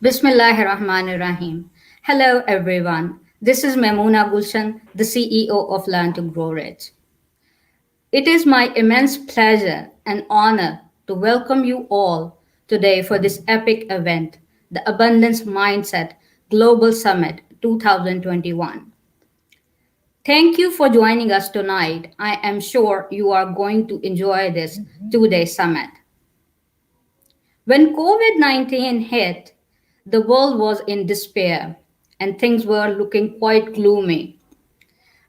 Bismillahir Rahmanir Rahim. Hello, everyone. This is Memuna Gulshan, the CEO of Learn to Grow Rich. It is my immense pleasure and honor to welcome you all today for this epic event, the Abundance Mindset Global Summit 2021. Thank you for joining us tonight. I am sure you are going to enjoy this 2 day summit. When COVID 19 hit, the world was in despair and things were looking quite gloomy.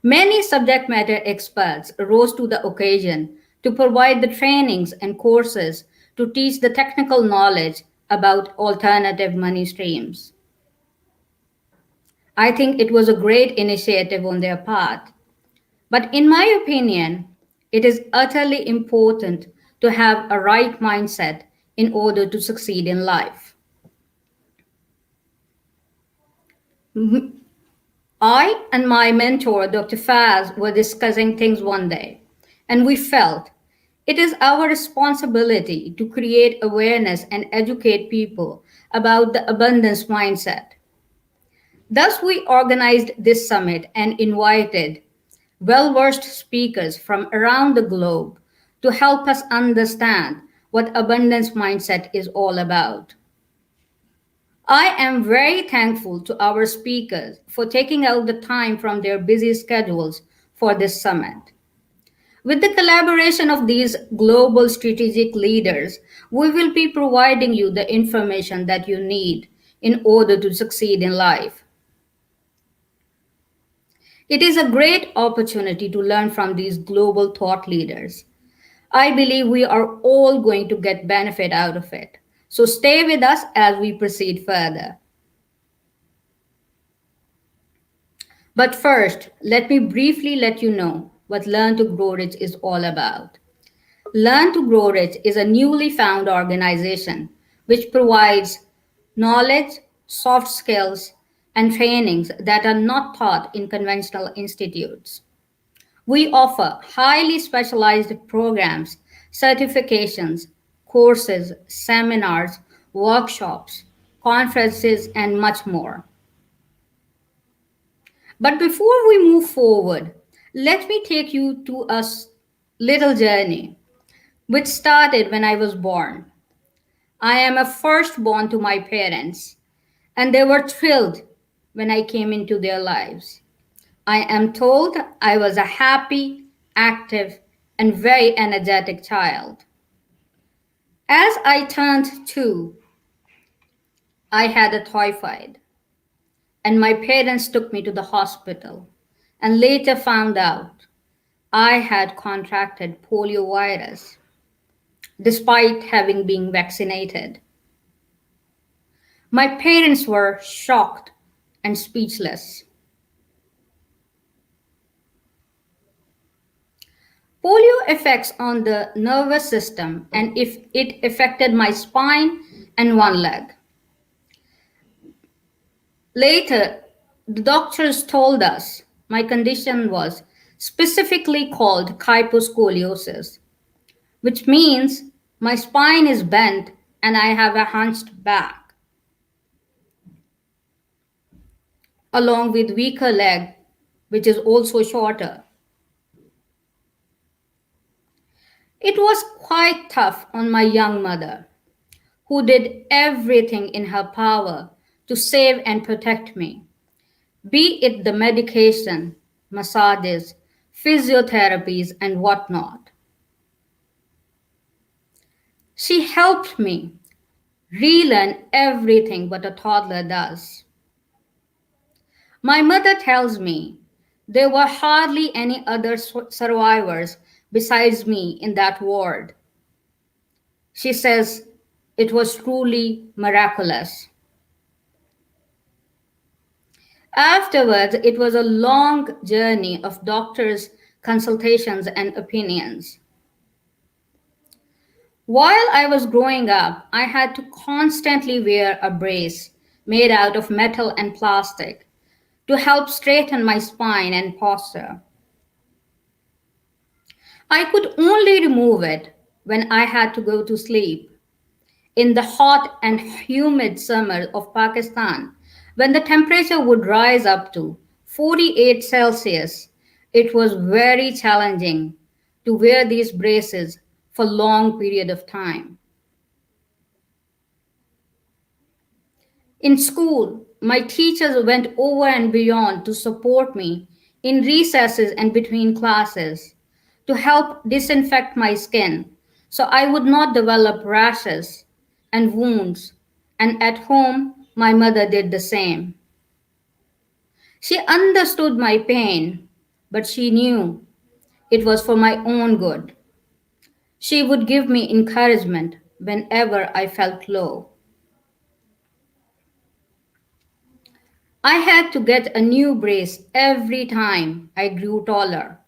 Many subject matter experts rose to the occasion to provide the trainings and courses to teach the technical knowledge about alternative money streams. I think it was a great initiative on their part. But in my opinion, it is utterly important to have a right mindset in order to succeed in life. I and my mentor, Dr. Faz, were discussing things one day, and we felt It is our responsibility to create awareness and educate people about the abundance mindset. Thus, we organized this summit and invited well versed speakers from around the globe to help us understand what abundance mindset is all about. I am very thankful to our speakers for taking out the time from their busy schedules for this summit. With the collaboration of these global strategic leaders, we will be providing you the information that you need in order to succeed in life. It is a great opportunity to learn from these global thought leaders. I believe we are all going to get benefit out of it. So stay with us as we proceed further. But first, let me briefly let you know what Learn to Grow Rich is all about. Learn to Grow Rich is a newly found organization which provides knowledge, soft skills, and trainings that are not taught in conventional institutes. We offer highly specialized programs, certifications, courses, seminars, workshops, conferences, and much more. But before we move forward, let me take you to a little journey which started when I was born. I am a firstborn to my parents, and they were thrilled when I came into their lives. I am told I was a happy, active, and very energetic child. As I turned 2, I had a typhoid, and my parents took me to the hospital and later found out I had contracted poliovirus despite having been vaccinated. My parents were shocked and speechless. Polio affects on the nervous system and if it affected my spine and one leg. Later, the doctors told us my condition was specifically called kyphoscoliosis, which means my spine is bent and I have a hunched back, along with weaker leg, which is also shorter. It was quite tough on my young mother, who did everything in her power to save and protect me, be it the medication, massages, physiotherapies, and whatnot. She helped me relearn everything what a toddler does. My mother tells me there were hardly any other survivors besides me in that ward. She says it was truly miraculous. Afterwards, it was a long journey of doctors' consultations and opinions. While I was growing up, I had to constantly wear a brace made out of metal and plastic to help straighten my spine and posture. I could only remove it when I had to go to sleep. In the hot and humid summer of Pakistan, when the temperature would rise up to 48 Celsius, it was very challenging to wear these braces for long period of time. In school, my teachers went over and beyond to support me in recesses and between classes to help disinfect my skin so I would not develop rashes and wounds. And at home, my mother did the same. She understood my pain, but she knew it was for my own good. She would give me encouragement whenever I felt low. I had to get a new brace every time I grew taller.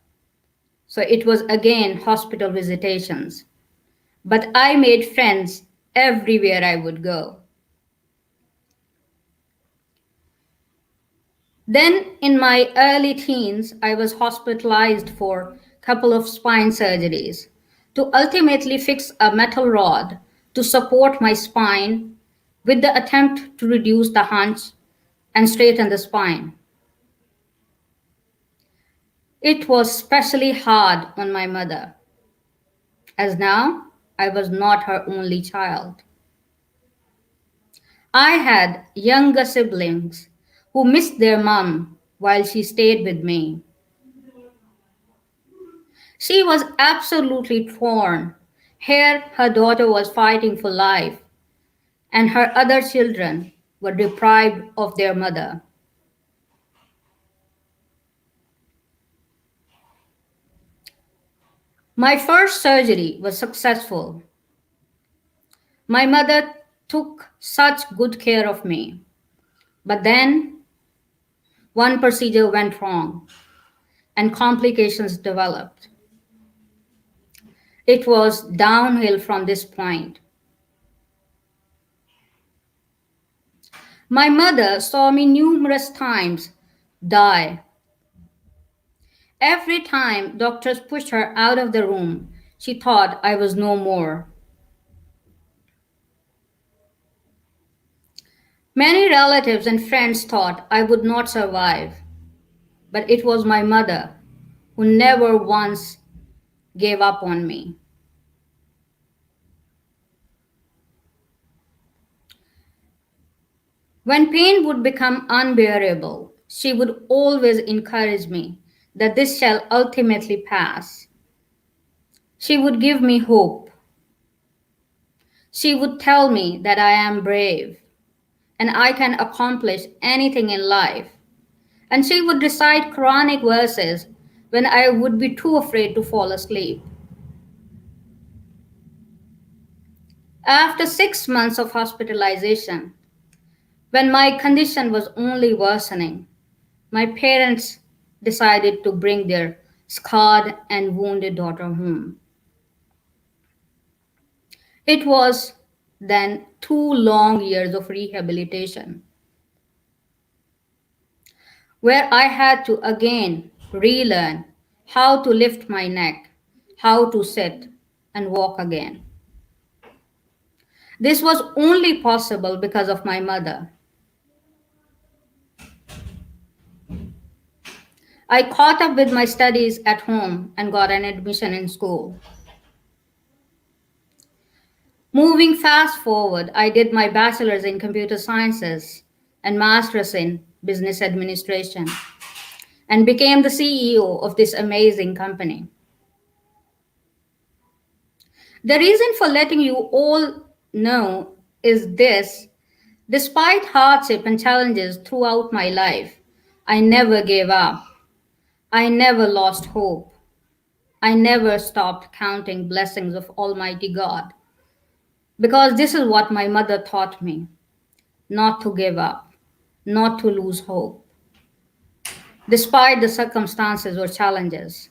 So it was again hospital visitations. But I made friends everywhere I would go. Then in my early teens, I was hospitalized for a couple of spine surgeries. to ultimately fix a metal rod to support my spine with the attempt to reduce the hunch and straighten the spine. It was especially hard on my mother, as now I was not her only child. I had younger siblings who missed their mom while she stayed with me. She was absolutely torn. Here, her daughter was fighting for life, and her other children were deprived of their mother. My first surgery was successful. My mother took such good care of me. But then one procedure went wrong and complications developed. It was downhill from this point. My mother saw me numerous times die. Every time doctors pushed her out of the room, she thought I was no more. Many relatives and friends thought I would not survive, but it was my mother who never once gave up on me. When pain would become unbearable, she would always encourage me that this shall ultimately pass. She would give me hope. She would tell me that I am brave and I can accomplish anything in life. And she would recite Quranic verses when I would be too afraid to fall asleep. After 6 months of hospitalization, when my condition was only worsening, my parents decided to bring their scarred and wounded daughter home. It was then 2 long years of rehabilitation, where I had to again relearn how to lift my neck, how to sit and walk again. This was only possible because of my mother. I caught up with my studies at home and got an admission in school. Moving fast forward, I did my bachelor's in computer sciences and master's in business administration and became the CEO of this amazing company. The reason for letting you all know is this: despite hardship and challenges throughout my life, I never gave up. I never lost hope. I never stopped counting blessings of Almighty God. Because this is what my mother taught me: not to give up, not to lose hope, despite the circumstances or challenges.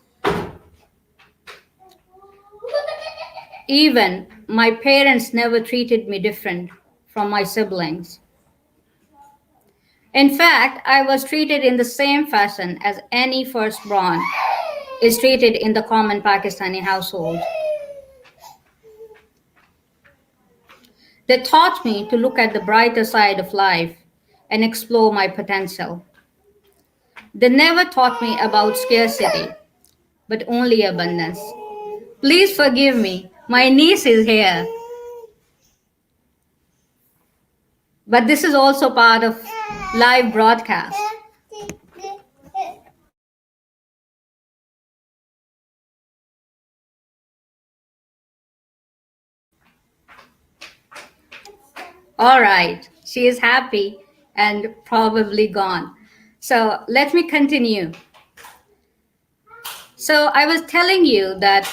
Even my parents never treated me different from my siblings. In fact, I was treated in the same fashion as any firstborn is treated in the common Pakistani household. They taught me to look at the brighter side of life and explore my potential. They never taught me about scarcity, but only abundance. Please forgive me. My niece is here, but this is also part of live broadcast. All right, she is happy and probably gone. So let me continue. So I was telling you that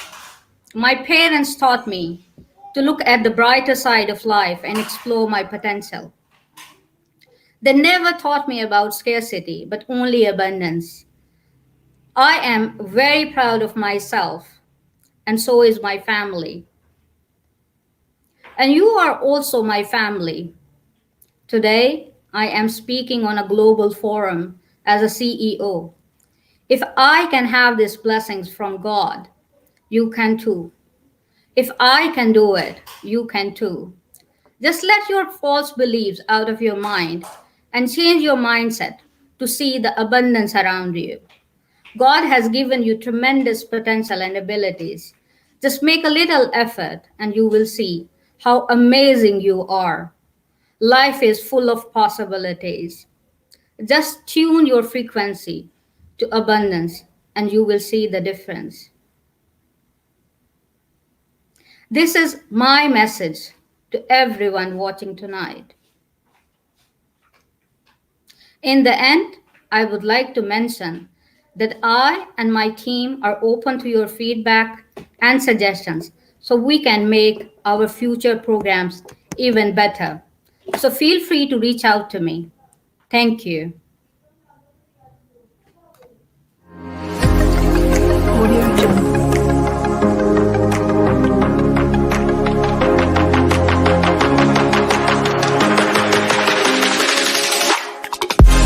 my parents taught me to look at the brighter side of life and explore my potential. They never taught me about scarcity, but only abundance. I am very proud of myself, and so is my family. And you are also my family. Today, I am speaking on a global forum as a CEO. If I can have these blessings from God, you can too. If I can do it, you can too. Just let your false beliefs out of your mind and change your mindset to see the abundance around you. God has given you tremendous potential and abilities. Just make a little effort and you will see how amazing you are. Life is full of possibilities. Just tune your frequency to abundance and you will see the difference. This is my message to everyone watching tonight. In the end, I would like to mention that I and my team are open to your feedback and suggestions so we can make our future programs even better. So feel free to reach out to me. Thank you. Audio Jungle.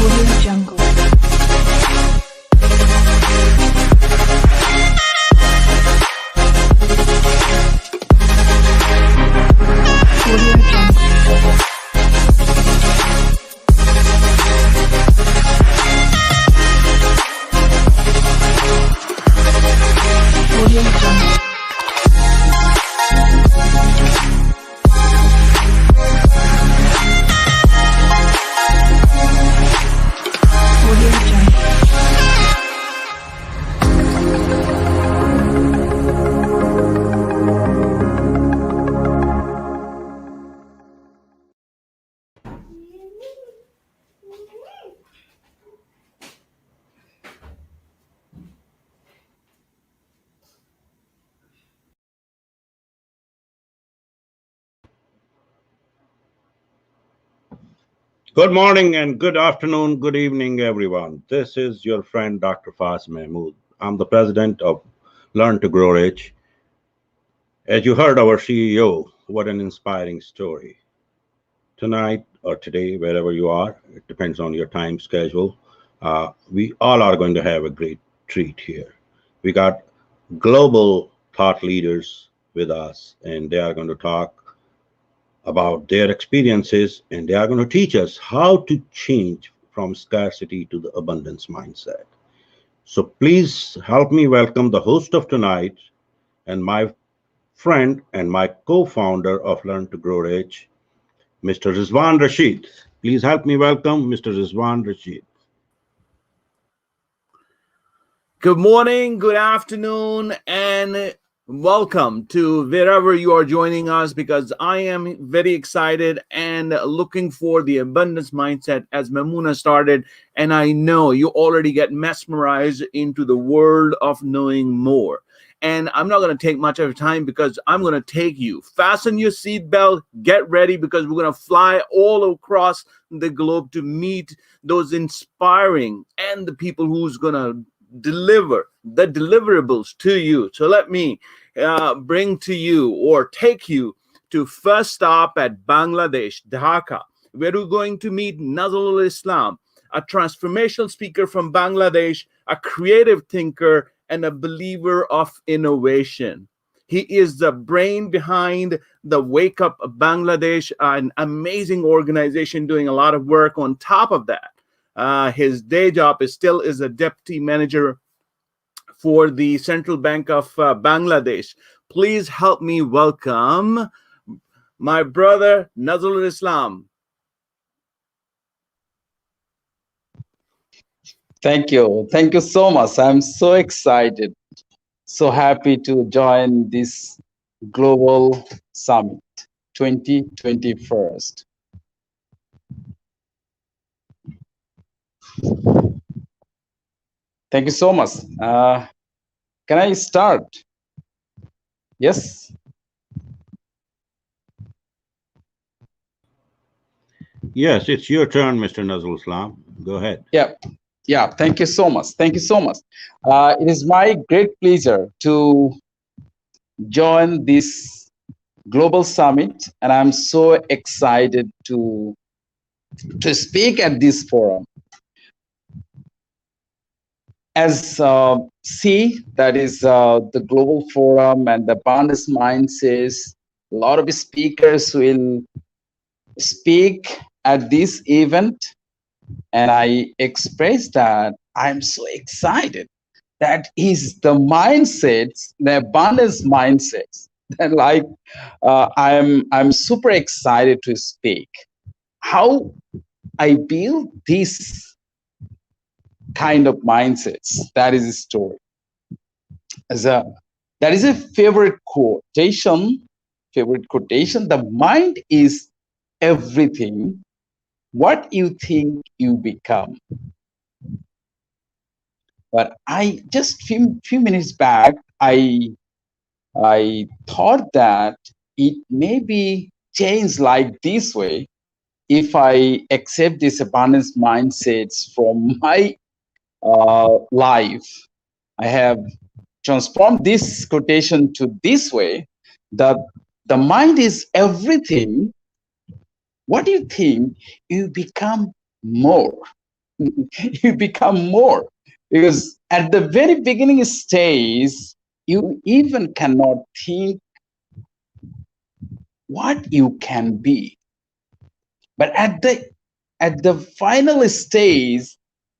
Audio Jungle. Audio Jungle. Audio Jungle. Audio Jungle. Good morning and good afternoon, good evening, everyone. This is your friend Dr. Faz Mahmood. I'm the president of Learn to Grow Rich. As you heard our CEO, what an inspiring story. Tonight or today, wherever you are, it depends on your time schedule. We all are going to have a great treat here. We got global thought leaders with us, and they are going to talk about their experiences, and they are going to teach us how to change from scarcity to the abundance mindset. So please help me welcome the host of tonight and my friend and my co-founder of Learn to Grow Rich, Mr. Rizwan Rashid. Please help me welcome Mr. Rizwan Rashid. Good morning, good afternoon, and welcome to wherever you are joining us, because I am very excited and looking for the abundance mindset as Mamuna started. And I know you already get mesmerized into the world of knowing more. And I'm not going to take much of your time because I'm going to take you. Fasten your seatbelt, get ready, because we're going to fly all across the globe to meet those inspiring and the people who's going to deliver the deliverables to you. So let me bring to you or take you to first stop at Bangladesh, Dhaka, where we're going to meet Nazrul Islam, a transformational speaker from Bangladesh, a creative thinker, and a believer of innovation. He is the brain behind the Wake Up Bangladesh, an amazing organization doing a lot of work. On top of that, his day job is a deputy manager for the Central Bank of Bangladesh. Please help me welcome my brother Nazrul Islam. Thank you. Thank you so much. I'm so excited, so happy to join this Global Summit 2021. Thank you so much. Can I start? Yes. Yes, it's your turn, Mr. Nazrul Islam. Go ahead. Yeah. Thank you so much. Thank you so much. It is my great pleasure to join this Global Summit, and I'm so excited to speak at this forum. as C, that is the Global Forum and the Abundance Mindsets, a lot of speakers will speak at this event, and I expressed that I'm so excited. That is the mindsets, the abundance mindsets. And like I'm super excited to speak. How I build this kind of mindsets. That is a story. That is a favorite quotation. The mind is everything. What you think, you become. But I just few minutes back, I thought that it may be changed like this way if I accept this abundance mindsets from my life. I have transformed this quotation to this way, that the mind is everything. What you think, you become more. You become more. Because at the very beginning stage, you even cannot think what you can be. But at the final stage,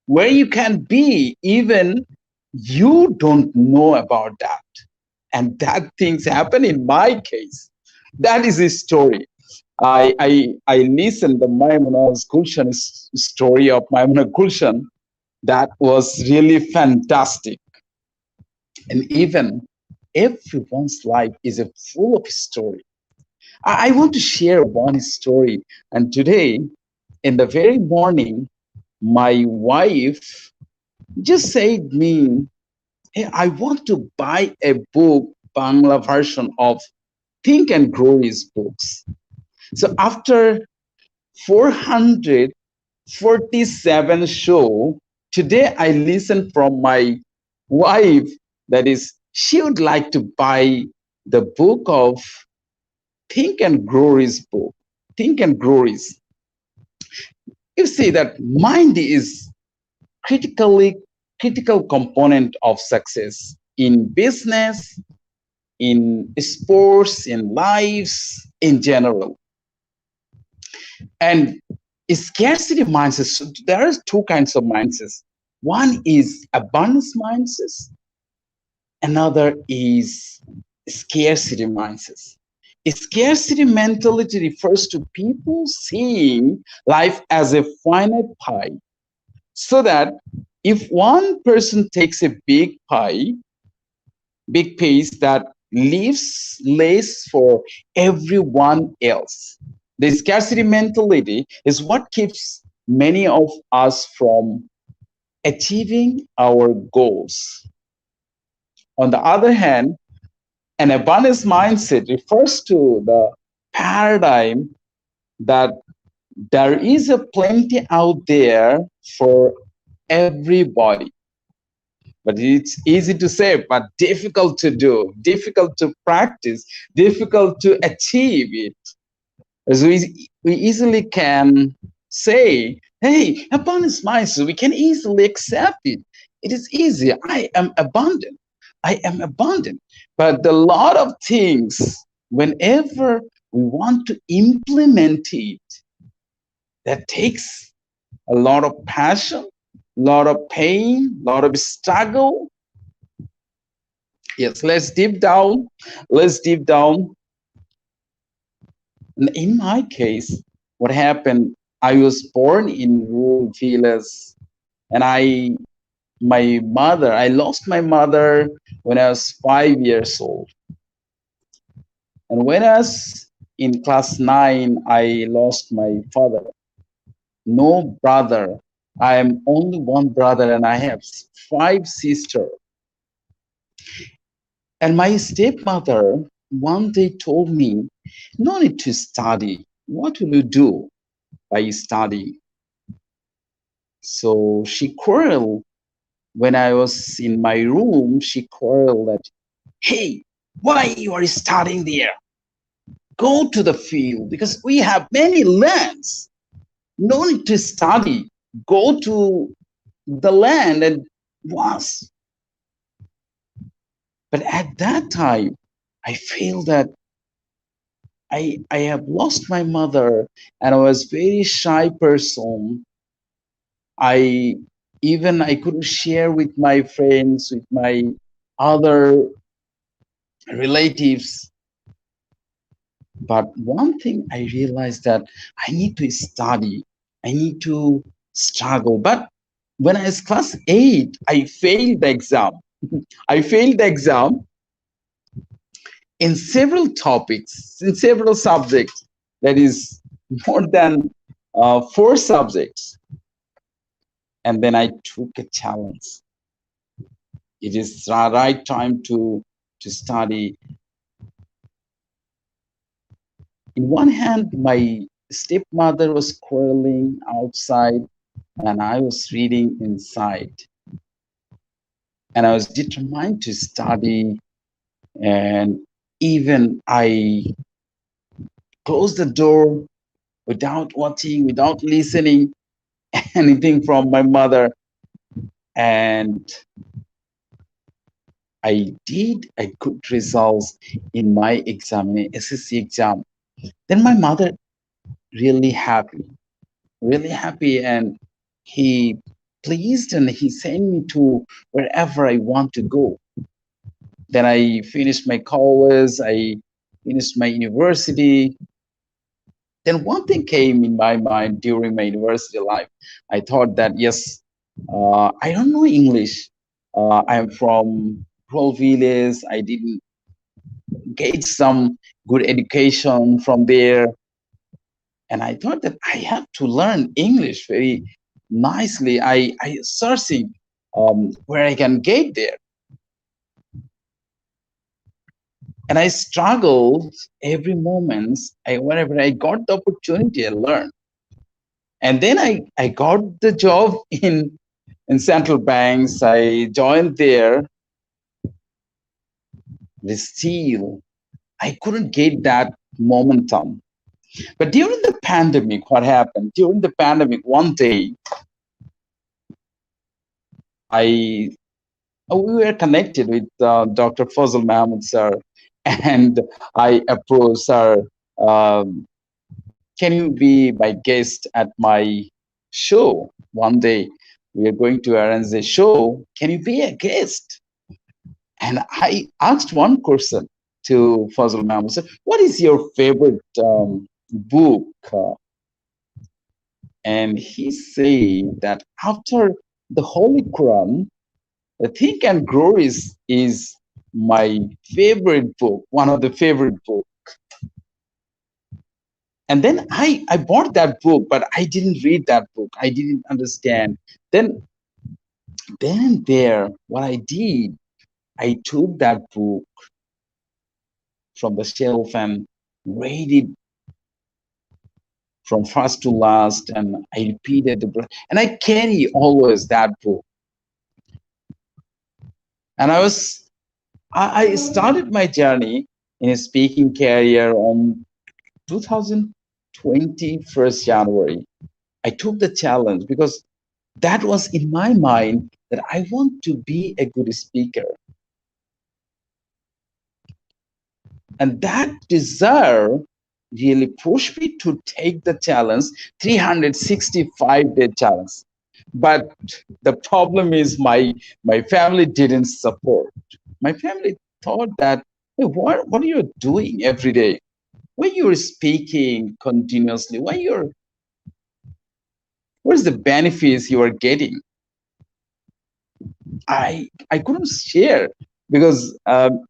where you can be, even you don't know about that. And that things happen in my case. That is a story. I listened to Maimuna Gulshan's story of Maimuna Gulshan. That was really fantastic. And even everyone's life is full of story. I want to share one story. And today, in the very morning, my wife just said me, hey, I want to buy a book, Bangla version of Think and Grow Rich books. So after 447 show, today I listened from my wife, that is, she would like to buy the book of Think and Grow Rich book. Think and Grow Rich. You see that mind is critical component of success in business, in sports, in lives, in general. And scarcity mindsets, so there are two kinds of mindsets. One is abundance mindsets, another is scarcity mindsets. A scarcity mentality refers to people seeing life as a finite pie, so that if one person takes a big piece, that leaves less for everyone else. The scarcity mentality is what keeps many of us from achieving our goals. On the other hand, an abundance mindset refers to the paradigm that there is a plenty out there for everybody. But it's easy to say, but difficult to do, difficult to practice, difficult to achieve it. As we easily can say, hey, abundance mindset, we can easily accept it. It is easy. I am abundant. I am abundant. But a lot of things, whenever we want to implement it, that takes a lot of passion, a lot of pain, a lot of struggle. Yes, let's deep down. In my case, what happened, I was born in rural village, and I lost my mother when I was 5 years old. And when I was in class 9, I lost my father. No brother. I am only one brother, and I have 5 sisters. And my stepmother one day told me, no need to study. What will you do by studying? So she quarreled. When I was in my room, she quarreled that, hey, why you are studying there? Go to the field, because we have many lands. No need to study. Go to the land and was. But at that time, I feel that I have lost my mother, and I was very shy person. I I couldn't share with my friends, with my other relatives. But one thing I realized that I need to study, I need to struggle. But when I was class 8, I failed the exam. I failed the exam in several topics, in several subjects. That is more than 4 subjects. And then I took a challenge. It is the right time to study. In one hand, my stepmother was quarreling outside, and I was reading inside. And I was determined to study, and even I closed the door without watching, without listening anything from my mother. And I did a good results in my exam, SSC exam. Then my mother really happy, and he pleased, and he sent me to wherever I want to go. Then I finished my college, I finished my university. Then one thing came in my mind during my university life. I thought that, yes, I don't know English. I'm from rural village. I didn't get some good education from there. And I thought that I have to learn English very nicely. I searching where I can get there. And I struggled every moment. Whenever I got the opportunity, I learned. And then I got the job in central banks. I joined there. But still, I couldn't get that momentum. But during the pandemic, what happened? During the pandemic, one day, we were connected with Dr. Fazal Mahmood sir, and I approached sir, can you be my guest at my show? One day we are going to arrange a show. Can you be a guest? And I asked one question to Fazal Mahmood sir, what is your favorite book? And he said that after the Holy Quran, the Think and Grow is my favorite book, one of the favorite books. And then I bought that book, but I didn't read that book. I didn't understand. Then and there, what I did, I took that book from the shelf and read it from first to last, and I repeated and I carry always that book. And I started my journey in a speaking career on 2020, 1st January. I took the challenge because that was in my mind that I want to be a good speaker. And that desire really pushed me to take the challenge, 365-day challenge. But the problem is my family didn't support. My family thought that, hey, what are you doing every day? Why you're speaking continuously? What is the benefits you are getting? I couldn't share because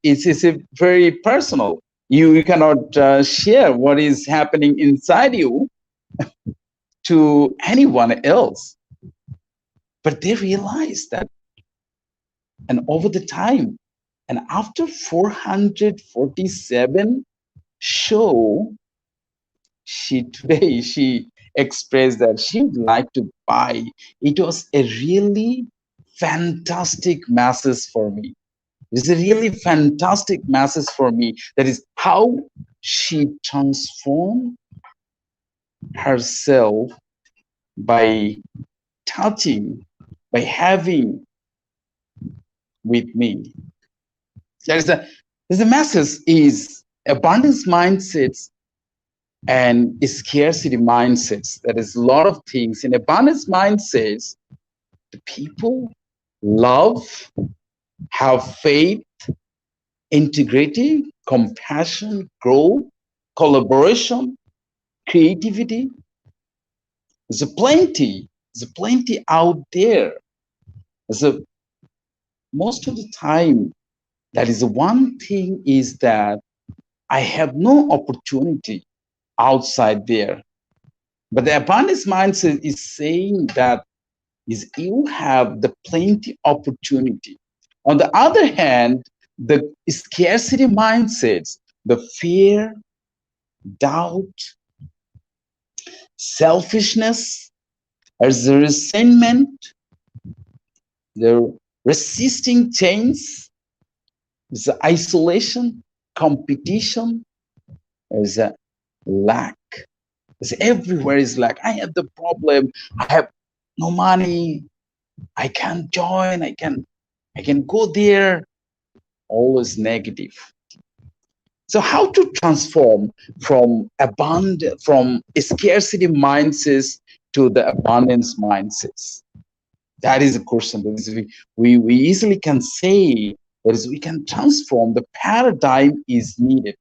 it's a very personal. You cannot share what is happening inside you to anyone else. But they realized that, and over the time, and after 447 show, she expressed that she would like to buy. It was a really fantastic message for me. It's a really fantastic message for me. That is how she transformed herself by touching, by having with me. There's a message is abundance mindsets and scarcity mindsets. There is a lot of things in abundance mindsets. The people love, have faith, integrity, compassion, growth, collaboration, creativity. There's a plenty out there. So most of the time, that is one thing is that I have no opportunity outside there. But the abundance mindset is saying that is you have the plenty opportunity. On the other hand, the scarcity mindsets, the fear, doubt, selfishness, as the resentment, the resisting change, the isolation, competition, there's a lack. There's everywhere is lack. I have the problem. I have no money. I can't join. I can go there. Always negative. So how to transform from scarcity mindsets to the abundance mindsets? That is a question. That is, we easily can say that is we can transform. The paradigm is needed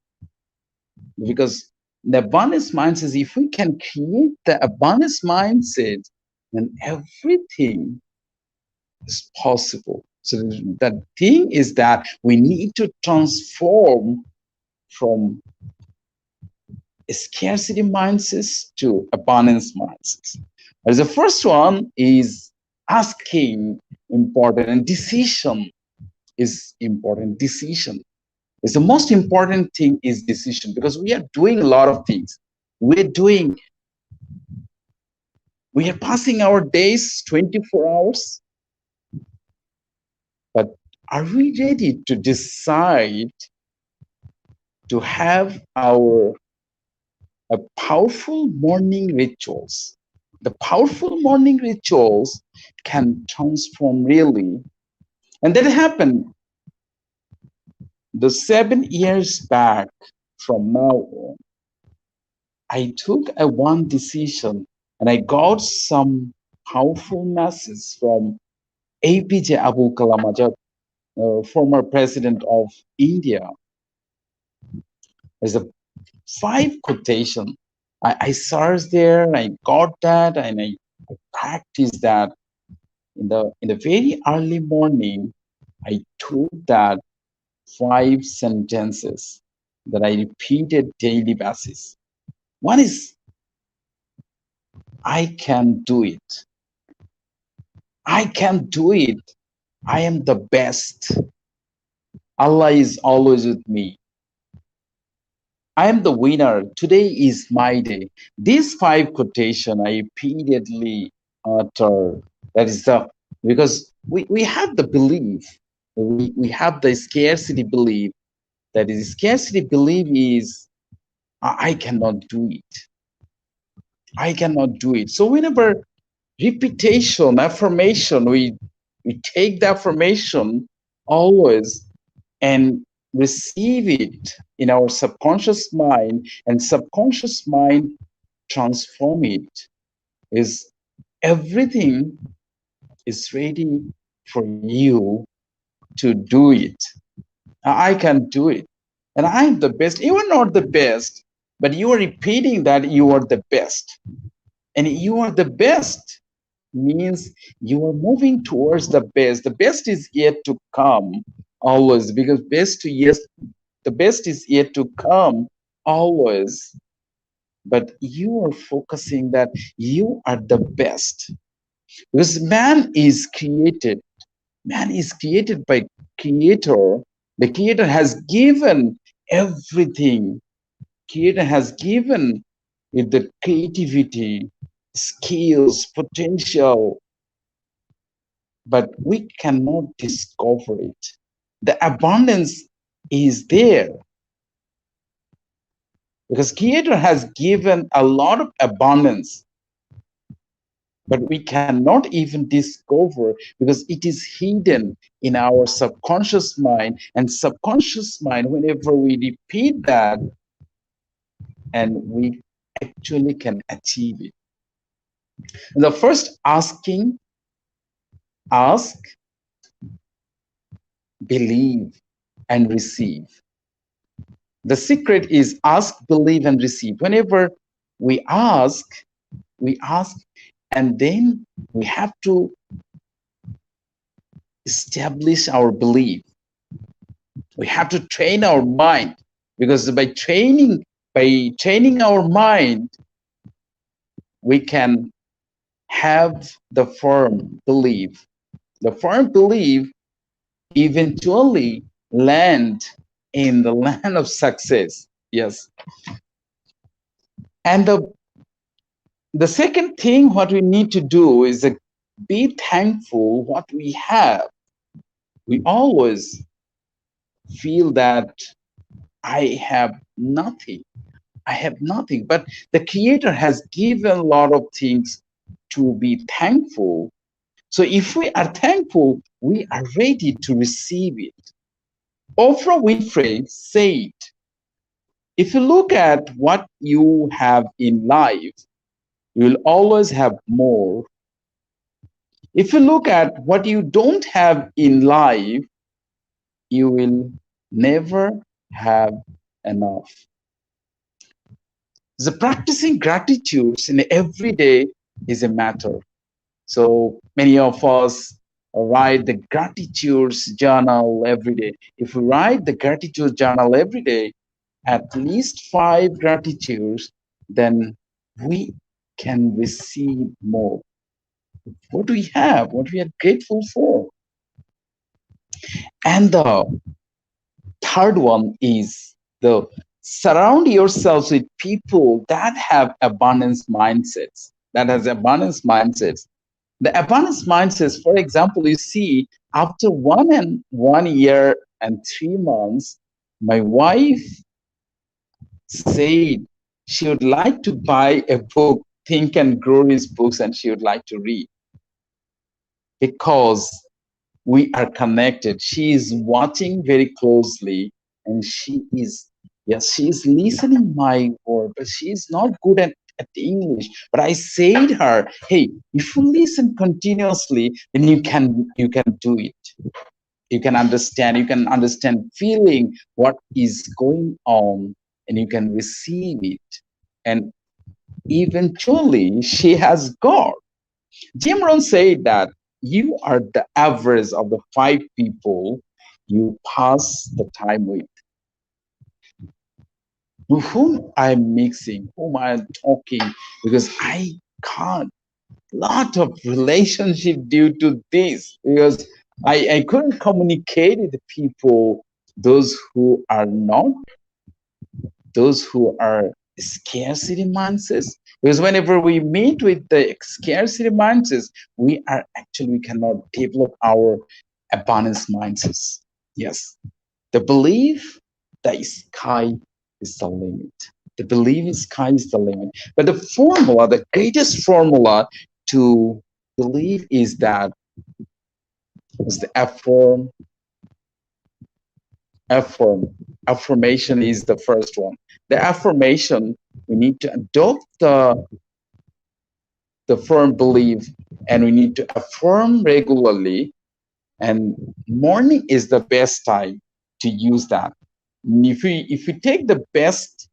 because the abundance mindset. If we can create the abundance mindset, then everything is possible. So the thing is that we need to transform from scarcity mindsets to abundance mindsets. As the first one is asking important, and decision is important. Decision is the most important thing is decision, because we are doing a lot of things. We are passing our days 24 hours, but are we ready to decide to have our powerful morning rituals? The powerful morning rituals can transform really. And that happened the 7 years back from now on. I took a one decision and I got some powerful messages from APJ Abdul Kalam Azad, former president of India. There's a 5 quotation. I searched there and I got that and I practiced that. In the very early morning, I took that 5 sentences that I repeated daily basis. One is, I can do it. I can do it. I am the best. Allah is always with me. I am the winner. Today is my day. These 5 quotation I repeatedly utter. That is because we have the belief, we have the scarcity belief. That is, scarcity belief is I cannot do it. I cannot do it. So whenever repetition, affirmation, we take the affirmation always and receive it in our subconscious mind, and subconscious mind transform it, is everything is ready for you to do it. I can do it. And I am the best. You are not the best, but you are repeating that you are the best. And you are the best means you are moving towards the best. The best is yet to come always, because the best is yet to come always. But you are focusing that you are the best. Because man is created by Creator. The Creator has given everything. Creator has given it the creativity, skills, potential, but we cannot discover it. The abundance is there because Creator has given a lot of abundance. but we cannot even discover because it is hidden in our subconscious mind. And subconscious mind, whenever we repeat that, and we actually can achieve it. And the first asking, ask, believe, and receive. The secret is ask, believe, and receive. Whenever we ask, and then we have to establish our belief. We have to train our mind, because by training our mind, we can have the firm belief. The firm belief eventually land in the land of success. Yes. And the second thing what we need to do is be thankful what we have. We always feel that I have nothing. But the Creator has given a lot of things to be thankful. So if we are thankful, we are ready to receive it. Oprah Winfrey said, if you look at what you have in life, you will always have more. If you look at what you don't have in life, you will never have enough. The practicing gratitude in every day is a matter. So many of us write the gratitude journal every day. If we write the gratitude journal every day, at least 5 gratitudes, then we can receive more. What do we have? What we are grateful for? And the third one is the surround yourselves with people that have abundance mindsets. The abundance mindsets, for example, you see, after 1 year and 3 months, my wife said she would like to buy a book, Think and Grow Rich books, and she would like to read, because we are connected. She is watching very closely, and she is listening my word, but she is not good at English. But I said her, hey, if you listen continuously, then you can do it. You can understand feeling what is going on, and you can receive it. And eventually she has got. Jim Rohn said that you are the average of the 5 people you pass the time with. Whom I'm mixing, whom I'm talking, because I can't lot of relationship due to this, because I couldn't communicate with the people, those who are scarcity mindsets. Because whenever we meet with the scarcity mindsets, we cannot develop our abundance mindsets. Yes, the belief that sky is the limit. The belief in sky is the limit. But the greatest formula to believe is the affirmation is the first one. The affirmation, we need to adopt the firm belief, and we need to affirm regularly, and morning is the best time to use that. If we take the best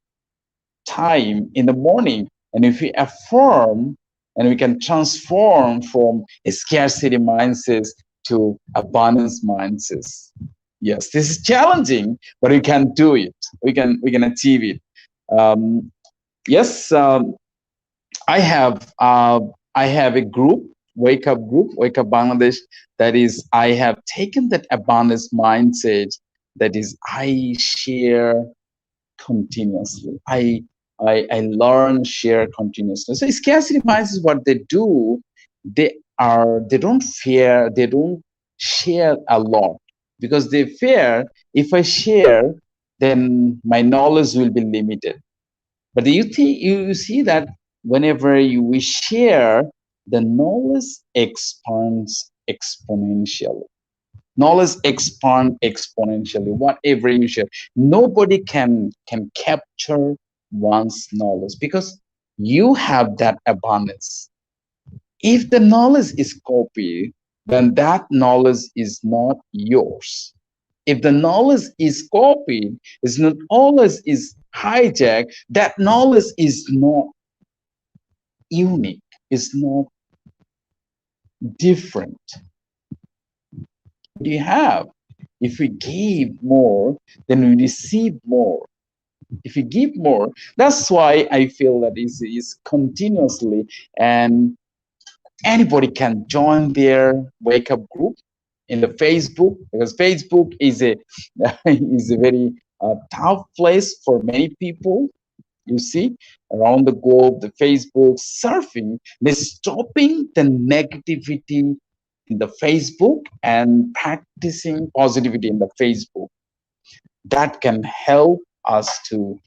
time in the morning, and if we affirm, and we can transform from a scarcity mindset to abundance mindsets. Yes, this is challenging, but we can do it. We can achieve it. I have a group, Wake Up Bangladesh. That is, I have taken that abundance mindset. That is, I share continuously. I learn, share continuously. So scarcity mindset is what they do. They don't fear. They don't share a lot, because they fear, if I share, then my knowledge will be limited. But you see that whenever we share, the knowledge expands exponentially. Knowledge expand exponentially, whatever you share. Nobody can capture one's knowledge because you have that abundance. If the knowledge is copied, then that knowledge is not yours. If the knowledge is copied, is not always is hijacked, that knowledge is not unique, is not different. Do you have? If we give more, then we receive more. If you give more, that's why I feel that is continuously, and anybody can join their wake up group in the Facebook, because Facebook is a is a very tough place for many people. You see, around the globe, the Facebook surfing, they're stopping the negativity in the Facebook and practicing positivity in the Facebook. That can help us to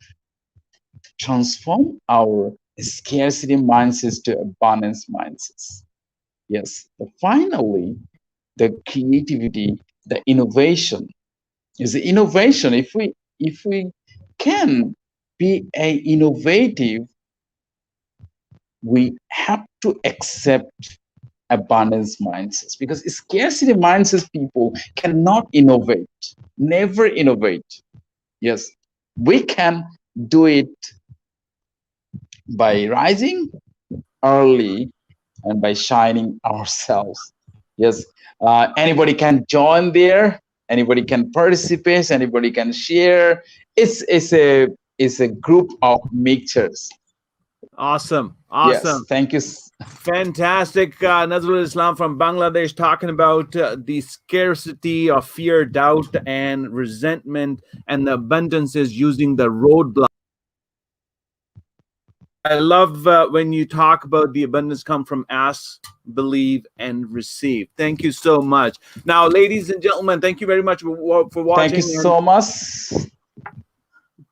transform our scarcity mindsets to abundance mindsets. Yes, finally, the creativity, the innovation is the innovation. If we can be a innovative, we have to accept abundance mindsets, because scarcity mindsets people cannot innovate, never innovate. Yes, we can do it by rising early and by shining ourselves. Yes, anybody can join there. Anybody can participate. Anybody can share. It's a group of mixers. Awesome. Yes, Awesome. thank you. Fantastic. Nazrul Islam from Bangladesh talking about the scarcity of fear, doubt, and resentment, and the abundance is using the roadblock. I love when you talk about the abundance come from ask, believe, and receive. Thank you so much. Now, ladies and gentlemen, thank you very much for watching. Thank you so much.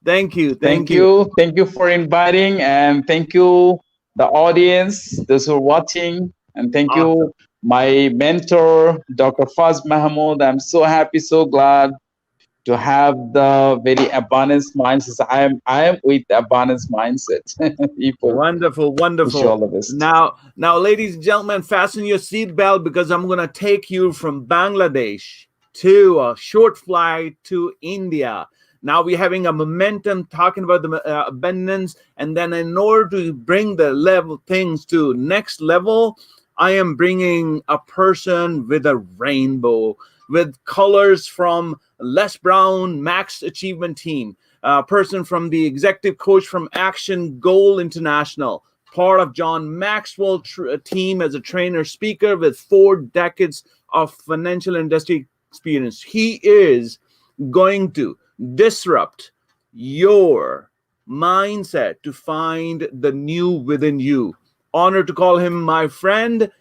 Thank you. Thank you. Thank you for inviting, and thank you, the audience, those who are watching, and thank you, my mentor, Dr. Faz Mahmood. I'm so happy, so glad to have the very abundance mindset. I am with the abundance mindset. People. Wonderful, wonderful. Wish you all the best. Now, ladies and gentlemen, fasten your seatbelt because I'm going to take you from Bangladesh to a short flight to India. Now we're having a momentum talking about the abundance, and then in order to bring the level things to next level, I am bringing a person with a rainbow, with colors from Les Brown Max Achievement Team, a person from the executive coach from Action Goal International, part of John Maxwell team as a trainer speaker with 4 decades of financial industry experience. He is going to disrupt your mindset to find the new within you. Honored to call him my friend,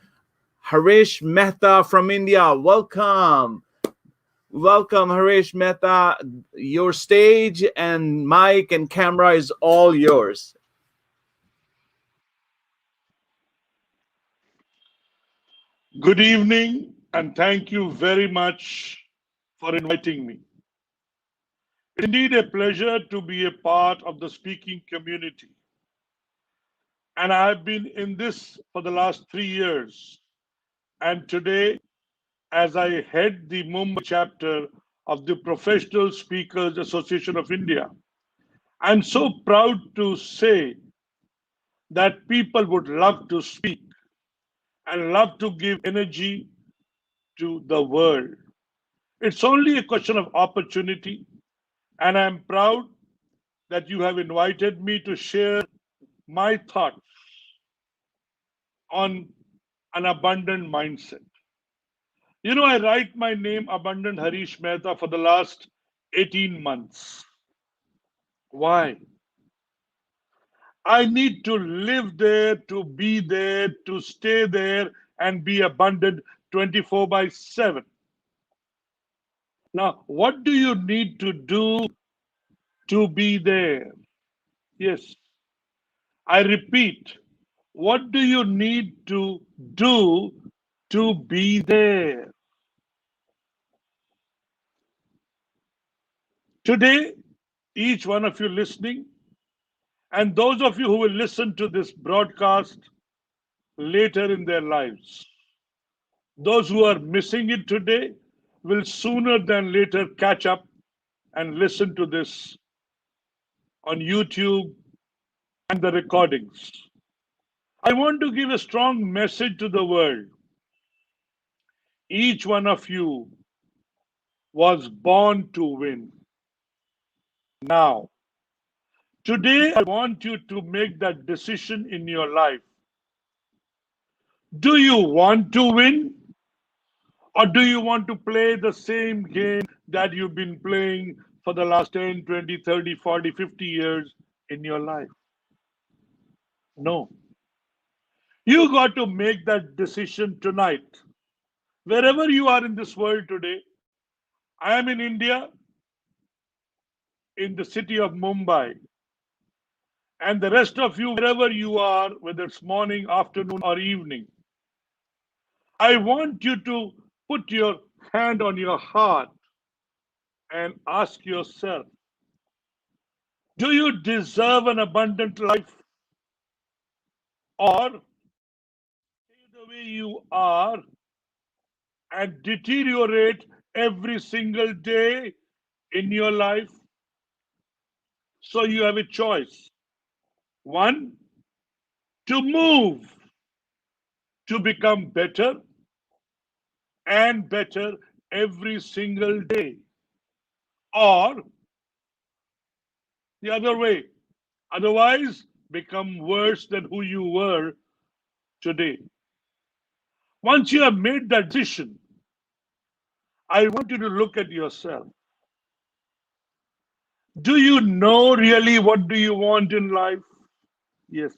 Harish Mehta from India. Welcome. Welcome, Harish Mehta. Your stage and mic and camera is all yours. Good evening, and thank you very much for inviting me. Indeed, a pleasure to be a part of the speaking community. And I've been in this for the last 3 years. And today, as I head the Mumbai chapter of the Professional Speakers Association of India, I'm so proud to say that people would love to speak and love to give energy to the world. It's only a question of opportunity, and I'm proud that you have invited me to share my thoughts on an abundant mindset. You know, I write my name Abundant Harish Mehta for the last 18 months. Why? I need to live there, to be there, to stay there, and be abundant 24/7. Now, what do you need to do to be there? Yes, I repeat, What do you need to do to be there? Today, each one of you listening, and those of you who will listen to this broadcast later in their lives, those who are missing it today will sooner than later catch up and listen to this on YouTube and the recordings. I want to give a strong message to the world. Each one of you was born to win. Now, today I want you to make that decision in your life. Do you want to win? Or do you want to play the same game that you've been playing for the last 10, 20, 30, 40, 50 years in your life? No. You got to make that decision tonight. Wherever you are in this world today, I am in India, in the city of Mumbai. And the rest of you, wherever you are, whether it's morning, afternoon, or evening, I want you to put your hand on your heart and ask yourself, do you deserve an abundant life? Or stay the way you are and deteriorate every single day in your life? So you have a choice. One, to move, to become better and better every single day. Or the other way, otherwise become worse than who you were today. Once you have made that decision, I want you to look at yourself. Do you know really what do you want in life? Yes.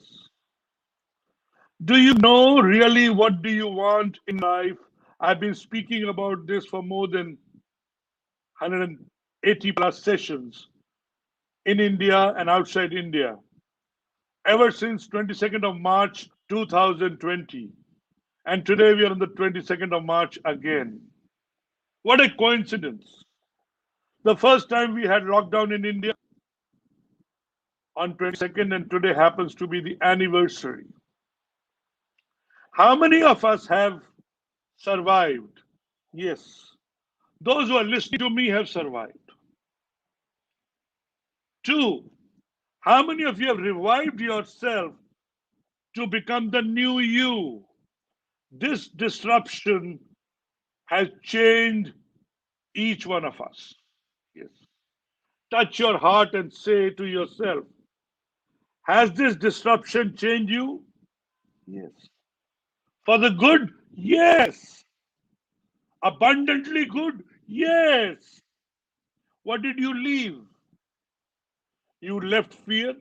Do you know really what do you want in life? I've been speaking about this for more than 180 plus sessions in India and outside India, ever since 22nd of March 2020. And today we are on the 22nd of March again. What a coincidence. The first time we had lockdown in India on 22nd, and today happens to be the anniversary. How many of us have survived? Yes. Those who are listening to me have survived. Two, how many of you have revived yourself to become the new you? This disruption has changed each one of us. Yes. Touch your heart and say to yourself, has this disruption changed you? Yes. For the good? Yes. Abundantly good? Yes. What did you leave? You left fear.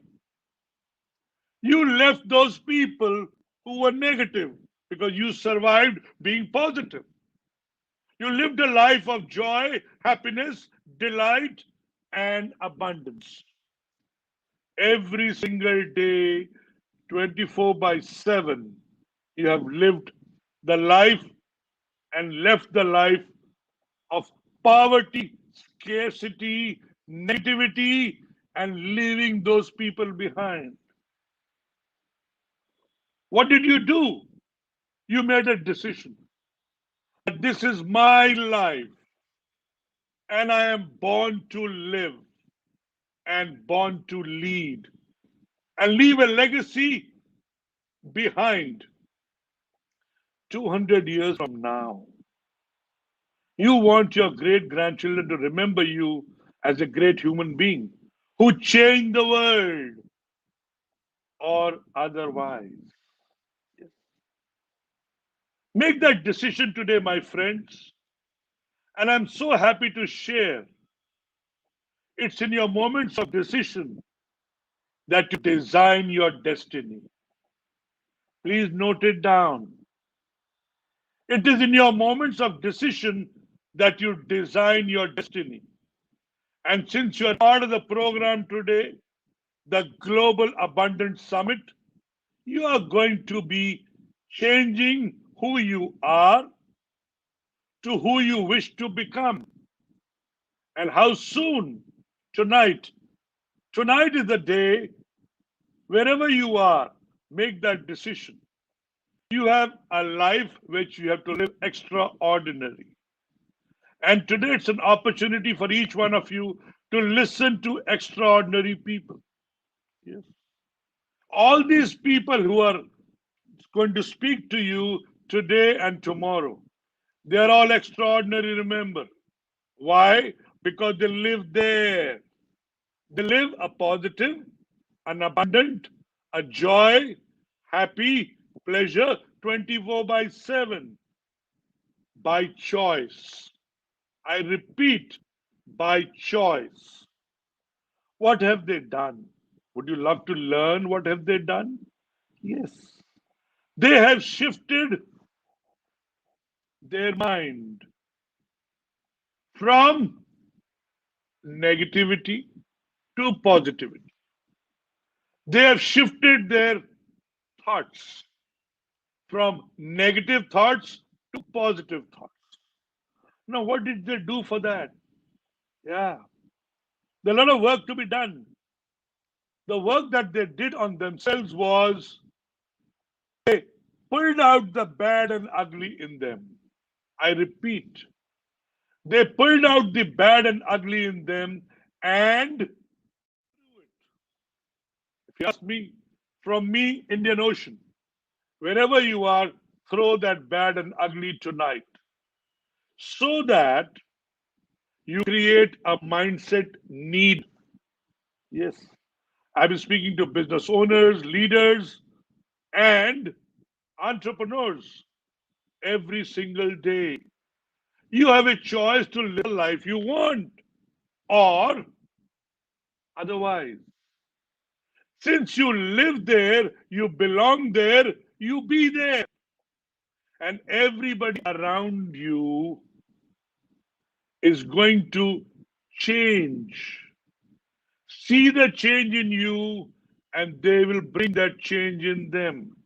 You left those people who were negative because you survived being positive. You lived a life of joy, happiness, delight, and abundance. Every single day, 24/7, you have lived the life and left the life of poverty, scarcity, negativity, and leaving those people behind. What did you do? You made a decision. This is my life, and I am born to live and born to lead and leave a legacy behind 200 years from now. You want your great grandchildren to remember you as a great human being who changed the world or otherwise. Yes. Make that decision today, my friends. And I'm so happy to share. It's in your moments of decision that you design your destiny. Please note it down. It is in your moments of decision that you design your destiny. And since you are part of the program today, the Global Abundance Summit, you are going to be changing who you are to who you wish to become. And how soon? Tonight. Tonight is the day, wherever you are, make that decision. You have a life which you have to live extraordinary. And today it's an opportunity for each one of you to listen to extraordinary people. Yes. All these people who are going to speak to you today and tomorrow, they are all extraordinary, remember. Why? Because they live there. They live a positive, an abundant, a joy, happy, pleasure 24/7 by choice. I repeat, by choice. What have they done? Would you love to learn what have they done? Yes. They have shifted their mind from negativity to positivity. They have shifted their thoughts from negative thoughts to positive thoughts. Now, what did they do for that? Yeah, there's a lot of work to be done. The work that they did on themselves was they pulled out the bad and ugly in them. I repeat, they pulled out the bad and ugly in them and if you ask me, from me, Indian Ocean, wherever you are, throw that bad and ugly tonight so that you create a mindset need. Yes, I've been speaking to business owners, leaders, and entrepreneurs every single day. You have a choice to live the life you want or otherwise. Since you live there, you belong there, you be there. And everybody around you is going to change. See the change in you, and they will bring that change in them.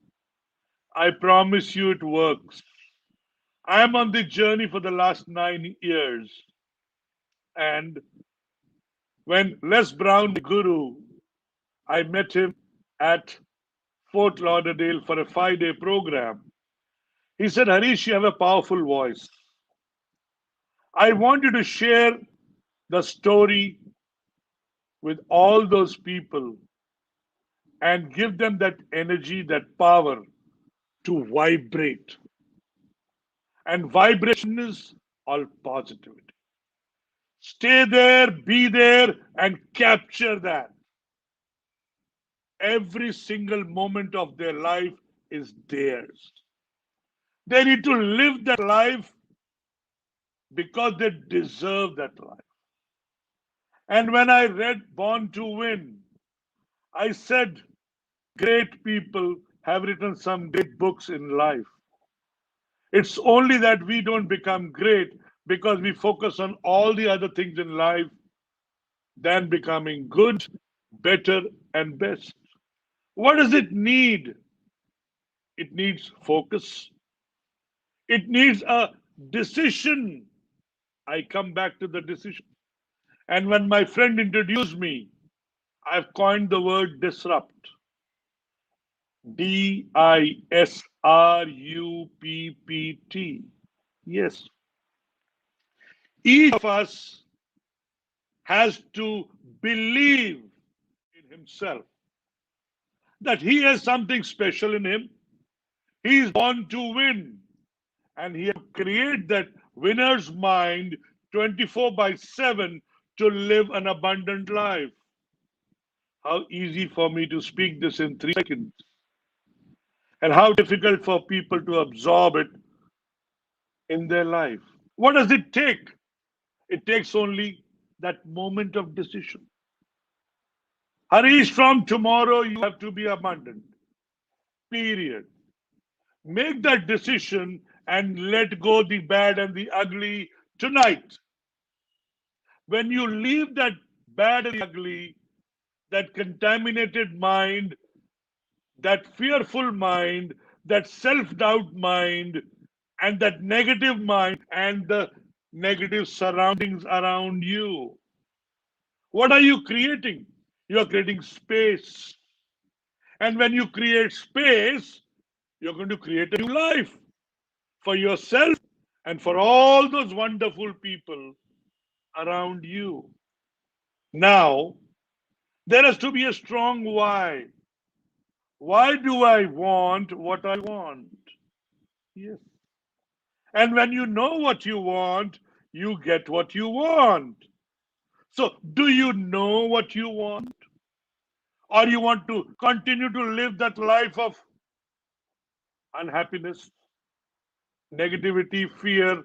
I promise you it works. I'm on the journey for the last 9 years. And when Les Brown, the guru, I met him at Fort Lauderdale for a 5-day program. He said, Harish, you have a powerful voice. I want you to share the story with all those people and give them that energy, that power to vibrate. And vibration is all positivity. Stay there, be there, and capture that. Every single moment of their life is theirs. They need to live that life because they deserve that life. And when I read Born to Win, I said, great people have written some great books in life. It's only that we don't become great because we focus on all the other things in life than becoming good, better, and best. What does it need? It needs focus. It needs a decision. I come back to the decision. And when my friend introduced me, I've coined the word disrupt. DISRUPPT. Yes. Each of us has to believe in himself that he has something special in him. He is born to win. And he has to create that winner's mind 24/7 to live an abundant life. How easy for me to speak this in 3 seconds. And how difficult for people to absorb it in their life. What does it take? It takes only that moment of decision. Harish, from tomorrow you have to be abundant. Period. Make that decision and let go the bad and the ugly tonight. When you leave that bad and ugly, that contaminated mind, that fearful mind, that self doubt mind, and that negative mind and the negative surroundings around you. What are you creating? You are creating space. And when you create space, you're going to create a new life for yourself and for all those wonderful people around you. Now, there has to be a strong why. Why do I want what I want? Yes. And when you know what you want, you get what you want. So, do you know what you want? Or you want to continue to live that life of unhappiness, negativity, fear,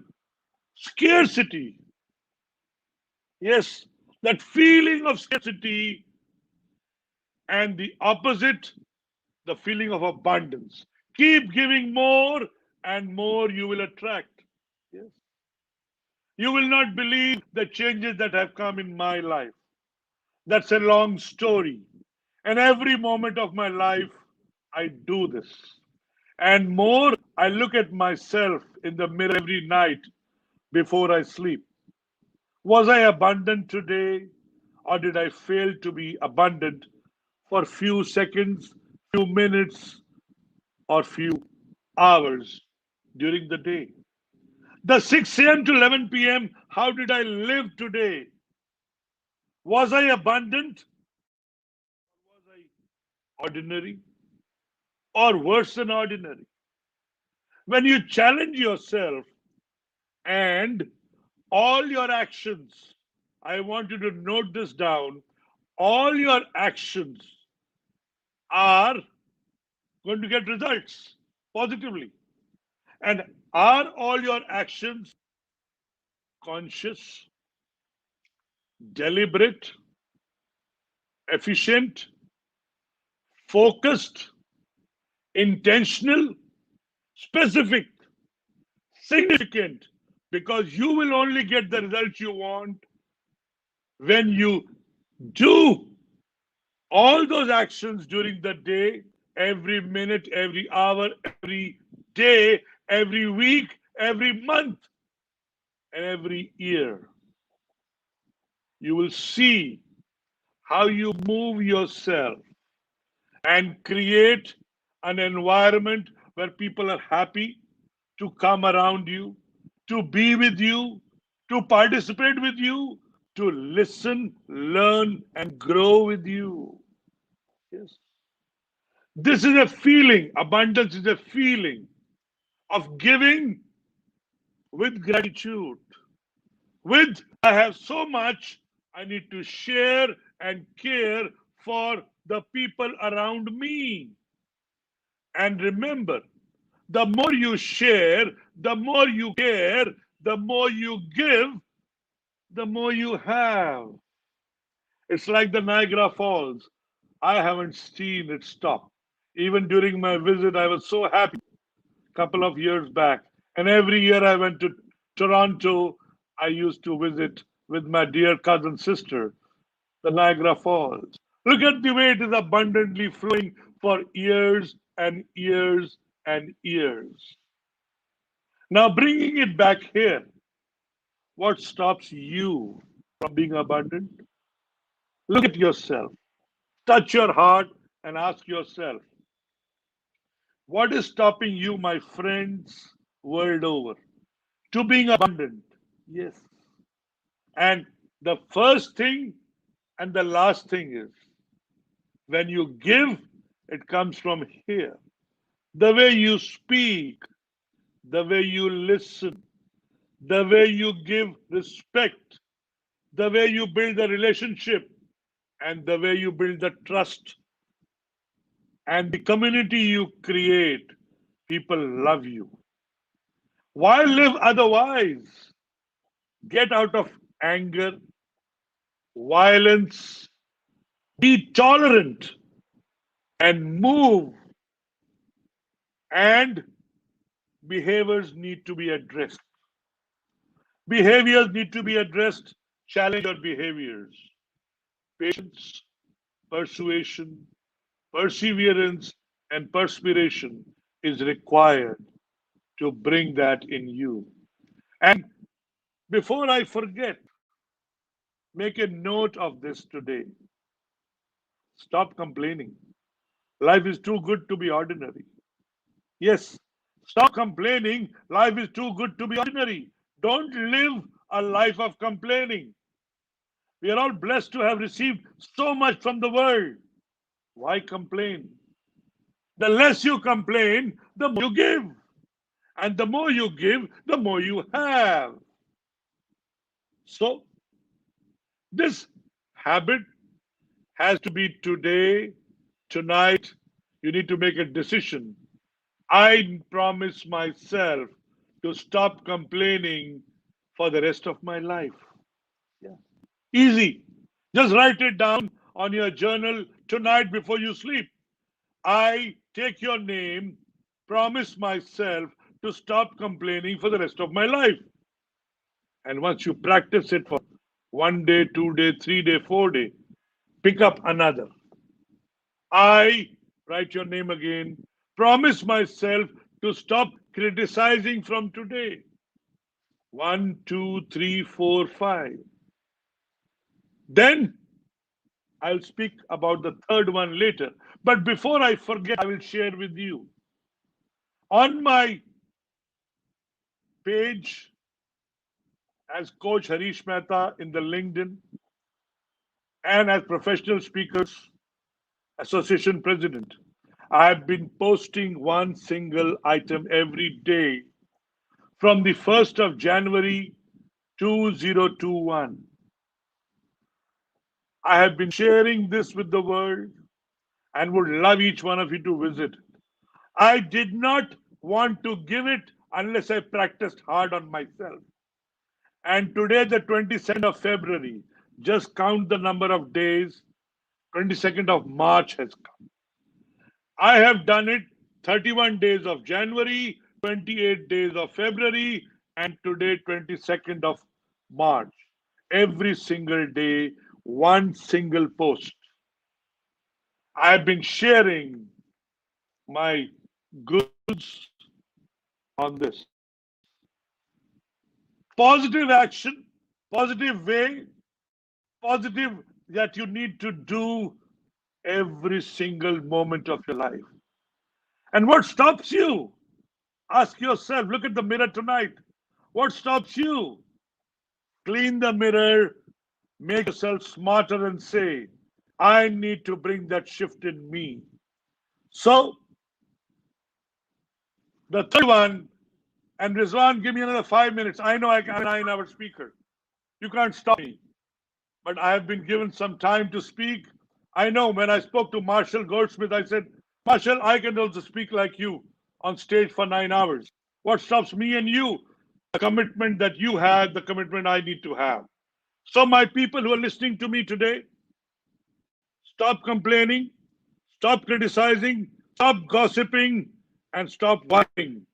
scarcity? Yes, that feeling of scarcity, and the opposite, the feeling of abundance. Keep giving more and more you will attract. Yes. You will not believe the changes that have come in my life. That's a long story. And every moment of my life, I do this. And more, I look at myself in the mirror every night before I sleep. Was I abundant today, or did I fail to be abundant for few seconds, few minutes, or few hours during the day? The 6 a.m. to 11 p.m., how did I live today? Was I abundant? Was I ordinary? Or worse than ordinary? When you challenge yourself and all your actions, I want you to note this down, all your actions are going to get results positively. And are all your actions conscious, deliberate, efficient, focused, intentional, specific, significant? Because you will only get the results you want when you do all those actions during the day, every minute, every hour, every day, every week, every month, and every year. You will see how you move yourself and create an environment where people are happy to come around you, to be with you, to participate with you, to listen, learn, and grow with you. Yes. This is a feeling, abundance is a feeling of giving with gratitude. With, I have so much, I need to share and care for the people around me. And remember, the more you share, the more you care, the more you give, the more you have. It's like the Niagara Falls. I haven't seen it stop. Even during my visit, I was so happy a couple of years back. And every year I went to Toronto, I used to visit with my dear cousin sister, the Niagara Falls. Look at the way it is abundantly flowing for years and years and years. Now, bringing it back here, what stops you from being abundant? Look at yourself, touch your heart, and ask yourself, what is stopping you, my friends, world over, to being abundant? Yes. And the first thing and the last thing is, when you give, it comes from here. The way you speak, the way you listen, the way you give respect, the way you build the relationship, and the way you build the trust and the community you create, people love you. Why live otherwise? Get out of anger, violence, be tolerant, and move. And behaviors need to be addressed. Behaviors need to be addressed. Challenge your behaviors. Patience, persuasion, perseverance, and perspiration is required to bring that in you. And before I forget, make a note of this today. Stop complaining. Life is too good to be ordinary. Yes, stop complaining. Life is too good to be ordinary. Don't live a life of complaining. We are all blessed to have received so much from the world. Why complain? The less you complain, the more you give. And the more you give, the more you have. So, this habit has to be today, tonight. You need to make a decision. I promise myself to stop complaining for the rest of my life. Yeah. Easy. Just write it down on your journal tonight before you sleep. I take your name, promise myself to stop complaining for the rest of my life. And once you practice it for 1 day, 2 day, 3 day, 4 day, pick up another. I write your name again, promise myself to stop criticizing from today. 1, 2, 3, 4, 5. Then I'll speak about the third one later. But before I forget, I will share with you. On my page as Coach Harish Mehta in the LinkedIn and as Professional Speakers Association President, I have been posting one single item every day from the 1st of January 2021. I have been sharing this with the world and would love each one of you to visit. I did not want to give it unless I practiced hard on myself. And today, the 22nd of February, just count the number of days, 22nd of March has come. I have done it 31 days of January, 28 days of February, and today, 22nd of March. Every single day, one single post. I have been sharing my goods on this. Positive action, positive way, positive that you need to do every single moment of your life. And what stops you? Ask yourself, look at the mirror tonight. What stops you? Clean the mirror, make yourself smarter and say, I need to bring that shift in me. So, the third one, and Rizwan, give me another 5 minutes. I know I'm a 9-hour speaker. You can't stop me. But I have been given some time to speak. I know when I spoke to Marshall Goldsmith, I said, Marshall, I can also speak like you on stage for 9 hours. What stops me and you? The commitment that you have, the commitment I need to have. So, my people who are listening to me today, stop complaining, stop criticizing, stop gossiping, and stop worrying.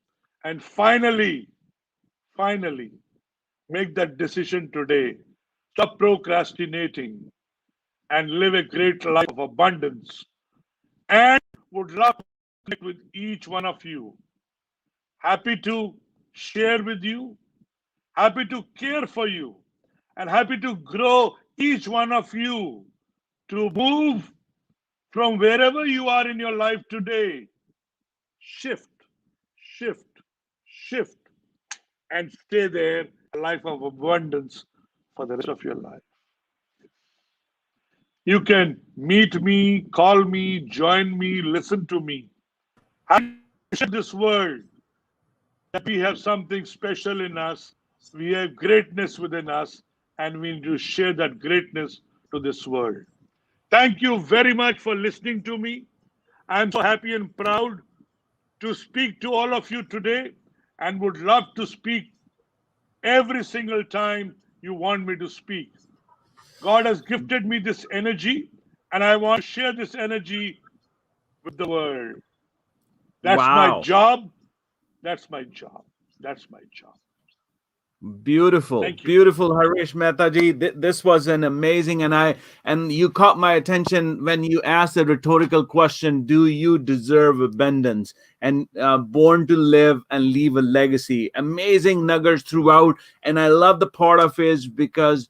And finally, make that decision today. Stop procrastinating and live a great life of abundance. And would love to connect with each one of you. Happy to share with you, happy to care for you, and happy to grow each one of you to move from wherever you are in your life today. Shift, shift, shift, and stay there, a life of abundance for the rest of your life. You can meet me, call me, join me, listen to me. I share this world that we have something special in us, we have greatness within us, and we need to share that greatness to this world. Thank you very much for listening to me. I'm so happy and proud to speak to all of you today and would love to speak every single time you want me to speak. God has gifted me this energy, and I want to share this energy with the world. That's my Wow. job. That's my job. That's my job. Beautiful, Thank you. beautiful, Harish Mehtaji. This was an amazing, and you caught my attention when you asked a rhetorical question: do you deserve abundance? And born to live and leave a legacy. Amazing nuggets throughout, and I love the part of it because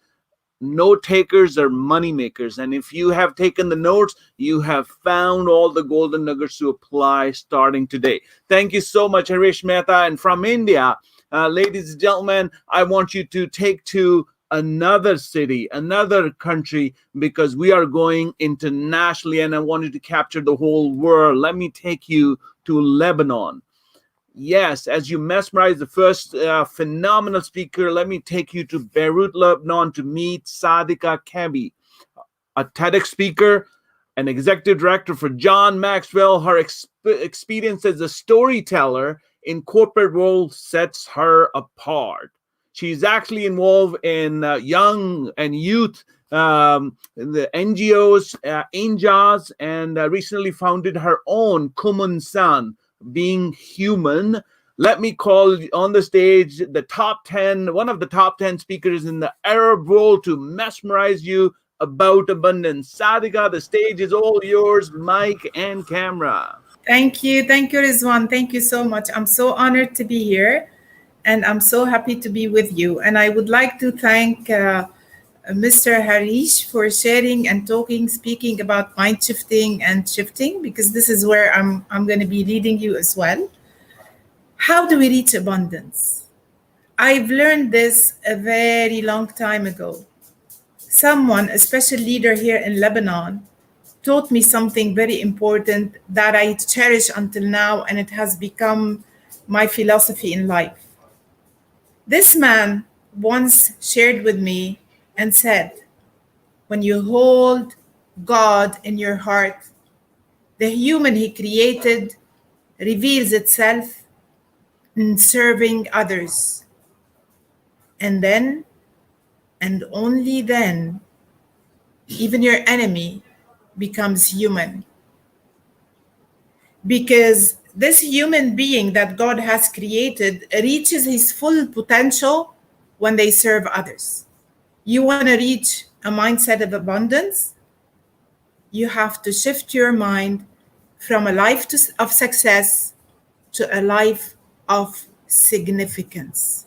note takers are money makers, and if you have taken the notes, you have found all the golden nuggets to apply starting today. Thank you so much, Harish Mehta. And from India, ladies and gentlemen, I want you to take to another city, another country, because we are going internationally, and I want you to capture the whole world. Let me take you to Lebanon. Yes, as you mesmerize the first phenomenal speaker, let me take you to Beirut, Lebanon, to meet Sadika Kabi, a TEDx speaker, an executive director for John Maxwell. Her experience as a storyteller in corporate world sets her apart. She's actually involved in young and youth, the NGOs, NJAs, and recently founded her own Kumun San, Being Human. Let me call on the stage the top 10, one of the top 10 speakers in the Arab world to mesmerize you about abundance. Sadika, the stage is all yours, mic and camera. Thank you, Rizwan. Thank you so much. I'm so honored to be here, and I'm so happy to be with you. And I would like to thank Mr. Harish for sharing and speaking about mind shifting and shifting, because this is where I'm going to be leading you as well. How do we reach abundance? I've learned this a very long time ago. Someone, a special leader here in Lebanon, taught me something very important that I cherish until now, and it has become my philosophy in life. This man once shared with me and said, when you hold God in your heart, the human he created reveals itself in serving others. And then, and only then, even your enemy becomes human. Because this human being that God has created reaches his full potential when they serve others. You want to reach a mindset of abundance, you have to shift your mind from a life of success to a life of significance.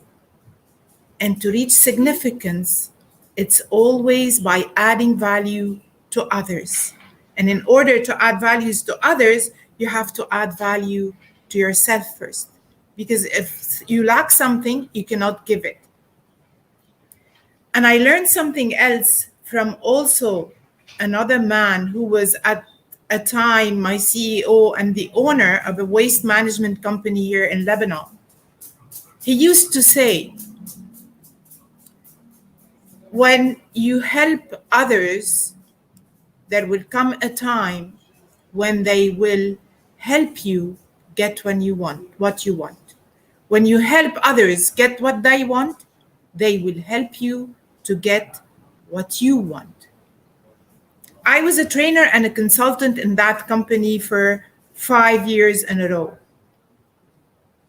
And to reach significance, it's always by adding value to others. And in order to add values to others, you have to add value to yourself first. Because if you lack something, you cannot give it. And I learned something else from also another man who was at a time my CEO and the owner of a waste management company here in Lebanon. He used to say, when you help others, there will come a time when they will help you get what you want. When you help others get what they want, they will help you to get what you want. I was a trainer and a consultant in that company for 5 years in a row.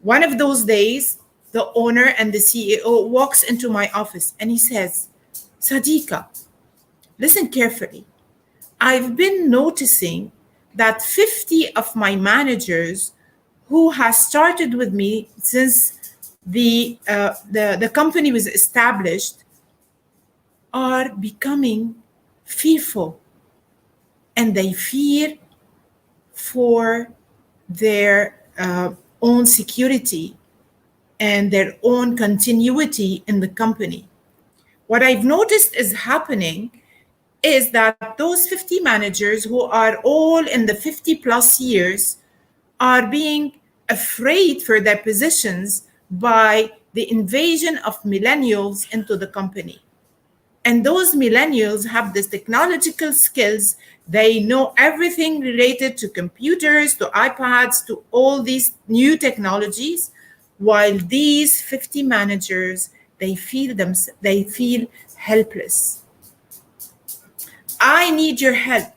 One of those days, the owner and the CEO walks into my office and he says, Sadika, listen carefully. I've been noticing that 50 of my managers who has started with me since the company was established are becoming fearful, and they fear for their own security and their own continuity in the company. What I've noticed is happening is that those 50 managers who are all in the 50 plus years are being afraid for their positions by the invasion of millennials into the company. And those millennials have these technological skills. They know everything related to computers, to iPads, to all these new technologies, while these 50 managers, they feel helpless. I need your help.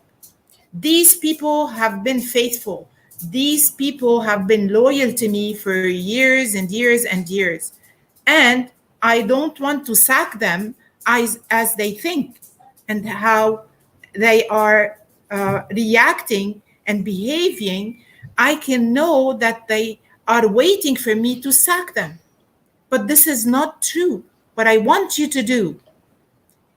These people have been faithful. These people have been loyal to me for years and years and years. And I don't want to sack them as they think and how they are reacting and behaving. I can know that they are waiting for me to sack them. But this is not true. What I want you to do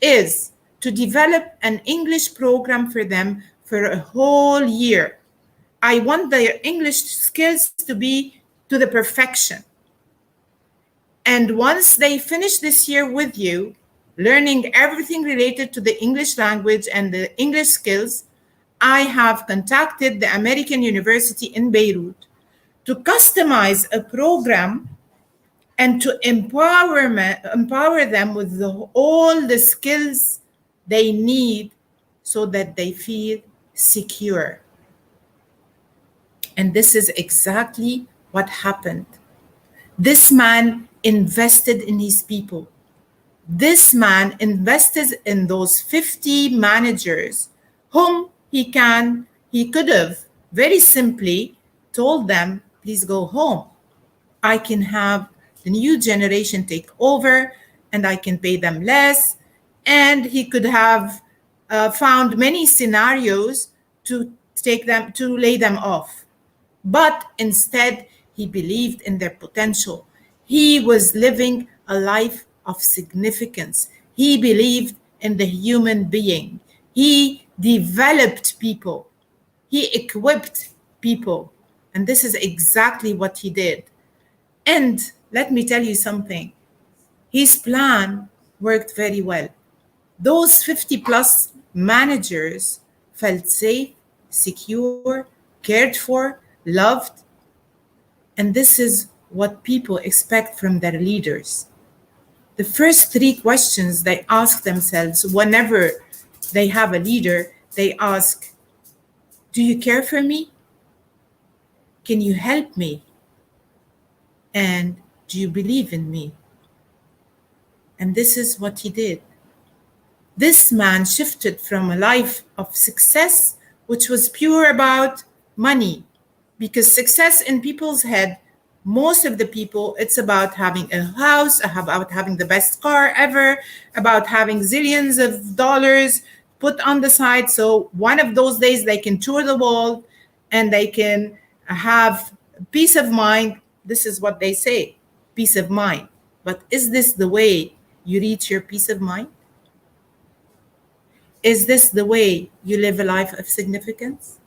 is to develop an English program for them for a whole year. I want their English skills to be to the perfection. And once they finish this year with you, learning everything related to the English language and the English skills, I have contacted the American University in Beirut to customize a program and to empower them with all the skills they need so that they feel secure. And this is exactly what happened. This man invested in his people. This man invested in those 50 managers whom he could have very simply told them, please go home. I can have the new generation take over and I can pay them less. And he could have found many scenarios to lay them off. But instead, he believed in their potential. He was living a life of significance. He believed in the human being. He developed people. He equipped people. And this is exactly what he did. And let me tell you something. His plan worked very well. Those 50 plus managers felt safe, secure, cared for, loved. And this is what people expect from their leaders. The first 3 questions they ask themselves whenever they have a leader, they ask, do you care for me? Can you help me? And do you believe in me? And this is what he did. This man shifted from a life of success, which was pure about money, because success in people's head, most of the people, it's about having a house, about having the best car ever, about having zillions of dollars put on the side. So one of those days they can tour the world and they can have peace of mind. This is what they say, peace of mind. But is this the way you reach your peace of mind? Is this the way you live a life of significance?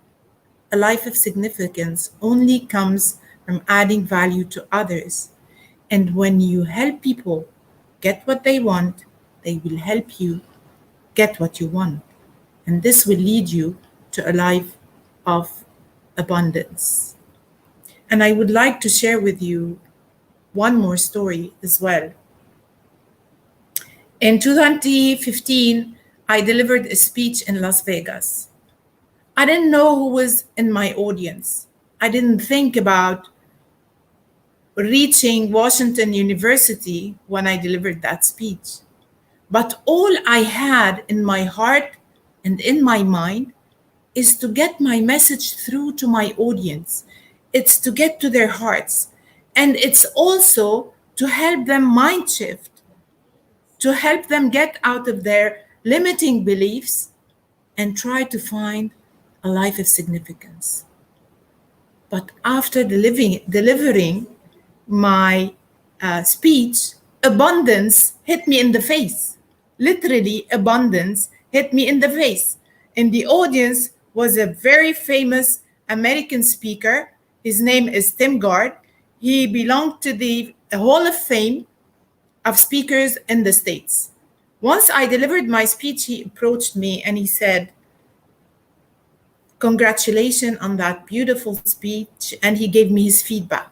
A life of significance only comes from adding value to others. And when you help people get what they want, they will help you get what you want. And this will lead you to a life of abundance. And I would like to share with you one more story as well. In 2015, I delivered a speech in Las Vegas. I didn't know who was in my audience. I didn't think about reaching Washington University when I delivered that speech. But all I had in my heart and in my mind is to get my message through to my audience. It's to get to their hearts. And it's also to help them mind shift, to help them get out of their limiting beliefs and try to find a life of significance. But after delivering my speech, abundance hit me in the face. Literally, abundance hit me in the face. In the audience was a very famous American speaker. His name is Tim Gard. He belonged to the Hall of Fame of speakers in the States. Once I delivered my speech, he approached me and he said, congratulations on that beautiful speech. And he gave me his feedback.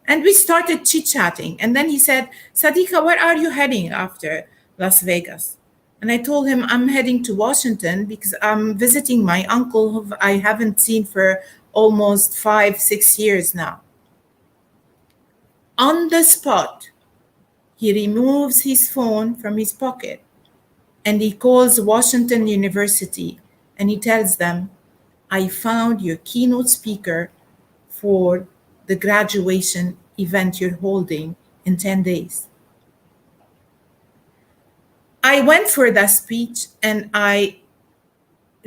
And we started chit-chatting. And then he said, Sadiqa, where are you heading after Las Vegas? And I told him, I'm heading to Washington because I'm visiting my uncle who I haven't seen for almost 5-6 years now. On the spot, he removes his phone from his pocket and he calls Washington University and he tells them, I found your keynote speaker for the graduation event you're holding in 10 days. I went for that speech and I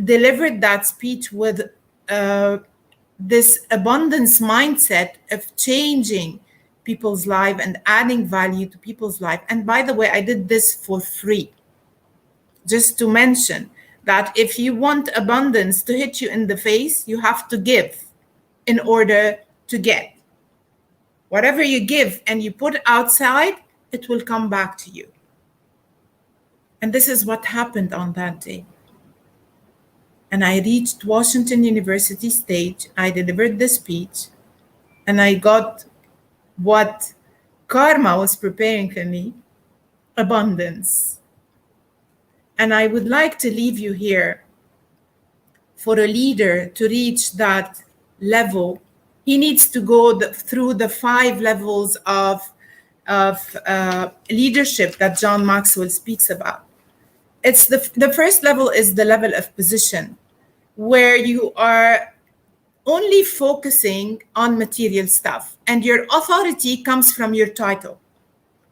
delivered that speech with this abundance mindset of changing people's life and adding value to people's life. And by the way, I did this for free. Just to mention that if you want abundance to hit you in the face, you have to give in order to get. Whatever you give and you put outside, it will come back to you. And this is what happened on that day. And I reached Washington University stage. I delivered the speech and I got what karma was preparing for me, abundance. And I would like to leave you here. For a leader to reach that level, he needs to go through the 5 levels of leadership that John Maxwell speaks about. It's the first level is the level of position, where you are only focusing on material stuff and your authority comes from your title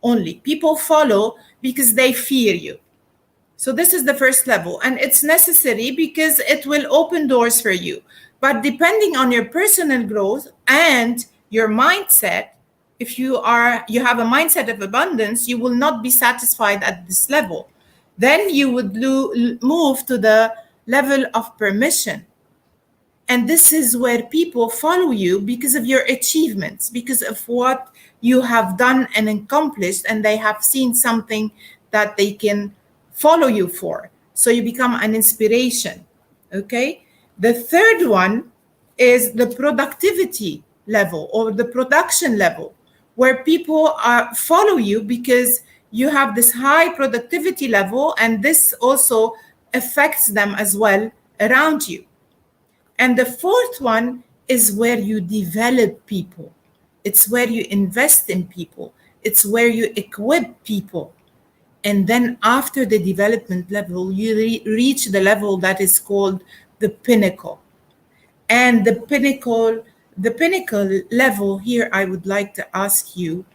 only. People follow because they fear you. So this is the first level, and it's necessary because it will open doors for you. But depending on your personal growth and your mindset, if you have a mindset of abundance, you will not be satisfied at this level. Then you would move to the level of permission. And this is where people follow you because of your achievements, because of what you have done and accomplished, and they have seen something that they can follow you for. So you become an inspiration, okay? The third one is the productivity level or the production level, where people follow you because you have this high productivity level, and this also affects them as well around you. And the fourth one is where you develop people. It's where you invest in people. It's where you equip people. And then after the development level, you reach the level that is called the pinnacle. And the pinnacle level here, I would like to ask you,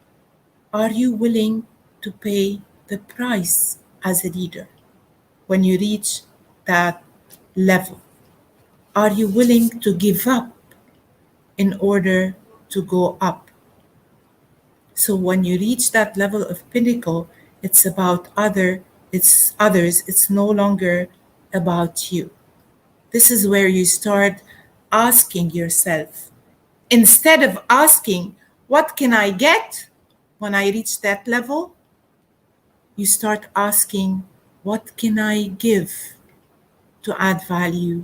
are you willing to pay the price as a leader when you reach that level? Are you willing to give up in order to go up? So when you reach that level of pinnacle, it's about others, it's no longer about you. This is where you start asking yourself, instead of asking, what can I get when I reach that level? You start asking, what can I give to add value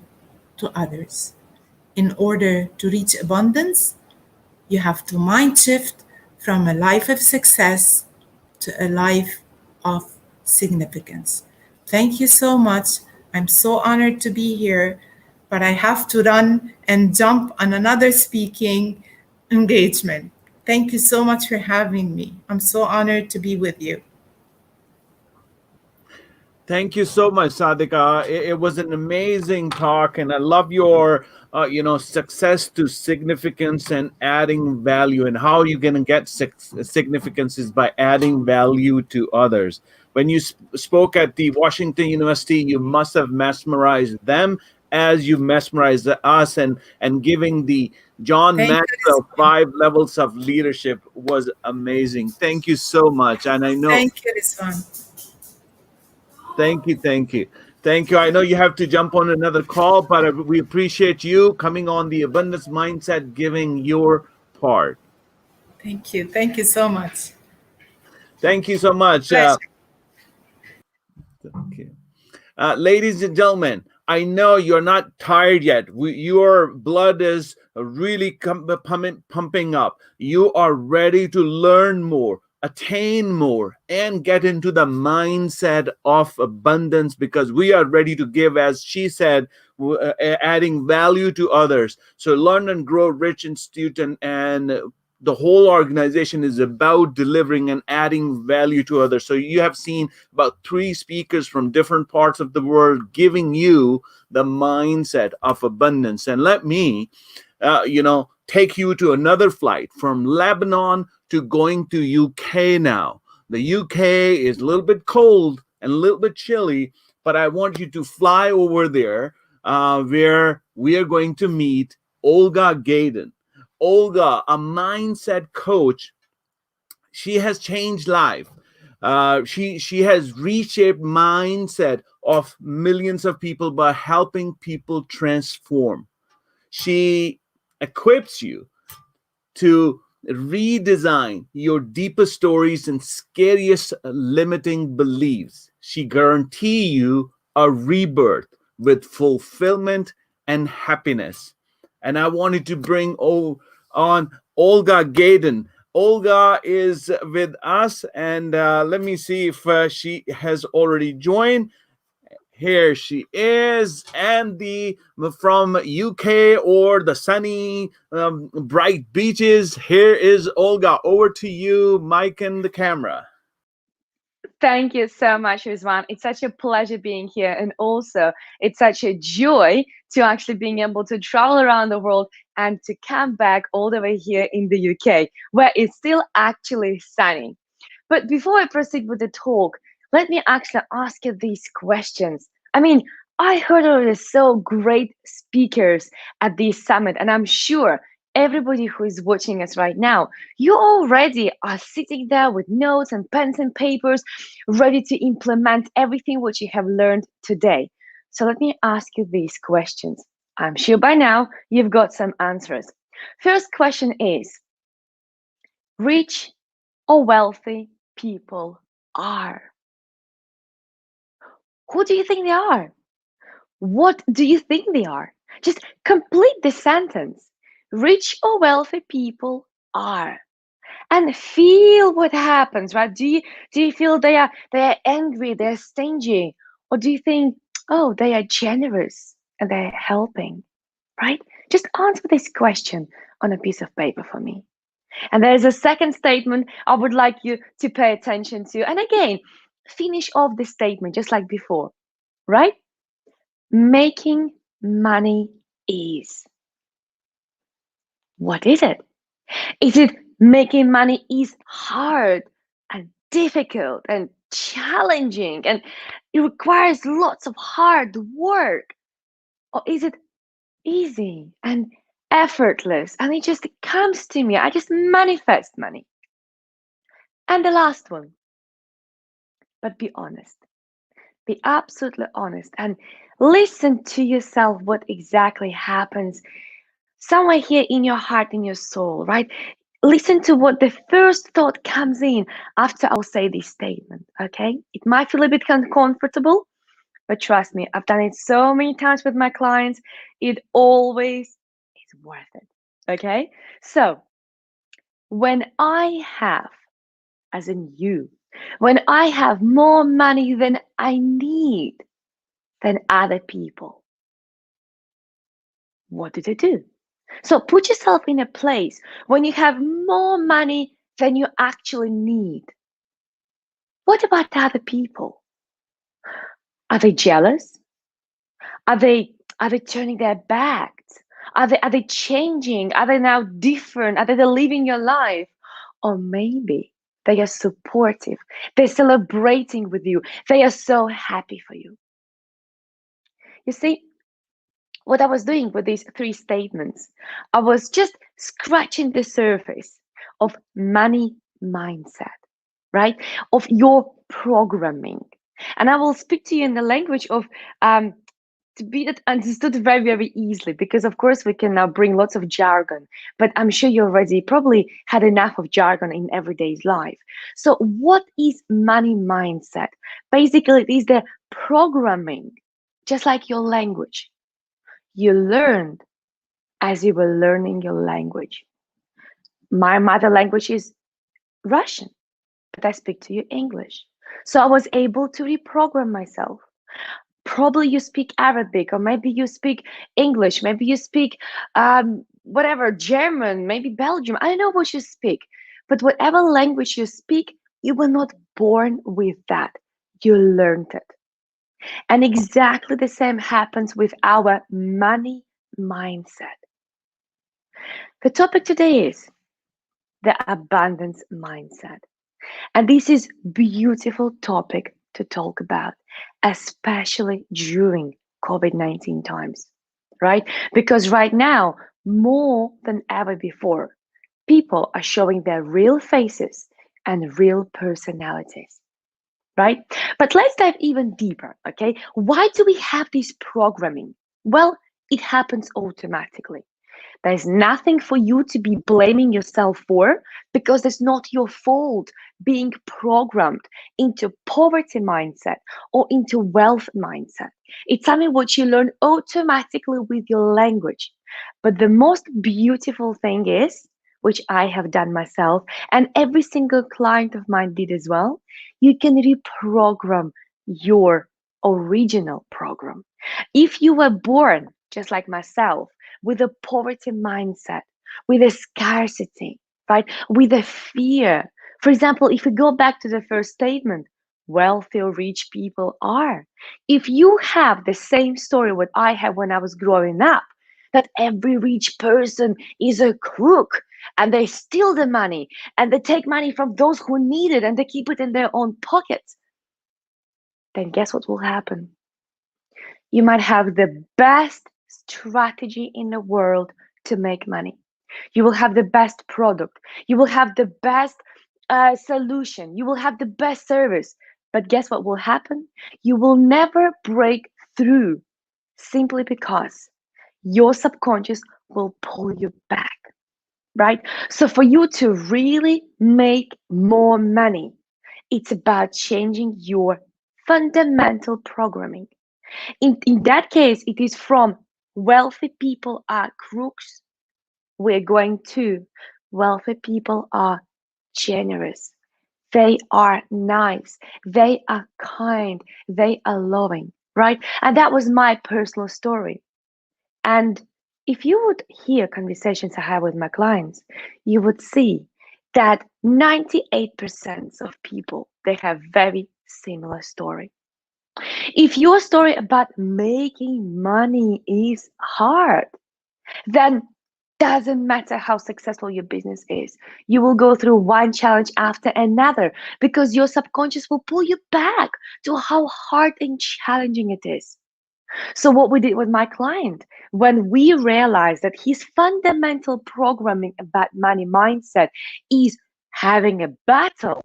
to others? In order to reach abundance, you have to mind shift from a life of success to a life of significance. Thank you so much. I'm so honored to be here, but I have to run and jump on another speaking engagement. Thank you so much for having me. I'm so honored to be with you. Thank you so much, Sadika. It was an amazing talk, and I love your, success to significance and adding value, and how you're going to get significance is by adding value to others. When you spoke at the Washington University, you must have mesmerized them as you mesmerized us, and giving the John Maxwell 5 levels of leadership was amazing. Thank you so much. And I know. Thank you, Rizwan. Thank you. I know you have to jump on another call, but we appreciate you coming on the Abundance Mindset, giving your part. Thank you. Thank you so much. Thank you so much. Ladies and gentlemen, I know you're not tired yet. Your blood is really pumping up. You are ready to learn more, attain more, and get into the mindset of abundance, because we are ready to give, as she said, adding value to others. So Learn and Grow Rich Institute and the whole organization is about delivering and adding value to others. So you have seen about 3 speakers from different parts of the world giving you the mindset of abundance. And let me, take you to another flight from Lebanon to going to UK now. The UK is a little bit cold, and a little bit chilly, but I want you to fly over there where we are going to meet Olga Gaydon. Olga, a mindset coach. She has changed life. She has reshaped mindset of millions of people by helping people transform. She equips you to redesign your deepest stories and scariest limiting beliefs. She guarantees you a rebirth with fulfillment and happiness. And I wanted to bring on Olga Gaydon. Olga is with us, and let me see if she has already joined. Here she is, and from UK or the sunny, bright beaches. Here is Olga. Over to you, Mike and the camera. Thank you so much, Rizwan. It's such a pleasure being here. And also, it's such a joy to actually being able to travel around the world and to come back all the way here in the UK, where it's still actually sunny. But before I proceed with the talk, let me actually ask you these questions. I mean, I heard already so great speakers at this summit, and I'm sure everybody who is watching us right now, you already are sitting there with notes and pens and papers, ready to implement everything what you have learned today. So let me ask you these questions. I'm sure by now you've got some answers. First question is, rich or wealthy people are? Who do you think they are? What do you think they are? Just complete the sentence. Rich or wealthy people are. And feel what happens, right? Do you feel they are angry, they're stingy? Or do you think, oh, they are generous and they're helping? Right? Just answer this question on a piece of paper for me. And there's a second statement I would like you to pay attention to. And again, finish off the statement just like before, right? Making money is. What is it? Is it making money is hard and difficult and challenging and it requires lots of hard work? Or is it easy and effortless and it just comes to me? I just manifest money. And the last one, but be honest. Be absolutely honest and listen to yourself what exactly happens somewhere here in your heart, in your soul, right? Listen to what the first thought comes in after I'll say this statement, okay? It might feel a bit uncomfortable, but trust me, I've done it so many times with my clients. It always is worth it, okay? So, when I have, as in you, when I have more money than I need than other people, what do they do? So put yourself in a place when you have more money than you actually need. What about other people? Are they jealous? Are they turning their backs? Are they changing? Are they now different? Are they living your life? Or maybe they are supportive. They're celebrating with you. They are so happy for you. You see, what I was doing with these three statements, I was just scratching the surface of money mindset, right? Of your programming. And I will speak to you in the language of to be understood very, very easily, because of course we can now bring lots of jargon, but I'm sure you already probably had enough of jargon in everyday's life. So what is money mindset? Basically, it is the programming, just like your language. You learned as you were learning your language. My mother language is Russian, but I speak to you English. So I was able to reprogram myself. Probably you speak Arabic, or maybe you speak English, maybe you speak whatever, German, maybe Belgium. I don't know what you speak, but whatever language you speak, you were not born with that. You learned it. And exactly the same happens with our money mindset. The topic today is the abundance mindset. And this is a beautiful topic to talk about, especially during COVID-19 times, right? Because right now, more than ever before, people are showing their real faces and real personalities, right? But let's dive even deeper, okay? Why do we have this programming? Well, it happens automatically. There's nothing for you to be blaming yourself for because it's not your fault being programmed into poverty mindset or into wealth mindset. It's something which you learn automatically with your language. But the most beautiful thing is, which I have done myself, and every single client of mine did as well, you can reprogram your original program. If you were born, just like myself, with a poverty mindset, with a scarcity, right? With a fear. For example, if we go back to the first statement, wealthy or rich people are. If you have the same story what I had when I was growing up, that every rich person is a crook and they steal the money and they take money from those who need it and they keep it in their own pockets, then guess what will happen? You might have the best strategy in the world to make money. You will have the best product. You will have the best solution. You will have the best service. But guess what will happen? You will never break through simply because your subconscious will pull you back, right? So for you to really make more money, it's about changing your fundamental programming. In that case, it is from wealthy people are crooks, we're going to wealthy people are generous. They are nice. They are kind. They are loving, right? And that was my personal story. And if you would hear conversations I have with my clients, you would see that 98% of people, they have very similar story. If your story about making money is hard, then doesn't matter how successful your business is. You will go through one challenge after another because your subconscious will pull you back to how hard and challenging it is. So what we did with my client, when we realized that his fundamental programming about money mindset is having a battle,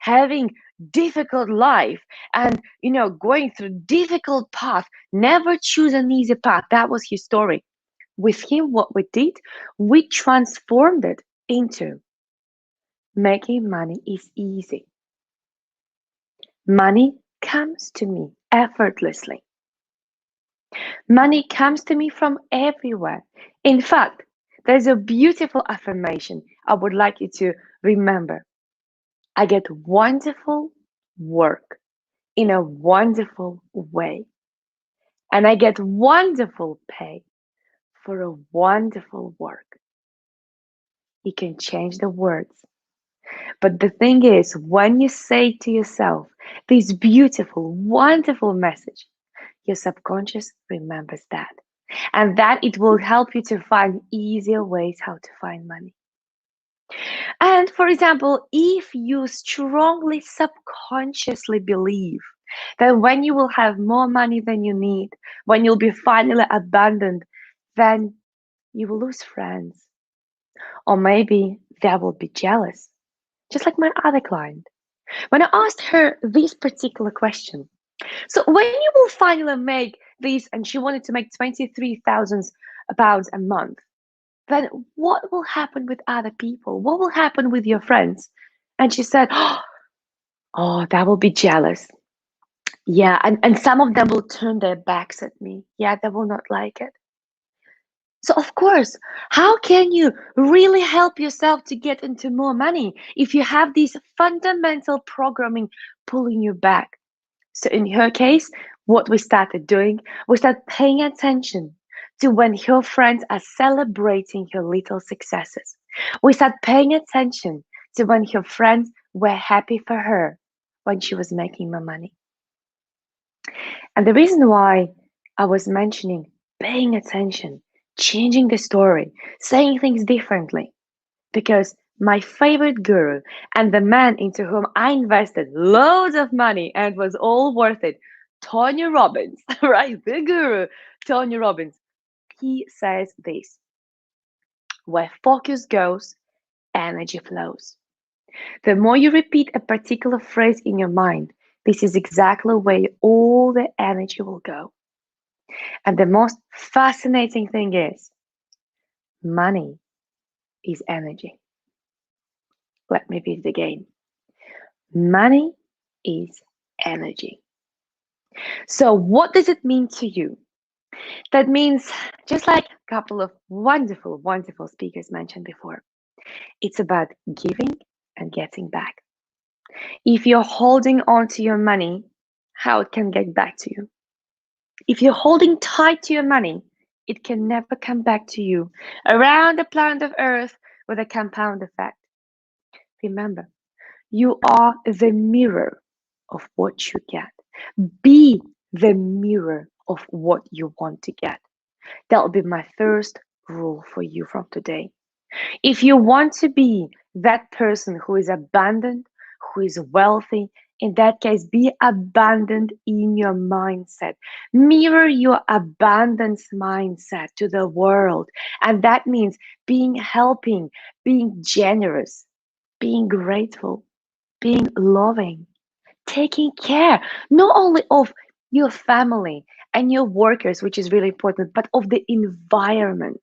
having difficult life, and going through difficult path, never choose an easy path. That was his story. With him, what we did, we transformed it into making money is easy. Money comes to me effortlessly. Money comes to me from everywhere. In fact, there's a beautiful affirmation I would like you to remember. I get wonderful work in a wonderful way. And I get wonderful pay for a wonderful work. You can change the words. But the thing is, when you say to yourself this beautiful, wonderful message, your subconscious remembers that. And that it will help you to find easier ways how to find money. And for example, if you strongly subconsciously believe that when you will have more money than you need, when you'll be finally abundant, then you will lose friends. Or maybe they will be jealous. Just like my other client. When I asked her this particular question, so when you will finally make this, and she wanted to make 23,000 pounds a month, then what will happen with other people? What will happen with your friends? And she said, oh, that will be jealous. Yeah, and some of them will turn their backs at me. Yeah, they will not like it. So of course, how can you really help yourself to get into more money if you have this fundamental programming pulling you back? So in her case, what we started doing, we started paying attention to when her friends are celebrating her little successes. We started paying attention to when her friends were happy for her when she was making more money. And the reason why I was mentioning paying attention, changing the story, saying things differently, because my favorite guru, and the man into whom I invested loads of money and it was all worth it, Tony Robbins, right? The guru, Tony Robbins. He says this: where focus goes, energy flows. The more you repeat a particular phrase in your mind, this is exactly where all the energy will go. And the most fascinating thing is, money is energy. Let me read it again. Money is energy. So what does it mean to you? That means, just like a couple of wonderful, wonderful speakers mentioned before, it's about giving and getting back. If you're holding on to your money, how it can get back to you? If you're holding tight to your money, it can never come back to you around the planet of Earth with a compound effect. Remember, you are the mirror of what you get. Be the mirror of what you want to get. That'll be my first rule for you from today. If you want to be that person who is abundant, who is wealthy, in that case, be abundant in your mindset. Mirror your abundance mindset to the world. And that means being helping, being generous, being grateful, being loving, taking care, not only of your family and your workers, which is really important, but of the environment.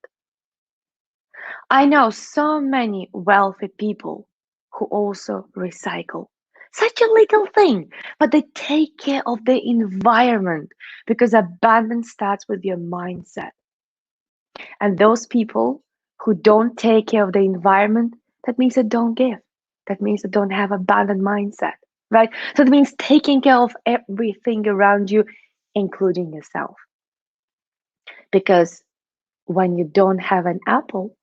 I know so many wealthy people who also recycle. Such a little thing, but they take care of the environment because abundance starts with your mindset. And those people who don't take care of the environment, that means they don't give. That means they don't have abundant mindset, right? So that means taking care of everything around you, including yourself. Because when you don't have an apple,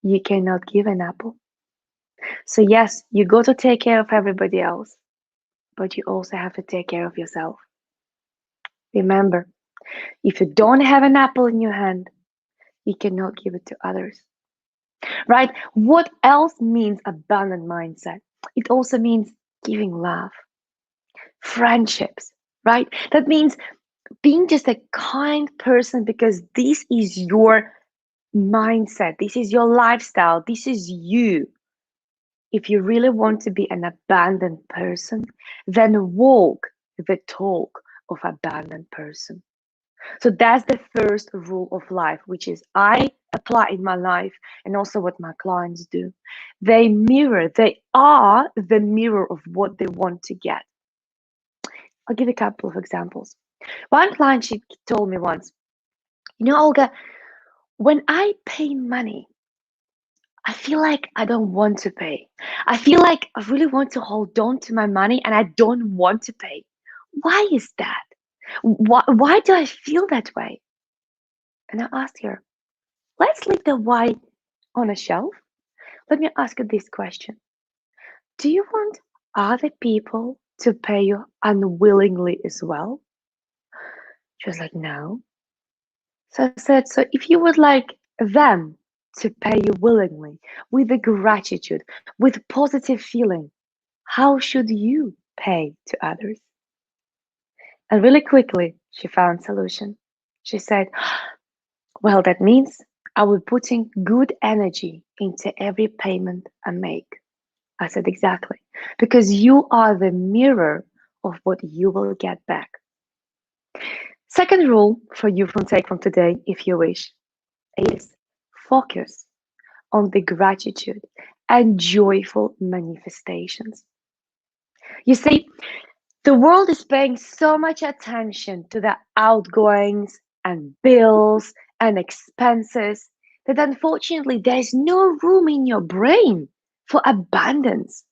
you cannot give an apple. So yes, you go to take care of everybody else, but you also have to take care of yourself. Remember, if you don't have an apple in your hand, you cannot give it to others. Right? What else means abundant mindset? It also means giving love, friendships, right? That means being just a kind person because this is your mindset, this is your lifestyle, this is you. If you really want to be an abundant person, then walk the talk of abundant person. So that's the first rule of life, which is I apply in my life and also what my clients do. They are the mirror of what they want to get. I'll give a couple of examples. One client, she told me once, Olga, when I pay money, I feel like I don't want to pay. I feel like I really want to hold on to my money and I don't want to pay. Why is that? Why do I feel that way? And I asked her, let's leave the why on a shelf. Let me ask you this question. Do you want other people to pay you unwillingly as well? She was like, no. So I said, so if you would like them to pay you willingly, with a gratitude, with positive feeling, how should you pay to others? And really quickly, she found solution. She said, well, that means I will be putting good energy into every payment I make. I said, exactly, because you are the mirror of what you will get back. Second rule for you from take from today, if you wish, is focus on the gratitude and joyful manifestations. You see, the world is paying so much attention to the outgoings and bills and expenses that unfortunately there's no room in your brain for abundance.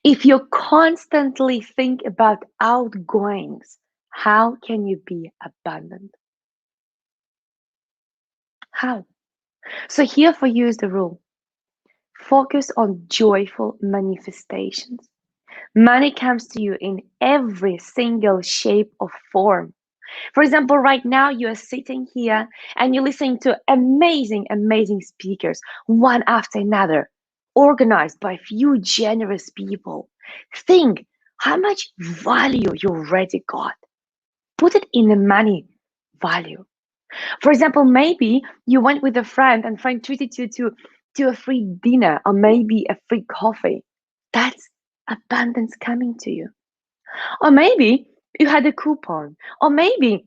If you constantly think about outgoings, how can you be abundant? How? So here for you is the rule. Focus on joyful manifestations. Money comes to you in every single shape or form. For example, right now you are sitting here and you're listening to amazing, amazing speakers, one after another, organized by few generous people. Think how much value you already got. Put it in the money value. For example, maybe you went with a friend and friend treated you to a free dinner or maybe a free coffee. That's abundance coming to you. Or maybe you had a coupon. Or maybe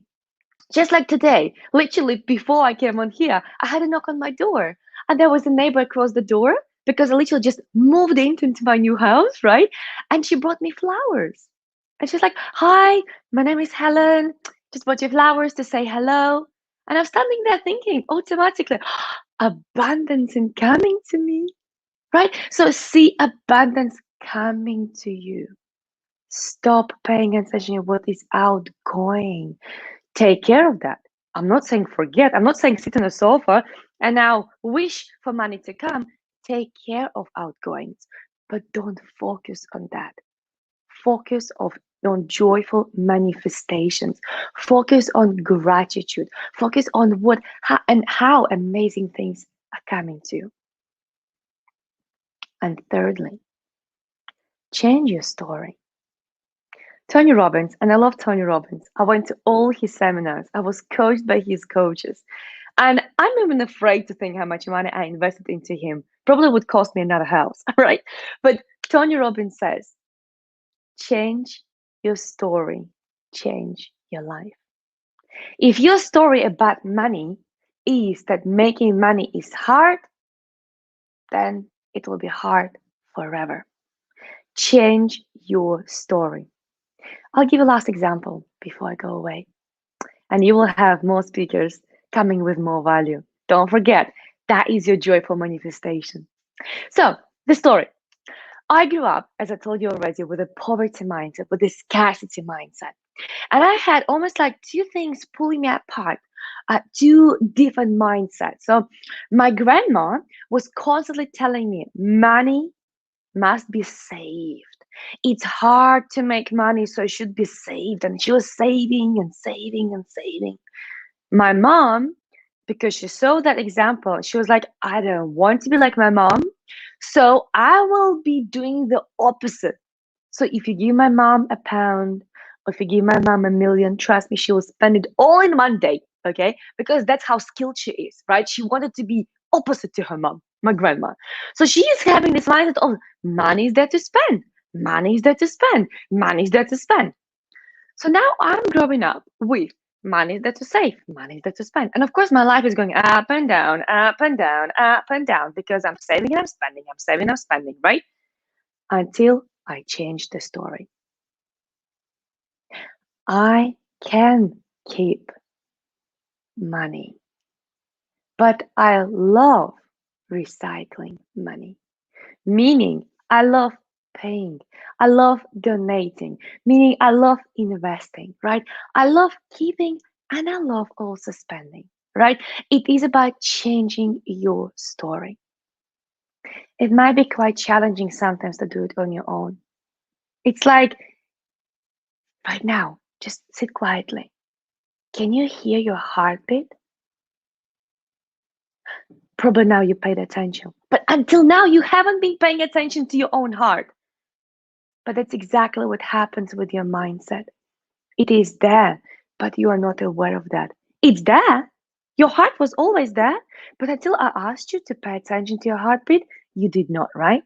just like today, literally before I came on here, I had a knock on my door and there was a neighbor across the door because I literally just moved into my new house, right? And she brought me flowers. And she's like, "Hi, my name is Helen. Just brought you flowers to say hello." And I'm standing there thinking automatically, abundance in coming to me, right? So see abundance coming to you. Stop paying attention to what is outgoing. Take care of that. I'm not saying forget. I'm not saying sit on a sofa and now wish for money to come. Take care of outgoings, but don't focus on that. Focus on joyful manifestations. Focus on gratitude. Focus on how amazing things are coming to you. And thirdly, change your story. Tony Robbins, and I love Tony Robbins. I went to all his seminars. I was coached by his coaches. And I'm even afraid to think how much money I invested into him. Probably would cost me another house, right? But Tony Robbins says, change your story, change your life. If your story about money is that making money is hard, then it will be hard forever. Change your story. I'll give a last example before I go away. And you will have more speakers coming with more value. Don't forget, that is your joyful manifestation. So, the story. I grew up, as I told you already, with a poverty mindset, with a scarcity mindset. And I had almost like two things pulling me apart, two different mindsets. So, my grandma was constantly telling me money must be saved. It's hard to make money, so it should be saved. And she was saving and saving and saving. My mom, because she saw that example, she was like, I don't want to be like my mom, so I will be doing the opposite. So if you give my mom a pound, or if you give my mom $1 million, trust me, she will spend it all in one day, okay? Because that's how skilled she is, right? She wanted to be opposite to her mom, my grandma. So she is having this mindset of money is there to spend. Money is there to spend. Money is there to spend. So now I'm growing up with money is there to save, money is there to spend. And of course, my life is going up and down, up and down, up and down because I'm saving and I'm spending, I'm saving, I'm spending, right? Until I change the story. I can keep money, but I love recycling money, meaning I love paying, I love donating, meaning I love investing, right? I love keeping and I love also spending, right? It is about changing your story. It might be quite challenging sometimes to do it on your own. It's like right now, just sit quietly. Can you hear your heartbeat? Probably now you paid attention, but until now you haven't been paying attention to your own heart. But that's exactly what happens with your mindset. It is there, but you are not aware of that. It's there. Your heart was always there, but until I asked you to pay attention to your heartbeat, you did not, right?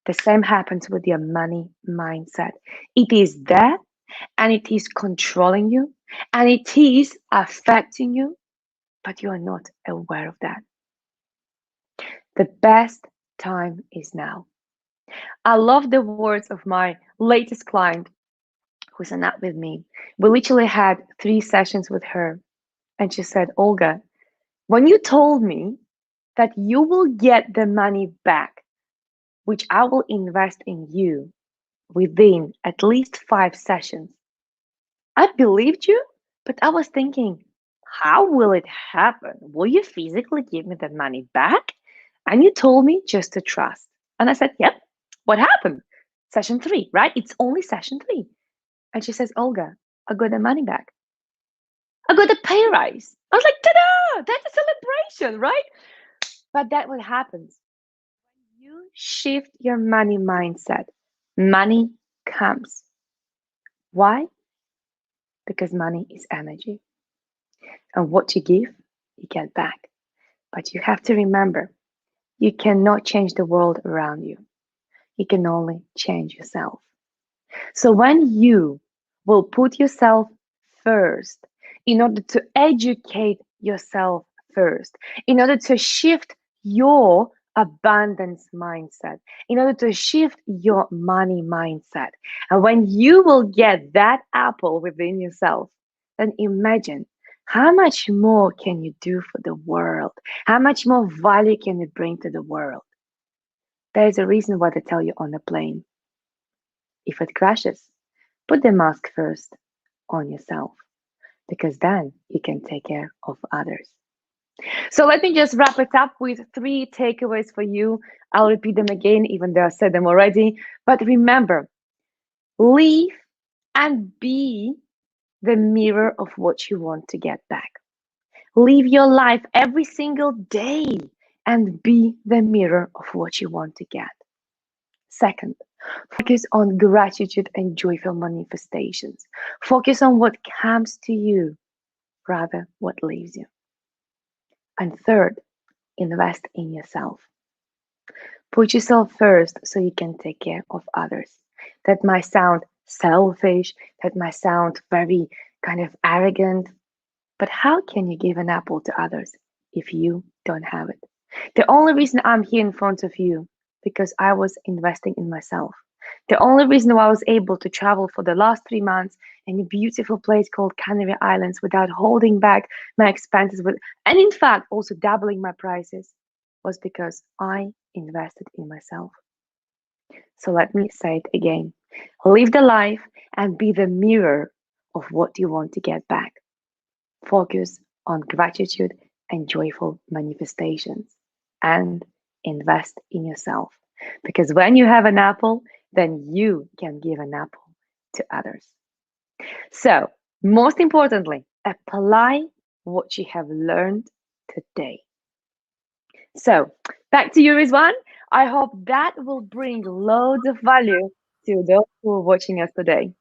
The same happens with your money mindset. It is there, and it is controlling you, and it is affecting you, but you are not aware of that. The best time is now. I love the words of my latest client who signed up with me. We literally had 3 sessions with her. And she said, Olga, when you told me that you will get the money back, which I will invest in you within at least 5 sessions, I believed you, but I was thinking, how will it happen? Will you physically give me the money back? And you told me just to trust. And I said, yep. What happened? Session 3, right? It's only session 3. And she says, Olga, I got the money back. I got a pay rise. I was like, ta-da! That's a celebration, right? But that's what happens. When you shift your money mindset, money comes. Why? Because money is energy. And what you give, you get back. But you have to remember, you cannot change the world around you. You can only change yourself. So when you will put yourself first in order to educate yourself first, in order to shift your abundance mindset, in order to shift your money mindset, and when you will get that apple within yourself, then imagine how much more can you do for the world? How much more value can you bring to the world? There is a reason why they tell you on the plane, if it crashes, put the mask first on yourself, because then you can take care of others. So let me just wrap it up with 3 takeaways for you. I'll repeat them again, even though I said them already. But remember, live and be the mirror of what you want to get back. Live your life every single day and be the mirror of what you want to get. Second, focus on gratitude and joyful manifestations. Focus on what comes to you rather what leaves you. And third, invest in yourself. Put yourself first so you can take care of others. That might sound selfish, that might sound very kind of arrogant, but how can you give an apple to others if you don't have it? The only reason I'm here in front of you because I was investing in myself. The only reason why I was able to travel for the last 3 months in a beautiful place called Canary Islands without holding back my expenses, and in fact also doubling my prices, was because I invested in myself. So let me say it again. Live the life and be the mirror of what you want to get back. Focus on gratitude and joyful manifestations, and invest in yourself. Because when you have an apple, then you can give an apple to others. So, most importantly, apply what you have learned today. So, back to you, Rizwan. I hope that will bring loads of value to those who are watching us today.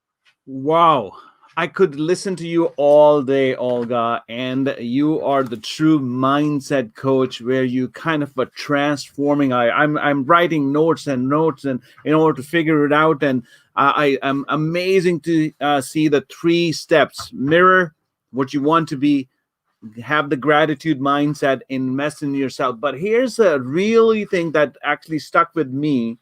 Wow. I could listen to you all day, Olga, and you are the true mindset coach where you kind of are transforming. I'm writing notes and notes and in order to figure it out. And I am amazing to see the 3 steps: mirror what you want to be, have the gratitude mindset, invest in yourself. But here's a really thing that actually stuck with me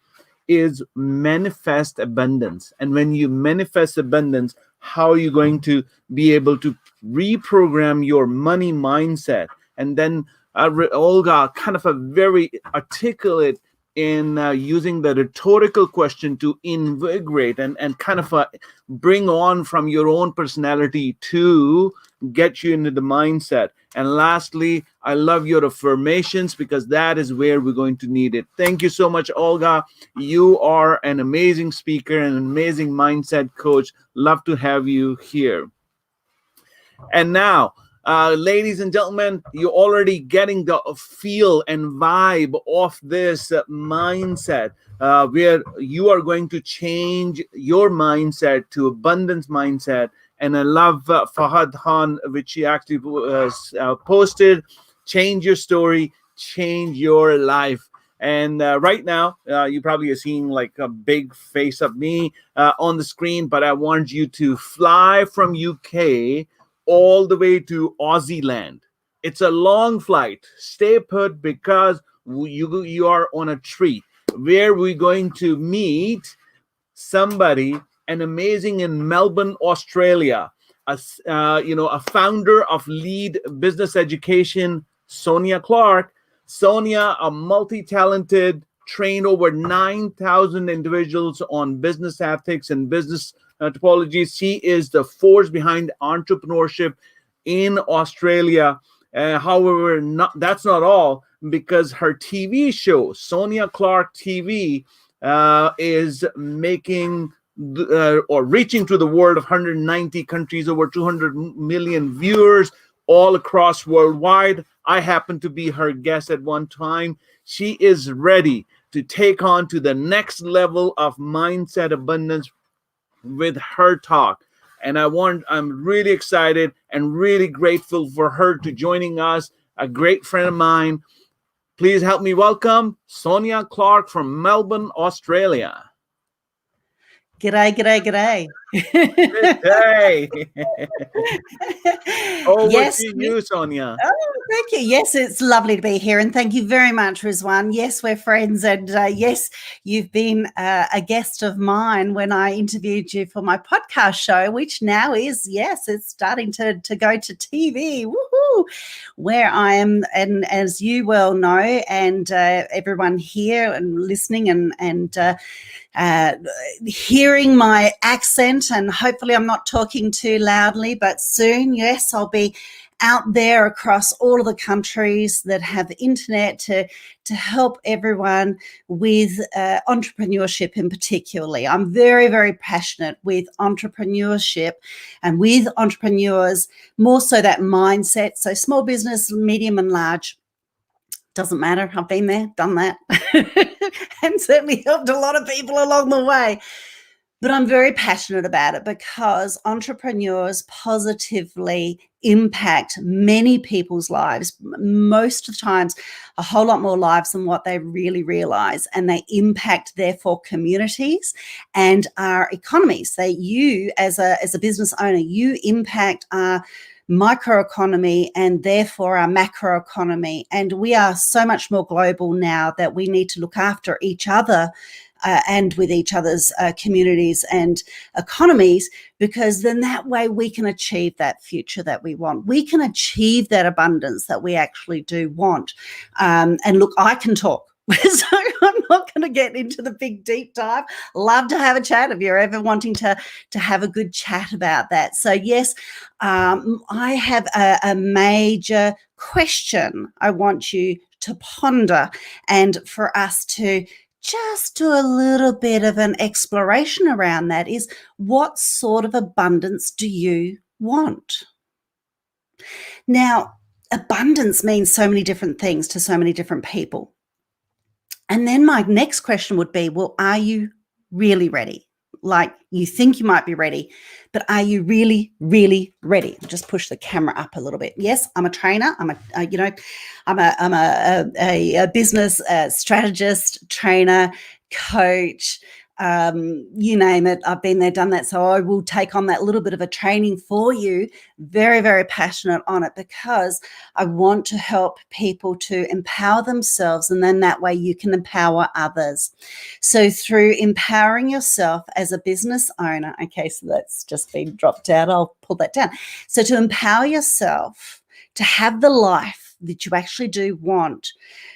is manifest abundance. And when you manifest abundance, how are you going to be able to reprogram your money mindset? And then Olga kind of a very articulate in using the rhetorical question to invigorate and kind of bring on from your own personality to get you into the mindset. And lastly, I love your affirmations because that is where we're going to need it. Thank you so much, Olga. You are an amazing speaker and an amazing mindset coach. Love to have you here. And now, ladies and gentlemen, you're already getting the feel and vibe of this mindset where you are going to change your mindset to abundance mindset. And I love Fahad Khan, which he actually posted, change your story, change your life. And right now, you probably are seeing like a big face of me on the screen, but I want you to fly from UK all the way to Aussie land. It's a long flight. Stay put because you are on a treat where we're going to meet somebody an amazing in Melbourne, Australia, a founder of Lead Business Education, Sonia Clark. Sonia, a multi-talented, trained over 9,000 individuals on business ethics and business topologies. She is the force behind entrepreneurship in Australia. However, that's not all, because her TV show, Sonia Clark TV, is making or reaching to the world of 190 countries, over 200 million viewers all across worldwide. I happened to be her guest at one time. She is ready to take on to the next level of mindset abundance with her talk. And I'm really excited and really grateful for her to joining us, a great friend of mine. Please help me welcome Sonia Clark from Melbourne, Australia. G'day, g'day, g'day. Good day. Over Yes, to you, Sonia. oh, thank you. Yes, it's lovely to be here, and thank you very much, Rizwan. Yes, we're friends, and yes, you've been a guest of mine when I interviewed you for my podcast show, which now is, yes, it's starting to go to TV. Woohoo! Where I am, and as you well know, and everyone here and listening and hearing my accent, and hopefully I'm not talking too loudly, but soon, yes, I'll be out there across all of the countries that have internet to help everyone with entrepreneurship in particularly. I'm very, very passionate with entrepreneurship and with entrepreneurs, more so that mindset. So small business, medium and large, doesn't matter. I've been there, done that, and certainly helped a lot of people along the way. But I'm very passionate about it because entrepreneurs positively impact many people's lives, most of the times a whole lot more lives than what they really realize, and they impact therefore communities and our economies. You as a business owner, you impact our microeconomy and therefore our macroeconomy, and we are so much more global now that we need to look after each other and with each other's communities and economies, because then that way we can achieve that future that we want. We can achieve that abundance that we actually do want. And look, I can talk. So I'm not going to get into the big deep dive. Love to have a chat if you're ever wanting to have a good chat about that. So yes, I have a major question I want you to ponder, and for us to just do a little bit of an exploration around that is, what sort of abundance do you want? Now, abundance means so many different things to so many different people. And then my next question would be, well, are you really ready? Like, you think you might be ready, but are you really, really ready? Just push the camera up a little bit. Yes, I'm a trainer. I'm a business strategist, trainer, coach, you name it. I've been there, done that. So I will take on that little bit of a training for you. Very, very passionate on it, because I want to help people to empower themselves, and then that way you can empower others. So through empowering yourself as a business owner, okay, so that's just been dropped out. I'll pull that down. So to empower yourself to have the life that you actually do want,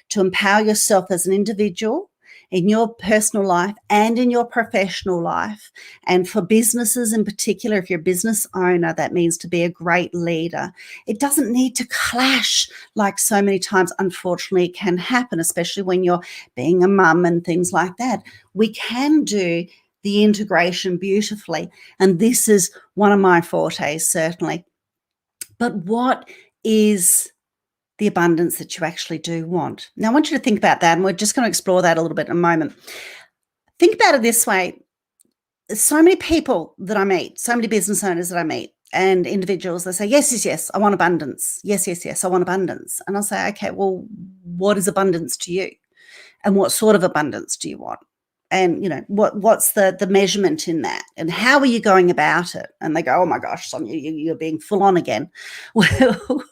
to empower yourself as an individual, in your personal life and in your professional life. And for businesses in particular, if you're a business owner, that means to be a great leader. It doesn't need to clash like so many times, unfortunately, it can happen, especially when you're being a mum and things like that. We can do the integration beautifully. And this is one of my fortes, certainly. But what is the abundance that you actually do want? Now, I want you to think about that, and we're just going to explore that a little bit in a moment. Think about it this way. There's so many people that I meet, so many business owners that I meet, and individuals, they say, yes, yes, yes, I want abundance. Yes, yes, yes, I want abundance. And I'll say, okay, well, what is abundance to you? And what sort of abundance do you want? And, you know, what's the measurement in that? And how are you going about it? And they go, oh my gosh, Sonia, you're being full on again. Well,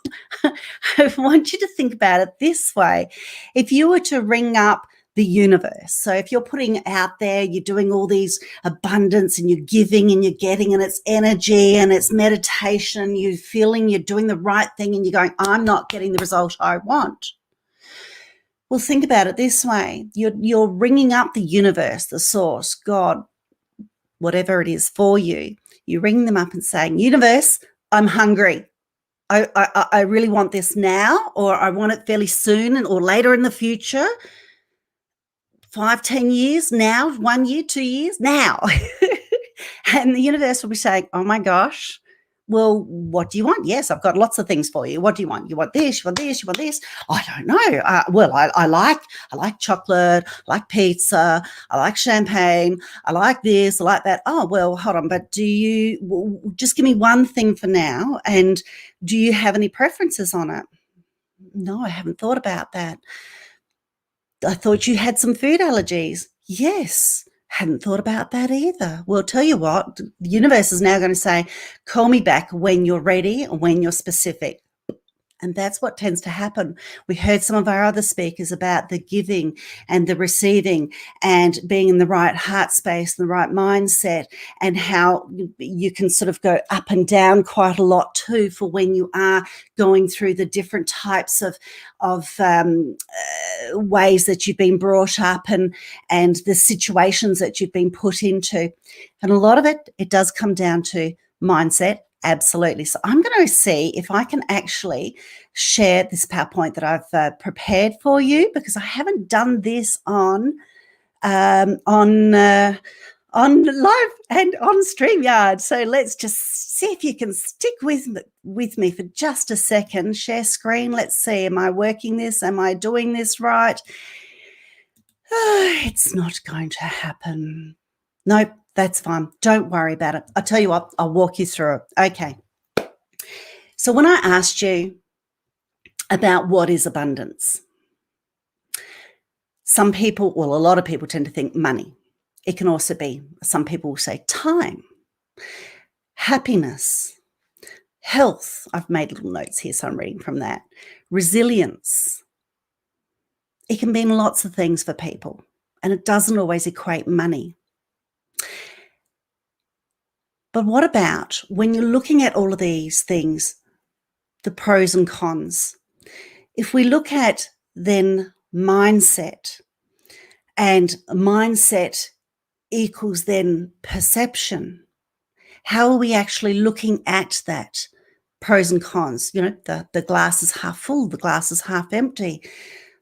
I want you to think about it this way. If you were to ring up the universe, so if you're putting out there, you're doing all these abundance and you're giving and you're getting, and it's energy and it's meditation, you're feeling you're doing the right thing, and you're going, I'm not getting the result I want. Well, think about it this way. You're ringing up the universe, the source, God, whatever it is for you. You ring them up and saying, universe, I'm hungry. I really want this now, or I want it fairly soon or later in the future. 5, 10 years, now, 1 year, 2 years, now. And the universe will be saying, oh my gosh, well, what do you want? Yes, I've got lots of things for you. What do you want? You want this, you want this, you want this? I don't know. I like chocolate, I like pizza, I like champagne, I like this, I like that. Oh, well, hold on, but just give me one thing for now, and do you have any preferences on it? No, I haven't thought about that. I thought you had some food allergies. Yes. Hadn't thought about that either. Well, tell you what, the universe is now going to say, call me back when you're ready and when you're specific. And that's what tends to happen. We heard some of our other speakers about the giving and the receiving and being in the right heart space, the right mindset, and how you can sort of go up and down quite a lot too for when you are going through the different types of ways that you've been brought up and the situations that you've been put into. And a lot of it does come down to mindset. Absolutely. So I'm going to see if I can actually share this PowerPoint that I've prepared for you, because I haven't done this on live and on StreamYard. So let's just see if you can stick with me for just a second. Share screen. Let's see. Am I working this? Am I doing this right? It's not going to happen. Nope. That's fine. Don't worry about it. I'll tell you what, I'll walk you through it. Okay. So when I asked you about what is abundance, some people, well, a lot of people tend to think money. It can also be, some people will say time, happiness, health. I've made little notes here, so I'm reading from that. Resilience. It can mean lots of things for people, and it doesn't always equate money. But what about when you're looking at all of these things, the pros and cons? If we look at then mindset, and mindset equals then perception, how are we actually looking at that? Pros and cons, you know, the glass is half full, the glass is half empty.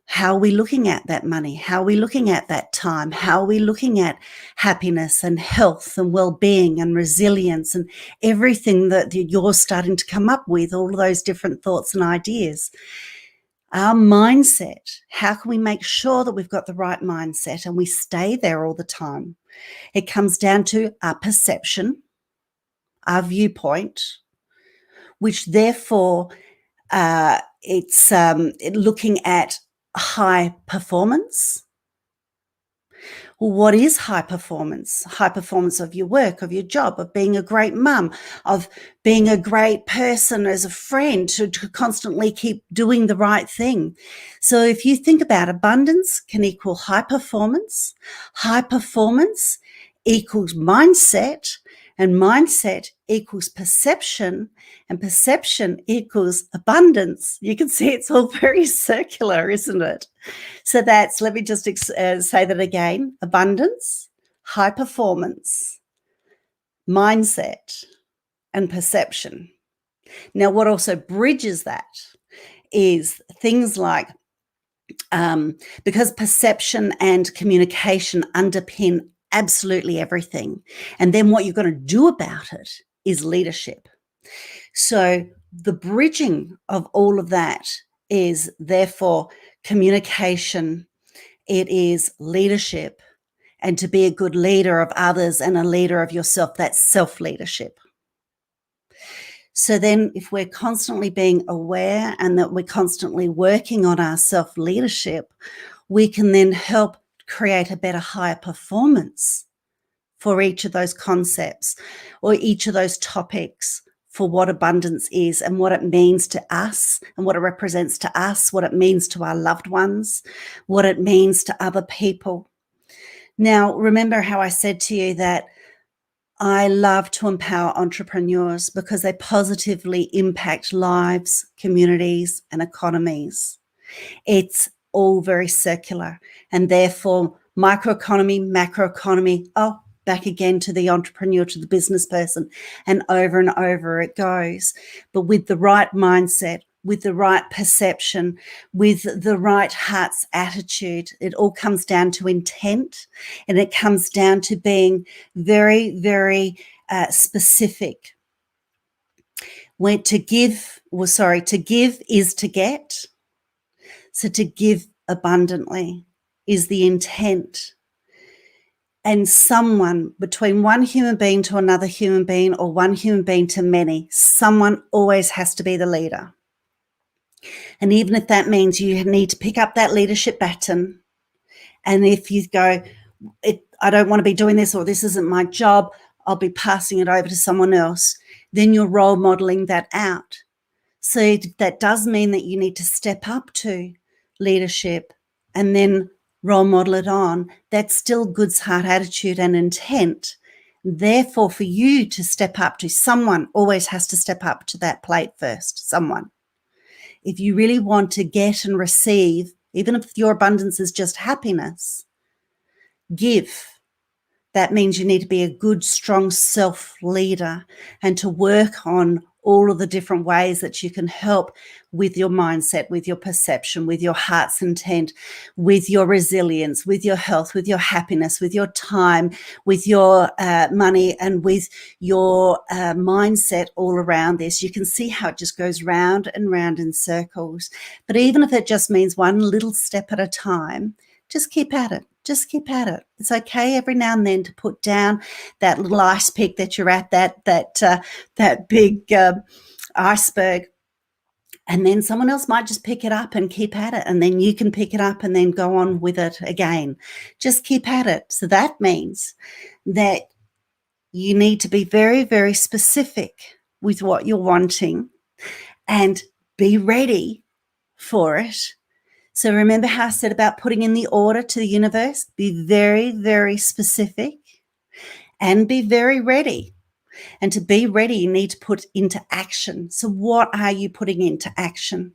How are we looking at that money? How are we looking at that time? How are we looking at happiness and health and well-being and resilience and everything that you're starting to come up with, all of those different thoughts and ideas? Our mindset, how can we make sure that we've got the right mindset and we stay there all the time? It comes down to our perception, our viewpoint, which therefore it's looking at high performance. Well, what is high performance? High performance of your work, of your job, of being a great mum, of being a great person as a friend, to constantly keep doing the right thing. So if you think about abundance can equal high performance equals mindset, and mindset equals perception, and perception equals abundance. You can see it's all very circular, isn't it? So that's, let me just say that again: abundance, high performance, mindset, and perception. Now, what also bridges that is things like, because perception and communication underpin absolutely everything. And then what you're going to do about it is leadership. So the bridging of all of that is therefore communication, it is leadership, and to be a good leader of others and a leader of yourself, that's self-leadership. So then if we're constantly being aware and that we're constantly working on our self-leadership, we can then help create a better, higher performance for each of those concepts or each of those topics, for what abundance is and what it means to us and what it represents to us, what it means to our loved ones, what it means to other people. Now, remember how I said to you that I love to empower entrepreneurs because they positively impact lives, communities, and economies. It's all very circular, and therefore microeconomy, macroeconomy, back again to the entrepreneur, to the business person, and over it goes. But with the right mindset, with the right perception, with the right heart's attitude, it all comes down to intent, and it comes down to being very, very specific. To give is to get. So to give abundantly is the intent. And someone, between one human being to another human being, or one human being to many, someone always has to be the leader. And even if that means you need to pick up that leadership baton, and if you go, I don't want to be doing this, or this isn't my job, I'll be passing it over to someone else, then you're role modeling that out. So that does mean that you need to step up to leadership and then role model it on. That's still good heart attitude and intent. Therefore, for you to step up to, someone always has to step up to that plate first, someone. If you really want to get and receive, even if your abundance is just happiness, give. That means you need to be a good, strong self-leader and to work on all of the different ways that you can help with your mindset, with your perception, with your heart's intent, with your resilience, with your health, with your happiness, with your time, with your money, and with your mindset all around this. You can see how it just goes round and round in circles. But even if it just means one little step at a time, just keep at it. Just keep at it. It's okay every now and then to put down that little ice pick that you're at, that big iceberg, and then someone else might just pick it up and keep at it, and then you can pick it up and then go on with it again. Just keep at it. So that means that you need to be very, very specific with what you're wanting and be ready for it. So remember how I said about putting in the order to the universe? Be very, very specific and be very ready. And to be ready, you need to put into action. So what are you putting into action?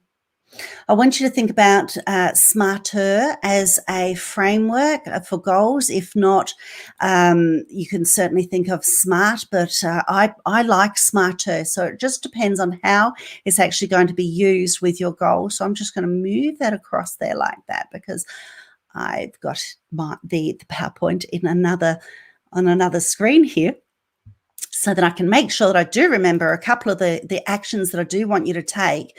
I want you to think about SMARTER as a framework for goals. If not, you can certainly think of SMART, but I like SMARTER. So it just depends on how it's actually going to be used with your goals. So I'm just going to move that across there like that, because I've got the PowerPoint on another screen here, so that I can make sure that I do remember a couple of the actions that I do want you to take,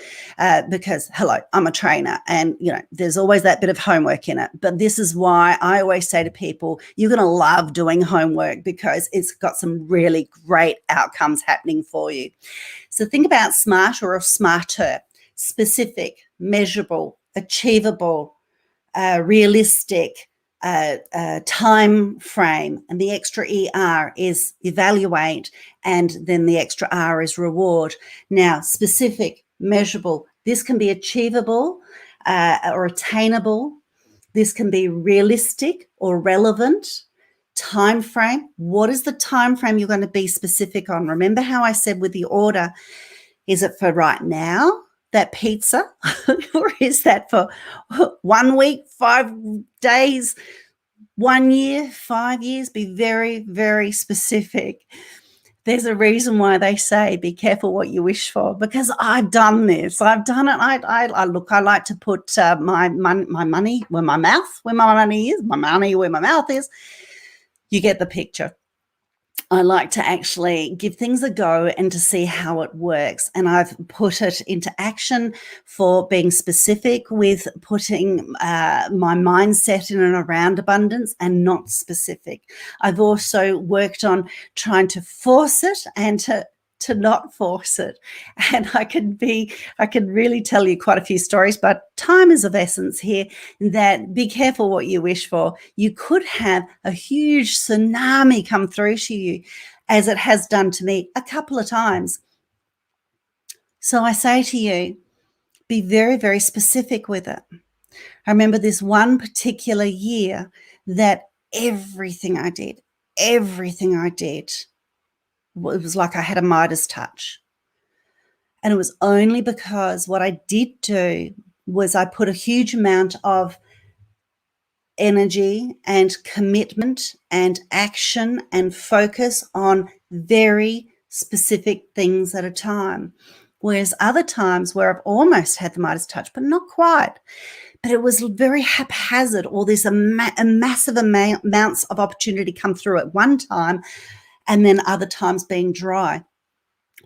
because, hello, I'm a trainer, and, there's always that bit of homework in it. But this is why I always say to people, you're going to love doing homework, because it's got some really great outcomes happening for you. So think about SMART or SMARTER: specific, measurable, achievable, realistic, time frame, and the extra ER is evaluate, and then the extra R is reward. Now, specific, measurable, this can be achievable or attainable. This can be realistic or relevant. Time frame, what is the time frame you're going to be specific on? Remember how I said with the order, is it for right now, that pizza, or is that for 1 week, 5 days, 1 year, 5 years? Be very, very specific. There's a reason why they say be careful what you wish for, because I've done this. I've done it. I like to put my money where my money is, my money where my mouth is. You get the picture. I like to actually give things a go and to see how it works. And I've put it into action for being specific with putting my mindset in and around abundance and not specific. I've also worked on trying to force it and to not force it. And I could really tell you quite a few stories, but time is of essence here, that be careful what you wish for. You could have a huge tsunami come through to you, as it has done to me a couple of times. So I say to you, be very, very specific with it. I remember this one particular year that everything I did, it was like I had a Midas touch. And it was only because what I did do was I put a huge amount of energy and commitment and action and focus on very specific things at a time. Whereas other times where I've almost had the Midas touch, but not quite, but it was very haphazard, or there's a massive amounts of opportunity come through at one time. and then other times being dry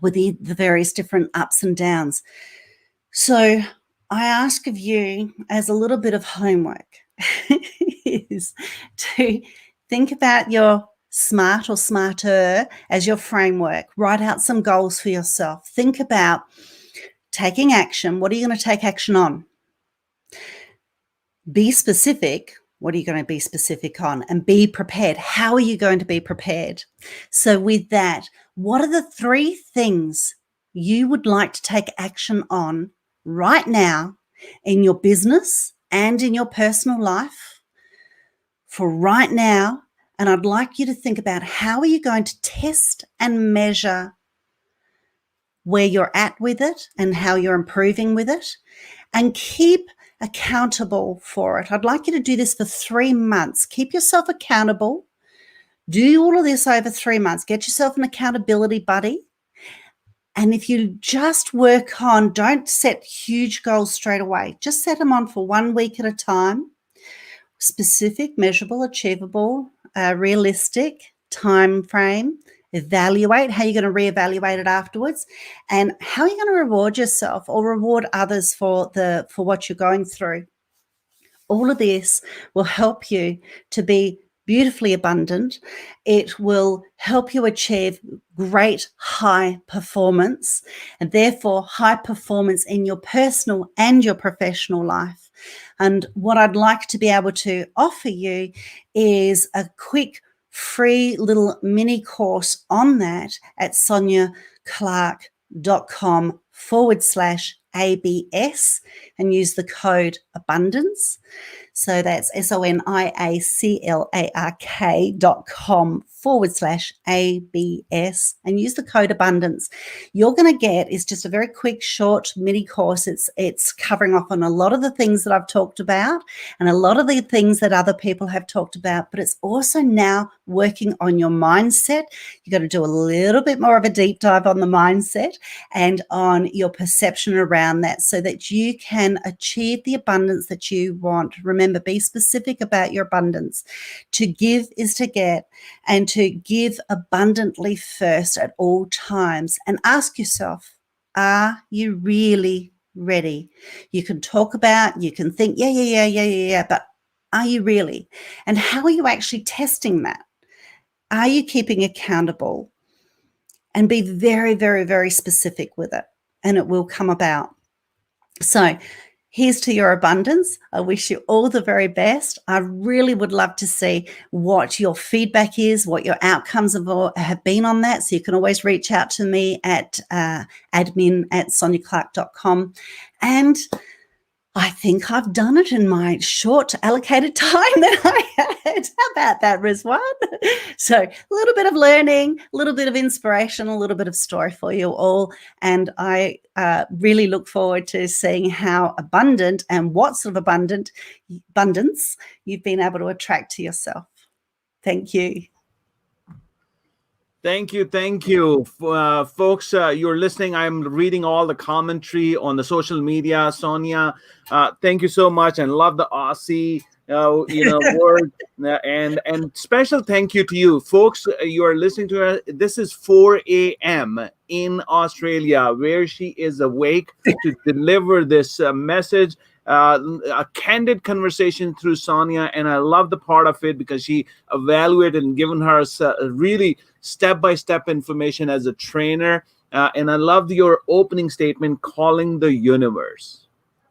with the various different ups and downs. So I ask of you, as a little bit of homework, is to think about your SMART or SMARTer as your framework. Write out some goals for yourself. Think about taking action. What are you going to take action on? Be specific. What are you going to be specific on? And be prepared. How are you going to be prepared? So with that, what are the 3 things you would like to take action on right now in your business and in your personal life for right now? And I'd like you to think about how are you going to test and measure where you're at with it and how you're improving with it, and keep accountable for it. I'd like you to do this for 3 months. Keep yourself accountable. Do all of this over 3 months. Get yourself an accountability buddy. And if you just work on, don't set huge goals straight away. Just set them on for 1 week at a time. Specific, measurable, achievable, realistic time frame. Evaluate how you're going to reevaluate it afterwards, and how you're going to reward yourself or reward others for what you're going through. All of this will help you to be beautifully abundant. It will help you achieve great high performance, and therefore high performance in your personal and your professional life. And what I'd like to be able to offer you is a quick free little mini course on that at soniaclark.com/ABS, and use the code abundance. So that's soniaclark.com/ABS, and use the code abundance. You're going to get is just a very quick, short mini course. It's covering off on a lot of the things that I've talked about and a lot of the things that other people have talked about, but it's also now working on your mindset. You've got to do a little bit more of a deep dive on the mindset and on your perception around that, so that you can achieve the abundance that you want. Remember, be specific about your abundance. To give is to get, and to give abundantly first at all times. And ask yourself, are you really ready? You can talk about, you can think, yeah, but are you really? And how are you actually testing that? Are you keeping accountable? And be very, very, very specific with it, and it will come about. So here's to your abundance. I wish you all the very best. I really would love to see what your feedback is, what your outcomes have been on that. So you can always reach out to me at admin@soniaclark.com. And I think I've done it in my short allocated time that I had. How about that, Rizwan? So a little bit of learning, a little bit of inspiration, a little bit of story for you all. And I really look forward to seeing how abundant and what sort of abundance you've been able to attract to yourself. Thank you. Thank you. Folks, you're listening. I'm reading all the commentary on the social media. Sonia, thank you so much, and love the Aussie word. And special thank you to you. Folks, you are listening to her. This is 4 a.m. in Australia, where she is awake to deliver this message. A candid conversation through Sonia, and I love the part of it because she evaluated and given her really step-by-step information as a trainer. And I loved your opening statement, calling the universe.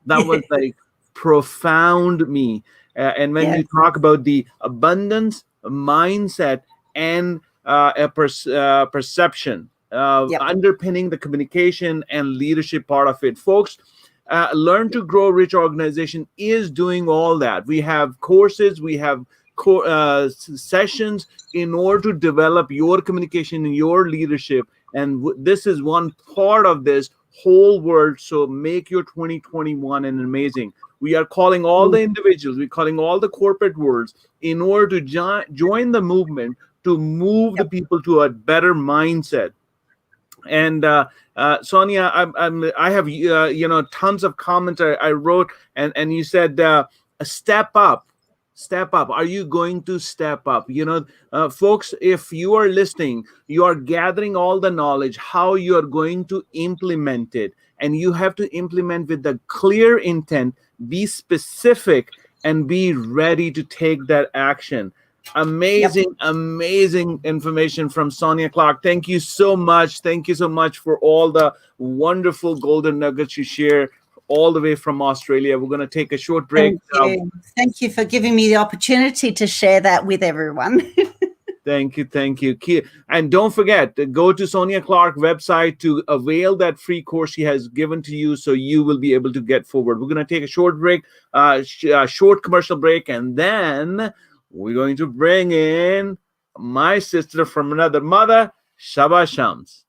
That was like profound me. And when you talk about the abundance mindset and perception, underpinning the communication and leadership part of it, folks. Learn to Grow Rich organization is doing all that. We have courses, we have sessions in order to develop your communication and your leadership. And this is one part of this whole world. So make your 2021 an amazing. We are calling all the individuals, we're calling all the corporate worlds in order to join the movement to move the people to a better mindset. And Sonia, I have tons of comments I wrote, and you said step up Step up. Are you going to step up? Folks, if you are listening, you are gathering all the knowledge, how you are going to implement it. And you have to implement with the clear intent, be specific, and be ready to take that action. Amazing information from Sonia Clark. Thank you so much. Thank you so much for all the wonderful golden nuggets you share all the way from Australia. We're going to take a short break. Thank you for giving me the opportunity to share that with everyone. Thank you. And don't forget to go to Sonia Clark website to avail that free course she has given to you, so you will be able to get forward. We're going to take a short break, short commercial break, and then we're going to bring in my sister from another mother, Shaba Shams.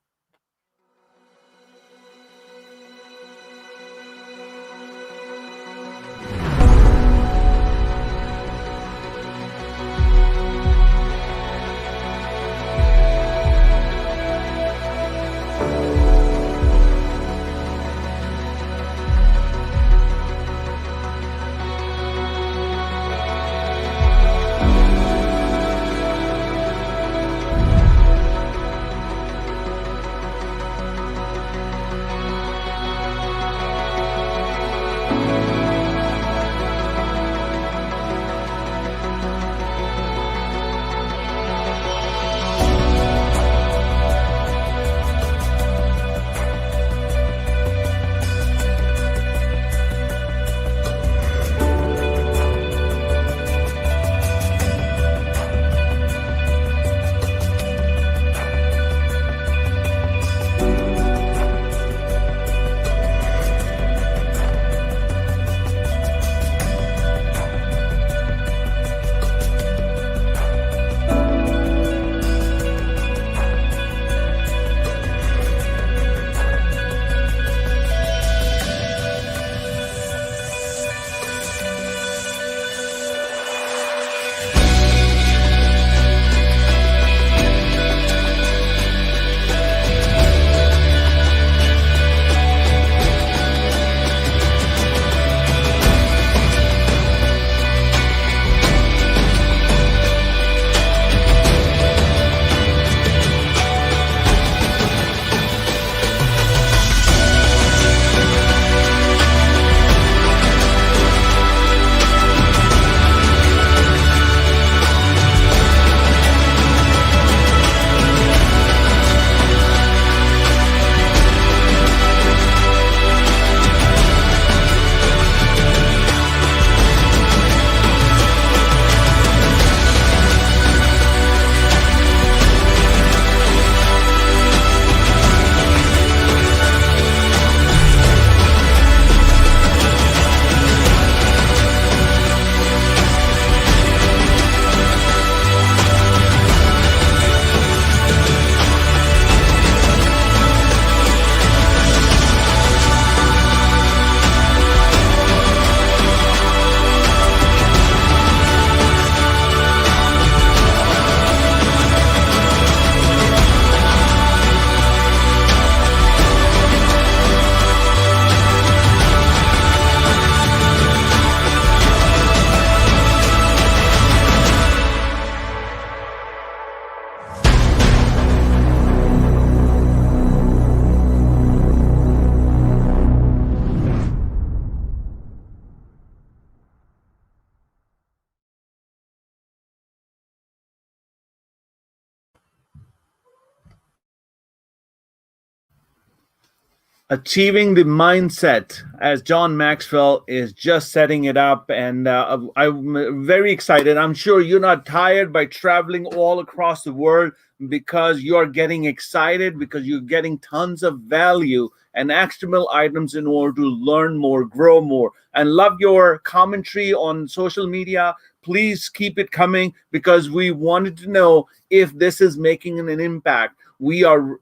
Achieving the mindset, as John Maxwell is just setting it up, and I'm very excited. I'm sure you're not tired by traveling all across the world, because you're getting excited, because you're getting tons of value and actionable items in order to learn more, grow more. And love your commentary on social media. Please keep it coming, because we wanted to know if this is making an impact. We are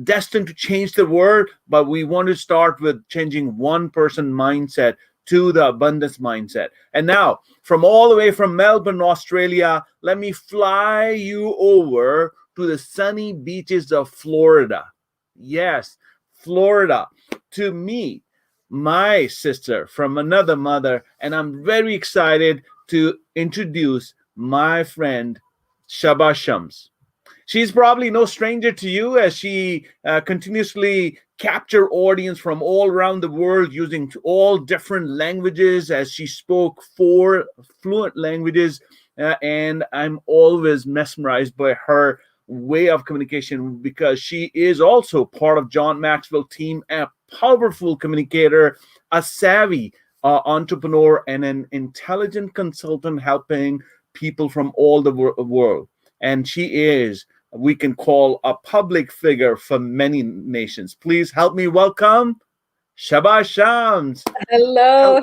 destined to change the world, but we want to start with changing one person mindset to the abundance mindset. And now, from all the way from Melbourne, Australia, let me fly you over to the sunny beaches of Florida. Yes, Florida, to meet my sister from another mother. And I'm very excited to introduce my friend Shaba Shams. She's probably no stranger to you, as she continuously captured audience from all around the world using all different languages, as she spoke 4 fluent languages. And I'm always mesmerized by her way of communication, because she is also part of John Maxwell team, a powerful communicator, a savvy entrepreneur, and an intelligent consultant helping people from all the world. And she is, we can call, a public figure for many nations. Please help me welcome Shaba Shams. Hello,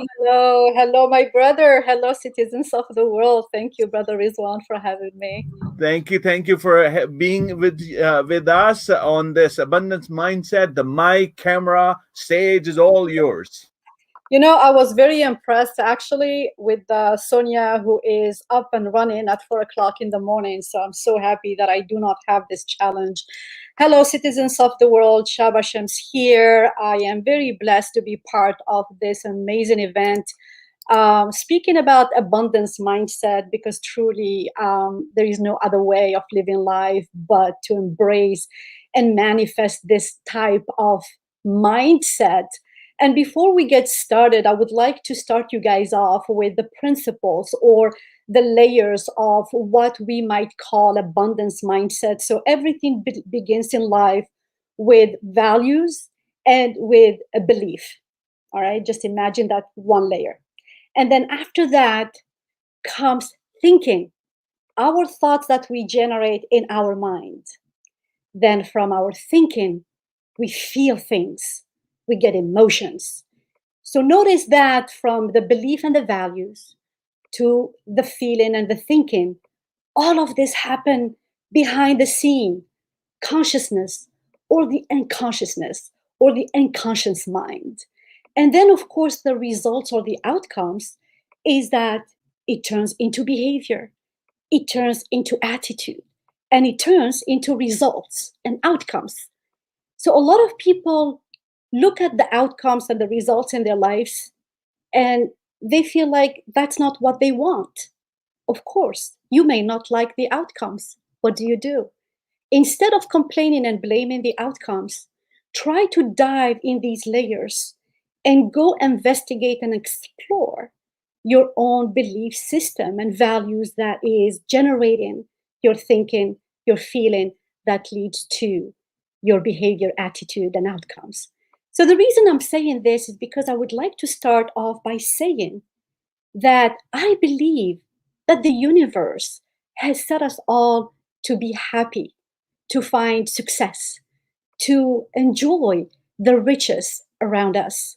my brother. Hello, citizens of the world. Thank you, Brother Rizwan, for having me. Thank you for being with us on this abundance mindset. The mic, camera, stage is all yours. You know, I was very impressed actually with Sonia, who is up and running at 4 o'clock in the morning. So I'm so happy that I do not have this challenge. Hello, citizens of the world. Shaba Shams here. I am very blessed to be part of this amazing event. Speaking about abundance mindset, because truly there is no other way of living life but to embrace and manifest this type of mindset. And before we get started, I would like to start you guys off with the principles or the layers of what we might call abundance mindset. So everything begins in life with values and with a belief. All right, just imagine that one layer. And then after that comes thinking, our thoughts that we generate in our mind. Then from our thinking, we feel things. We get emotions. So notice that from the belief and the values to the feeling and the thinking, all of this happen behind the scene, consciousness or the unconsciousness or the unconscious mind. And then, of course, the results or the outcomes is that it turns into behavior, it turns into attitude, and it turns into results and outcomes. So a lot of people look at the outcomes and the results in their lives, and they feel like that's not what they want. Of course, you may not like the outcomes. What do? Instead of complaining and blaming the outcomes, try to dive in these layers and go investigate and explore your own belief system and values that is generating your thinking, your feeling that leads to your behavior, attitude, and outcomes. So the reason I'm saying this is because I would like to start off by saying that I believe that the universe has set us all to be happy, to find success, to enjoy the riches around us.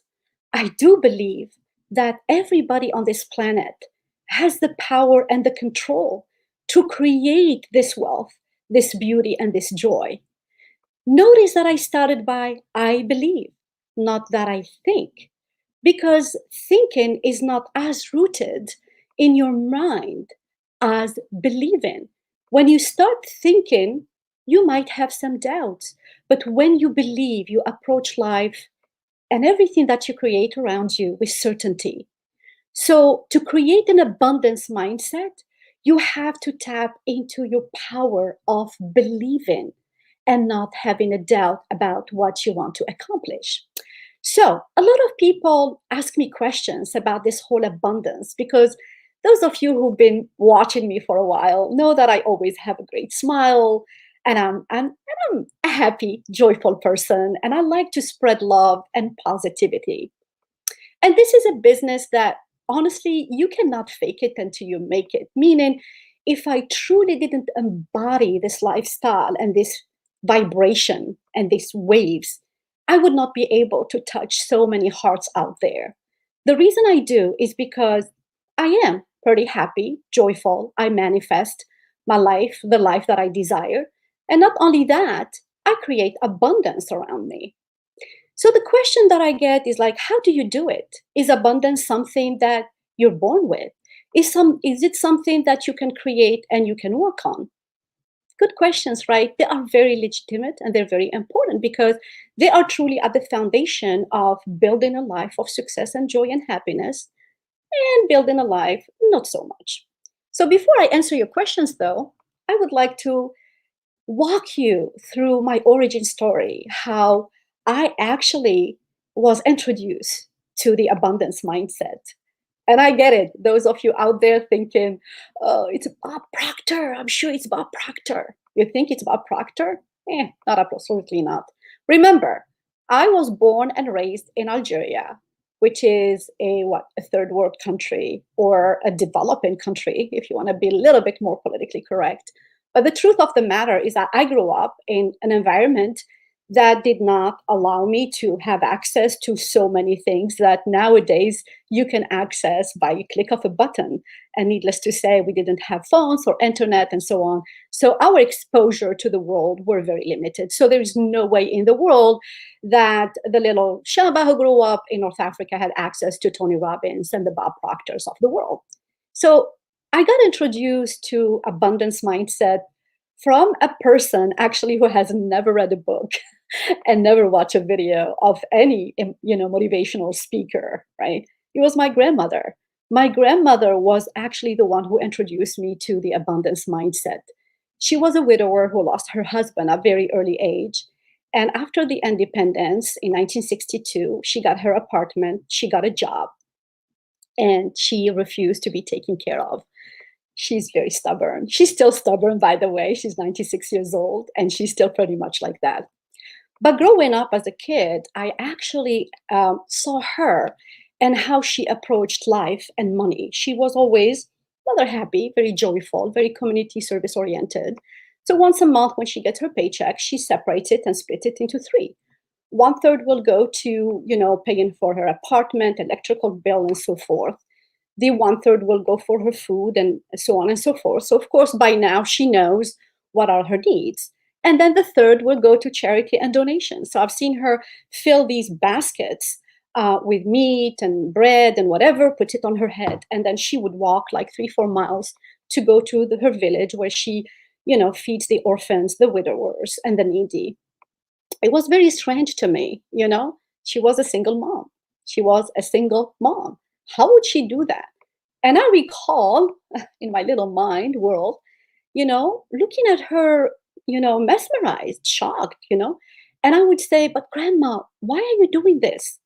I do believe that everybody on this planet has the power and the control to create this wealth, this beauty, and this joy. Notice that I started by I believe, not that I think, because thinking is not as rooted in your mind as believing. When you start thinking, you might have some doubts, but when you believe, you approach life and everything that you create around you with certainty. So to create an abundance mindset, you have to tap into your power of believing and not having a doubt about what you want to accomplish. So a lot of people ask me questions about this whole abundance, because those of you who've been watching me for a while know that I always have a great smile, and I'm a happy, joyful person, and I like to spread love and positivity. And this is a business that honestly, you cannot fake it until you make it. Meaning, if I truly didn't embody this lifestyle and this vibration and these waves, I would not be able to touch so many hearts out there. The reason I do is because I am pretty happy, joyful. I manifest my life, the life that I desire. And not only that, I create abundance around me. So the question that I get is like, how do you do it? Is abundance something that you're born with? Is it something that you can create and you can work on? Good questions, right? They are very legitimate and they're very important because they are truly at the foundation of building a life of success and joy and happiness, and building a life not so much. So before I answer your questions, though, I would like to walk you through my origin story, how I actually was introduced to the abundance mindset. And I get it. Those of you out there thinking, oh, it's Bob Proctor. I'm sure it's Bob Proctor. You think it's Bob Proctor? Not absolutely not. Remember, I was born and raised in Algeria, which is a third world country, or a developing country, if you want to be a little bit more politically correct. But the truth of the matter is that I grew up in an environment that did not allow me to have access to so many things that nowadays you can access by a click of a button. And needless to say, we didn't have phones or internet and so on. So our exposure to the world were very limited. So there is no way in the world that the little Shaba who grew up in North Africa had access to Tony Robbins and the Bob Proctors of the world. So I got introduced to abundance mindset from a person actually who has never read a book and never watched a video of any, motivational speaker, right? It was my grandmother. My grandmother was actually the one who introduced me to the abundance mindset. She was a widower who lost her husband at a very early age. And after the independence in 1962, she got her apartment, she got a job, and she refused to be taken care of. She's very stubborn. She's still stubborn, by the way. She's 96 years old, and she's still pretty much like that. But growing up as a kid, I actually saw her and how she approached life and money. She was always rather happy, very joyful, very community service oriented. So once a month when she gets her paycheck, she separates it and splits it into three. 1/3 will go to, paying for her apartment, electrical bill, and so forth. The 1/3 will go for her food and so on and so forth. So of course, by now she knows what are her needs. And then the 1/3 will go to charity and donations. So I've seen her fill these baskets with meat and bread and whatever, put it on her head. And then she would walk like 3-4 miles to go to her village where she, feeds the orphans, the widowers, and the needy. It was very strange to me, She was a single mom. She was a single mom. How would she do that? And I recall in my little mind world, looking at her, mesmerized, shocked, and I would say, but Grandma, why are you doing this?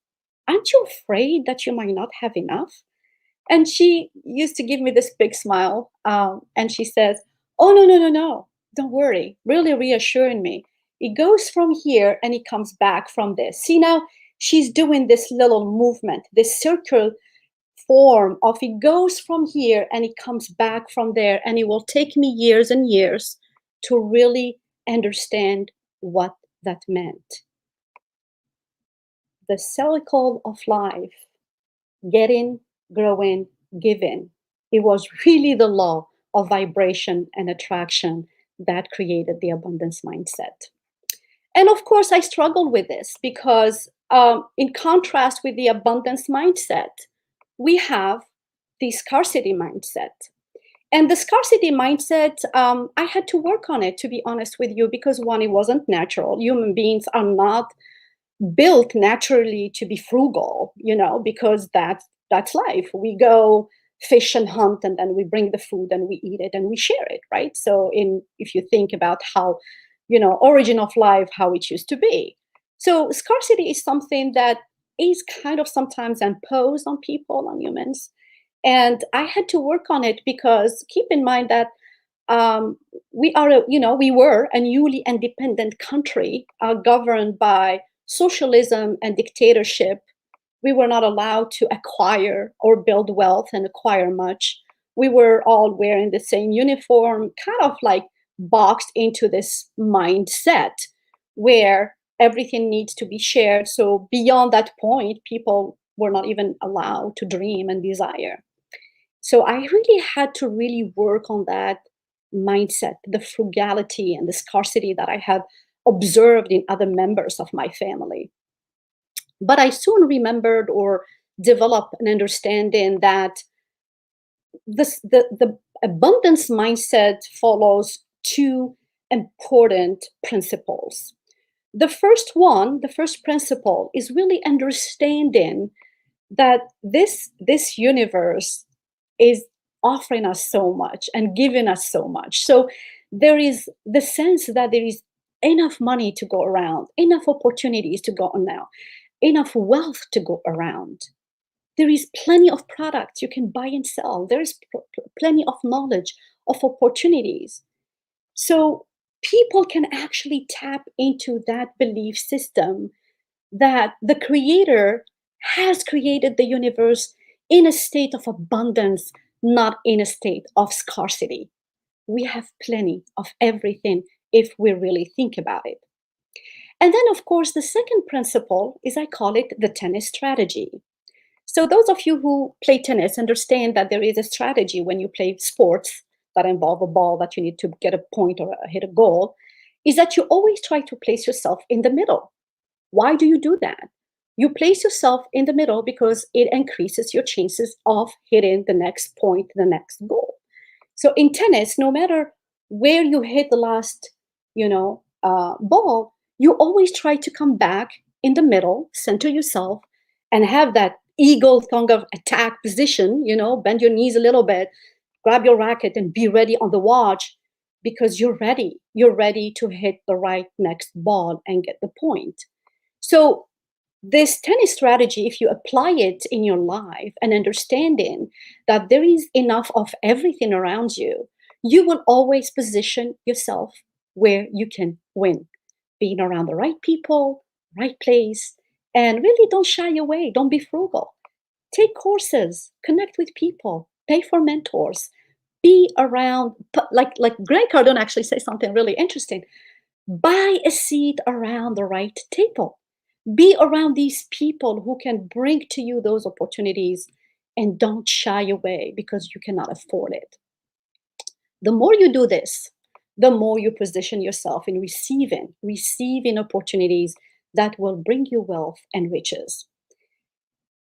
Aren't you afraid that you might not have enough? And she used to give me this big smile. And she says, oh, no. Don't worry. Really reassuring me. It goes from here and it comes back from this. See, now she's doing this little movement, this circle form of it goes from here and it comes back from there. And it will take me years and years to really understand what that meant. The cycle of life, getting, growing, giving. It was really the law of vibration and attraction that created the abundance mindset. And of course, I struggled with this because in contrast with the abundance mindset, we have the scarcity mindset. And the scarcity mindset, I had to work on it, to be honest with you, because one, it wasn't natural. Human beings are not built naturally to be frugal, because that's life. We go fish and hunt, and then we bring the food and we eat it and we share it, right? So if you think about how, origin of life, how it used to be. So scarcity is something that is kind of sometimes imposed on people, on humans. And I had to work on it because keep in mind that we were a newly independent country governed by socialism and dictatorship. We were not allowed to acquire or build wealth and acquire much. We were all wearing the same uniform, kind of like boxed into this mindset where everything needs to be shared. So beyond that point, people were not even allowed to dream and desire. So I really had to really work on that mindset, the frugality and the scarcity that I had observed in other members of my family. But I soon remembered or developed an understanding that the abundance mindset follows two important principles. The first principle is really understanding that this universe is offering us so much and giving us so much. So there is the sense that there is enough money to go around, enough opportunities to go on now, enough wealth to go around. There is plenty of products you can buy and sell. There is plenty of knowledge, of opportunities. So people can actually tap into that belief system that the creator has created the universe in a state of abundance, not in a state of scarcity. We have plenty of everything if we really think about it. And then, of course, the second principle is I call it the tennis strategy. So those of you who play tennis understand that there is a strategy when you play sports that involve a ball that you need to get a point or hit a goal, is that you always try to place yourself in the middle. Why do you do that? You place yourself in the middle because it increases your chances of hitting the next point, the next goal. So in tennis, no matter where you hit the last, ball, you always try to come back in the middle, center yourself, and have that eagle tongue of attack position, bend your knees a little bit, grab your racket and be ready on the watch because you're ready. You're ready to hit the right next ball and get the point. So this tennis strategy, if you apply it in your life and understanding that there is enough of everything around you, you will always position yourself where you can win, being around the right people, right place, and really don't shy away. Don't be frugal. Take courses, connect with people, pay for mentors, be around, like Grant Cardone actually says something really interesting. Buy a seat around the right table. Be around these people who can bring to you those opportunities and don't shy away because you cannot afford it. The more you do this, the more you position yourself in receiving opportunities that will bring you wealth and riches.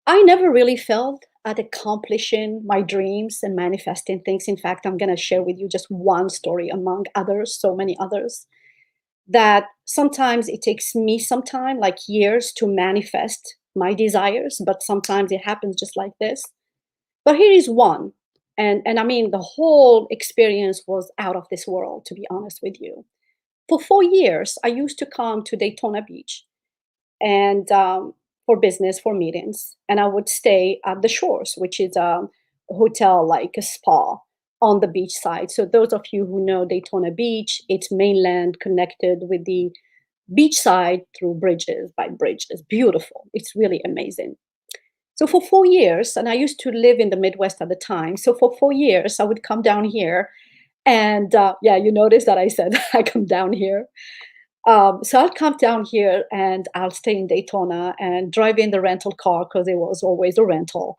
I never really failed at accomplishing my dreams and manifesting things. In fact, I'm going to share with you just one story among others, so many others, that sometimes it takes me some time, like years, to manifest my desires, but sometimes it happens just like this. But here is one. And I mean, the whole experience was out of this world, to be honest with you. For 4 years, I used to come to Daytona Beach and for business, for meetings, and I would stay at the Shores, which is a hotel like a spa on the beach side. So those of you who know Daytona Beach, it's mainland connected with the beach side through bridges, by bridges. Beautiful. It's really amazing. So for 4 years, and I used to live in the Midwest at the time. So for 4 years, I would come down here. And you notice that I said I come down here. So I'll come down here and I'll stay in Daytona and drive in the rental car because it was always a rental,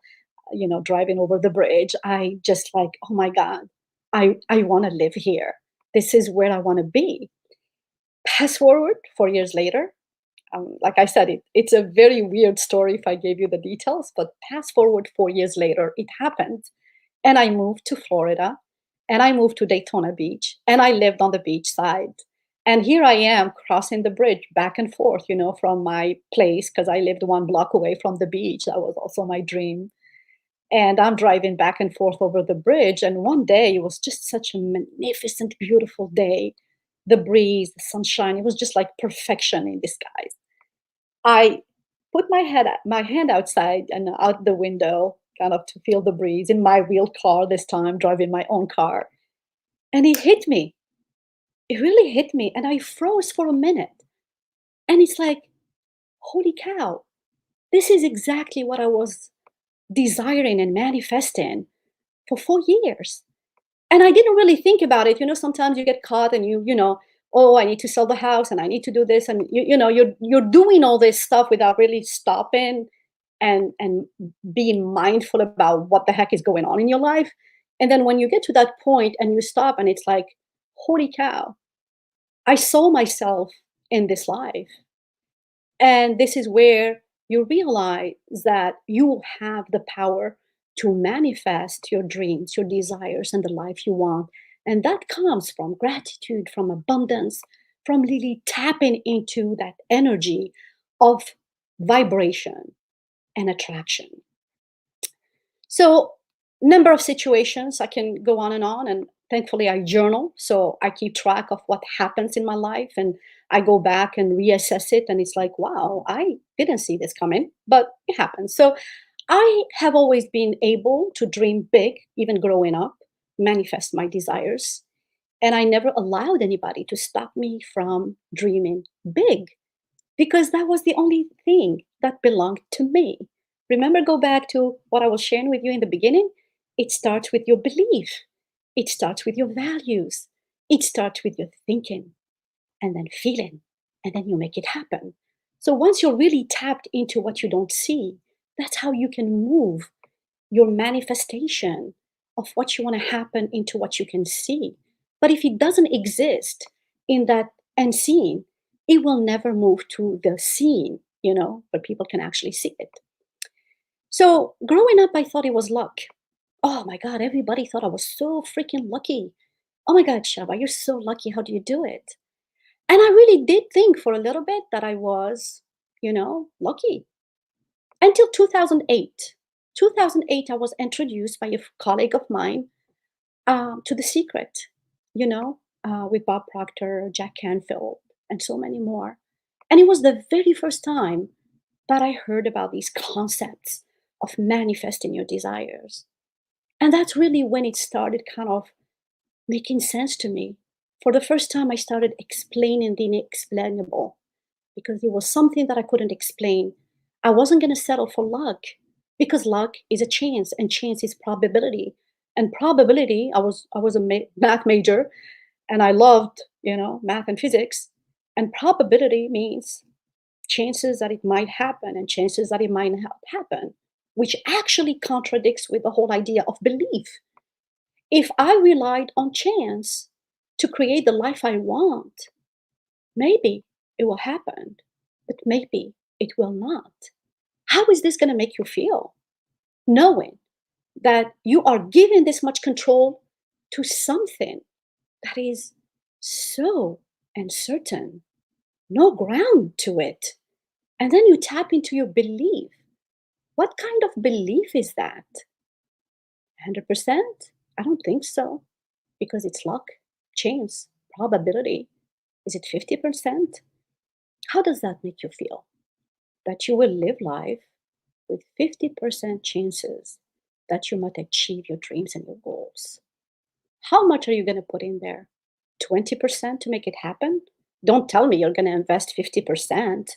driving over the bridge. I just like, oh my God, I want to live here. This is where I want to be. Fast forward 4 years later. Like I said, it's a very weird story if I gave you the details, but fast forward 4 years later, it happened. And I moved to Florida and I moved to Daytona Beach and I lived on the beach side. And here I am crossing the bridge back and forth, from my place, because I lived 1 block away from the beach. That was also my dream. And I'm driving back and forth over the bridge. And one day, it was just such a magnificent, beautiful day. The breeze, the sunshine, it was just like perfection in disguise. I put my hand outside and out the window, kind of to feel the breeze in my real car this time, driving my own car. And it hit me. It really hit me. And I froze for a minute. And it's like, holy cow, this is exactly what I was desiring and manifesting for 4 years. And I didn't really think about it. Sometimes you get caught and oh, I need to sell the house and I need to do this. And you're doing all this stuff without really stopping and being mindful about what the heck is going on in your life. And then when you get to that point and you stop and it's like, holy cow, I saw myself in this life. And this is where you realize that you have the power to manifest your dreams, your desires, and the life you want. And that comes from gratitude, from abundance, from really tapping into that energy of vibration and attraction. So number of situations. I can go on, and thankfully I journal, so I keep track of what happens in my life, and I go back and reassess it, and it's like, wow, I didn't see this coming, but it happens. So I have always been able to dream big, even growing up, manifest my desires, and I never allowed anybody to stop me from dreaming big, because that was the only thing that belonged to me. Remember, go back to what I was sharing with you in the beginning? It starts with your belief, it starts with your values, it starts with your thinking, and then feeling, and then you make it happen. So once you're really tapped into what you don't see, that's how you can move your manifestation of what you want to happen into what you can see. But if it doesn't exist in that unseen, it will never move to the seen, where people can actually see it. So growing up, I thought it was luck. Oh my God, everybody thought I was so freaking lucky. Oh my God, Shaba, you're so lucky. How do you do it? And I really did think for a little bit that I was, lucky. Until 2008. 2008, I was introduced by a colleague of mine to The Secret, with Bob Proctor, Jack Canfield, and so many more. And it was the very first time that I heard about these concepts of manifesting your desires. And that's really when it started kind of making sense to me. For the first time, I started explaining the inexplainable, because it was something that I couldn't explain. I wasn't going to settle for luck, because luck is a chance, and chance is probability. And probability, I was a math major, and I loved, math and physics. And probability means chances that it might happen and chances that it might not happen, which actually contradicts with the whole idea of belief. If I relied on chance to create the life I want, maybe it will happen, but maybe it will not. How is this going to make you feel? Knowing that you are giving this much control to something that is so uncertain, no ground to it. And then you tap into your belief. What kind of belief is that? 100%? I don't think so, because it's luck, chance, probability. Is it 50%? How does that make you feel? That you will live life with 50% chances that you might achieve your dreams and your goals. How much are you going to put in there? 20% to make it happen? Don't tell me you're going to invest 50%,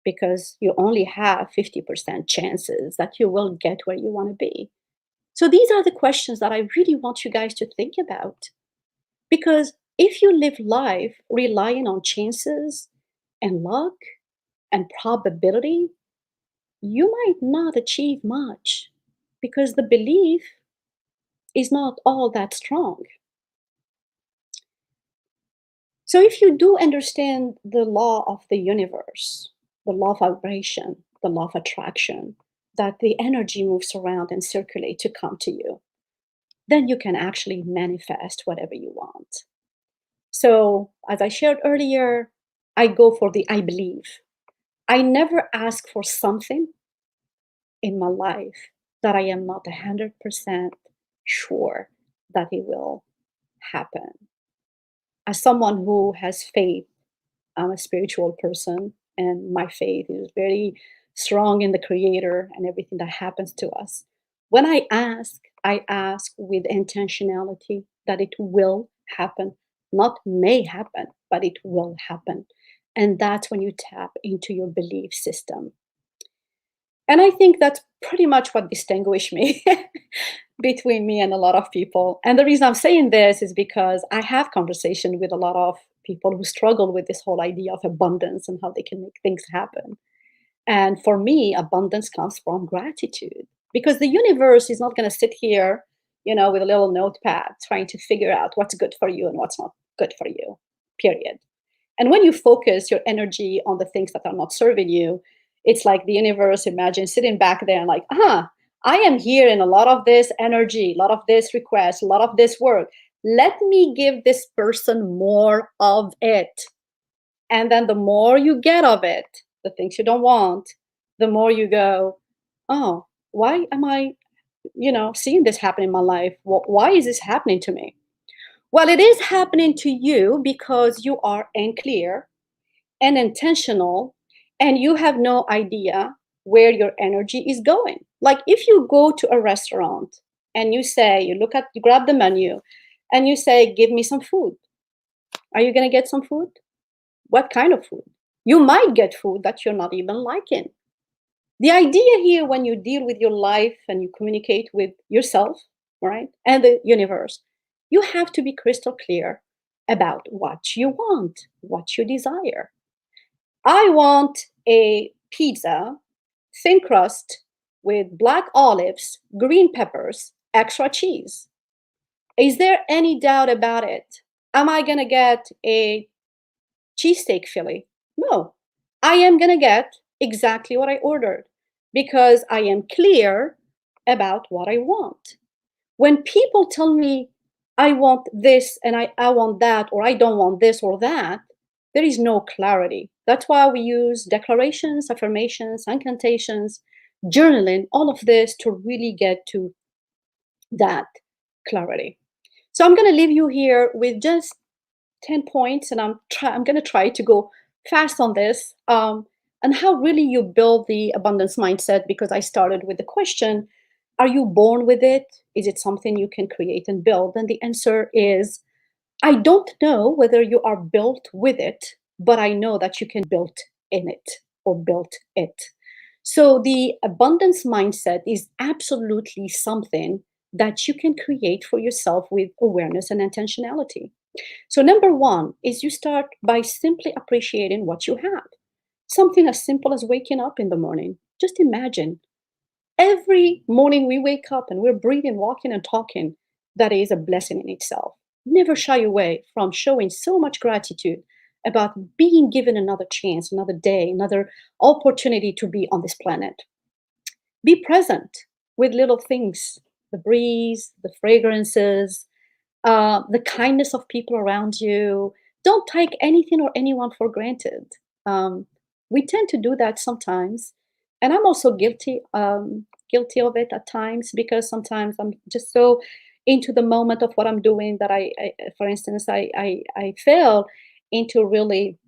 because you only have 50% chances that you will get where you want to be. So these are the questions that I really want you guys to think about. Because if you live life relying on chances and luck and probability, you might not achieve much, because the belief is not all that strong. So if you do understand the law of the universe, the law of vibration, the law of attraction, that the energy moves around and circulates to come to you, then you can actually manifest whatever you want. So as I shared earlier, I go for the I believe. I never ask for something in my life that I am not 100% sure that it will happen. As someone who has faith, I'm a spiritual person, and my faith is very strong in the Creator and everything that happens to us. When I ask with intentionality that it will happen, not may happen, but it will happen. And that's when you tap into your belief system. And I think that's pretty much what distinguished me between me and a lot of people. And the reason I'm saying this is because I have conversation with a lot of people who struggle with this whole idea of abundance and how they can make things happen. And for me, abundance comes from gratitude, because the universe is not going to sit here, with a little notepad trying to figure out what's good for you and what's not good for you, period. And when you focus your energy on the things that are not serving you, it's like the universe, imagine sitting back there and like, I am here in a lot of this energy, a lot of this request, a lot of this work. Let me give this person more of it. And then the more you get of it, the things you don't want, the more you go, oh, why am I seeing this happen in my life. Why is this happening to me? Well, it is happening to you because you are unclear and intentional, and you have no idea where your energy is going. Like if you go to a restaurant and you grab the menu and you say, give me some food. Are you going to get some food? What kind of food? You might get food that you're not even liking. The idea here, when you deal with your life and you communicate with yourself, right, and the universe, you have to be crystal clear about what you want, what you desire. I want a pizza, thin crust with black olives, green peppers, extra cheese. Is there any doubt about it? Am I going to get a cheesesteak Philly? No, I am going to get exactly what I ordered because I am clear about what I want. When people tell me I want this and I want that, or I don't want this or that, there is no clarity. That's why we use declarations, affirmations, incantations, journaling, all of this to really get to that clarity. So I'm going to leave you here with just 10 points, and I'm going to try to go fast on this, and how really you build the abundance mindset, because I started with the question, are you born with it? Is it something you can create and build? And the answer is, I don't know whether you are built with it, but I know that you can build in it or build it. So the abundance mindset is absolutely something that you can create for yourself with awareness and intentionality. So number one is you start by simply appreciating what you have. Something as simple as waking up in the morning. Just imagine every morning we wake up and we're breathing, walking, and talking. That is a blessing in itself. Never shy away from showing so much gratitude about being given another chance, another day, another opportunity to be on this planet. Be present with little things, the breeze, the fragrances, the kindness of people around you. Don't take anything or anyone for granted. We tend to do that sometimes, and I'm also guilty of it at times, because sometimes I'm just so into the moment of what I'm doing that for instance, I fail into really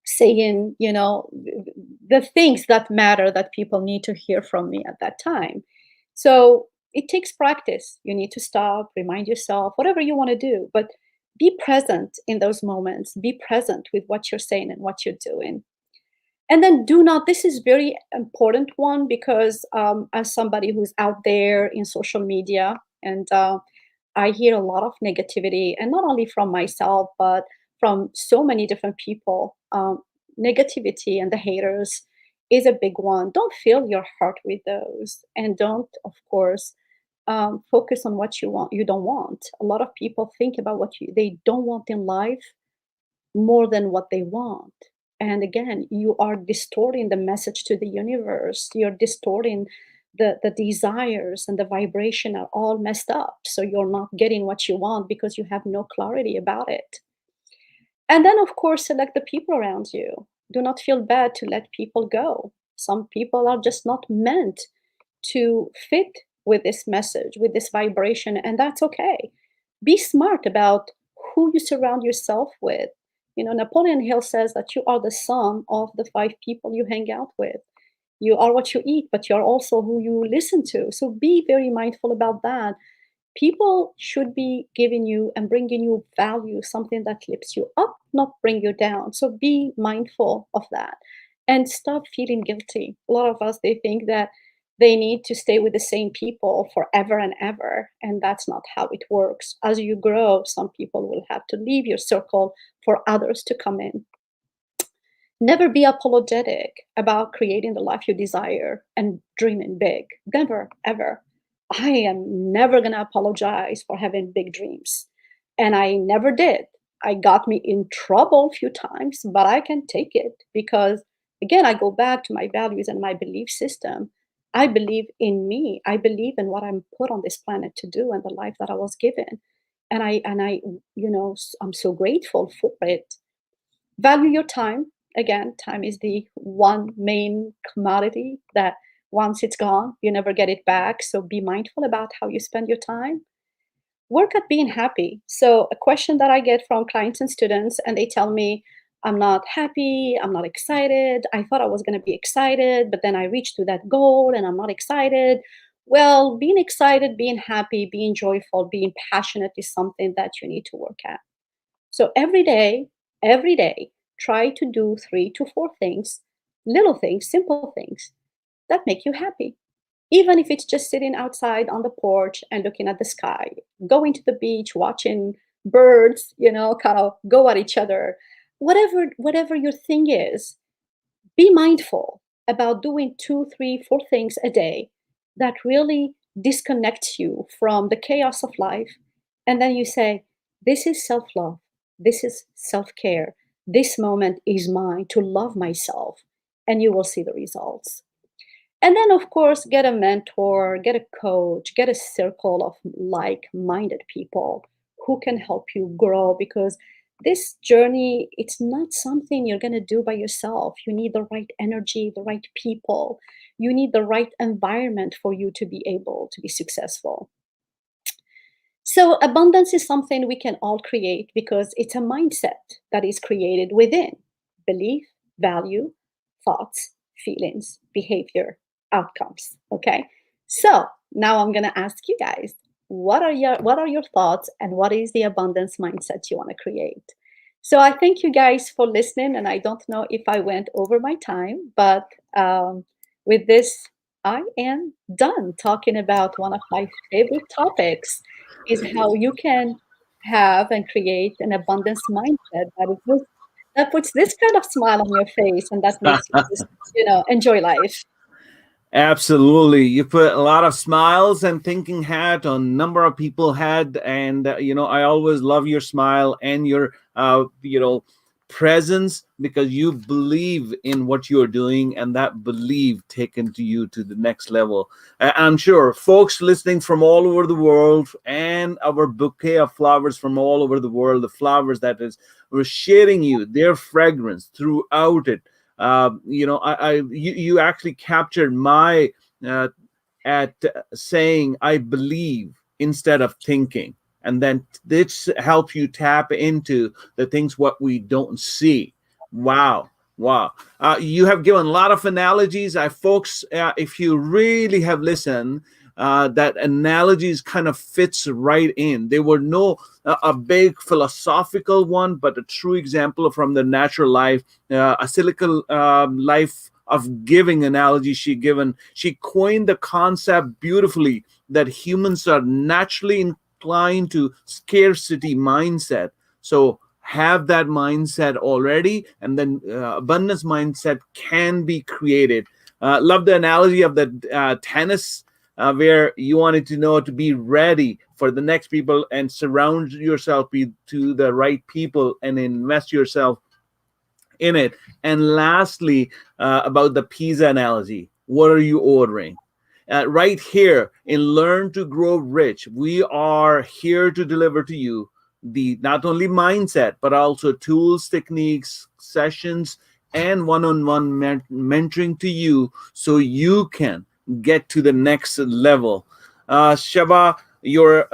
saying, the things that matter that people need to hear from me at that time. So it takes practice. You need to stop, remind yourself, whatever you want to do, but be present in those moments. Be present with what you're saying and what you're doing. And then this is very important one, because as somebody who's out there in social media, and I hear a lot of negativity, and not only from myself, but from so many different people. Negativity and the haters is a big one. Don't fill your heart with those, and don't, of course, focus on what you don't want. A lot of people think about what they don't want in life more than what they want. And again, you are distorting the message to the universe. You're distorting the desires, and the vibration are all messed up. So you're not getting what you want because you have no clarity about it. And then, of course, select the people around you. Do not feel bad to let people go. Some people are just not meant to fit with this message, with this vibration, and that's okay. Be smart about who you surround yourself with. Napoleon Hill says that you are the sum of the 5 people you hang out with. You are what you eat, but you're also who you listen to. So be very mindful about that. People should be giving you and bringing you value, something that lifts you up, not bring you down. So be mindful of that and stop feeling guilty. A lot of us, they think that they need to stay with the same people forever and ever, and that's not how it works. As you grow, some people will have to leave your circle for others to come in. Never be apologetic about creating the life you desire and dreaming big. Never, ever. I am never going to apologize for having big dreams. And I never did. I got me in trouble a few times, but I can take it because, again, I go back to my values and my belief system. I believe in me. I believe in what I'm put on this planet to do and the life that I was given. And I'm so grateful for it. Value your time. Again, time is the one main commodity that Once it's gone, you never get it back. So be mindful about how you spend your time. Work at being happy. So a question that I get from clients and students, and they tell me, I'm not happy, I'm not excited. I thought I was going to be excited, but then I reached to that goal and I'm not excited. Well, being excited, being happy, being joyful, being passionate is something that you need to work at. So every day, try to do 3 to 4 things, little things, simple things that make you happy. Even if it's just sitting outside on the porch and looking at the sky, going to the beach, watching birds, kind of go at each other. Whatever your thing is, be mindful about doing 2, 3, 4 things a day that really disconnects you from the chaos of life. And then you say, this is self-love. This is self-care. This moment is mine to love myself. And you will see the results. And then, of course, get a mentor, get a coach, get a circle of like-minded people who can help you grow, because this journey, it's not something you're going to do by yourself. You need the right energy, the right people. You need the right environment for you to be able to be successful. So abundance is something we can all create because it's a mindset that is created within: belief, value, thoughts, feelings, behavior, outcomes. Okay. So now I'm going to ask you guys, what are your thoughts and what is the abundance mindset you want to create? So I thank you guys for listening, and I don't know if I went over my time, but with this, I am done talking about one of my favorite topics, is how you can have and create an abundance mindset that puts this kind of smile on your face and that makes you just, enjoy life. Absolutely. You put a lot of smiles and thinking hat on number of people had. And, I always love your smile and your, presence, because you believe in what you're doing, and that belief taken to you to the next level. I'm sure folks listening from all over the world, and our bouquet of flowers from all over the world, the flowers that is, we're sharing you their fragrance throughout it. You actually captured my at saying I believe instead of thinking, and then this helps you tap into the things what we don't see. Wow. You have given a lot of analogies. Folks, if you really have listened, that analogies kind of fits right in. They were no a big philosophical one, but a true example from the natural life, a cyclical life of giving analogy she coined the concept beautifully, that humans are naturally inclined to scarcity mindset. So have that mindset already, and then abundance mindset can be created. Love the analogy of the tennis, where you wanted to know to be ready for the next people and surround yourself to the right people and invest yourself in it. And lastly, about the pizza analogy, what are you ordering? Right here in Learn to Grow Rich, we are here to deliver to you the not only mindset, but also tools, techniques, sessions, and one-on-one mentoring to you, so you can get to the next level. Shaba, your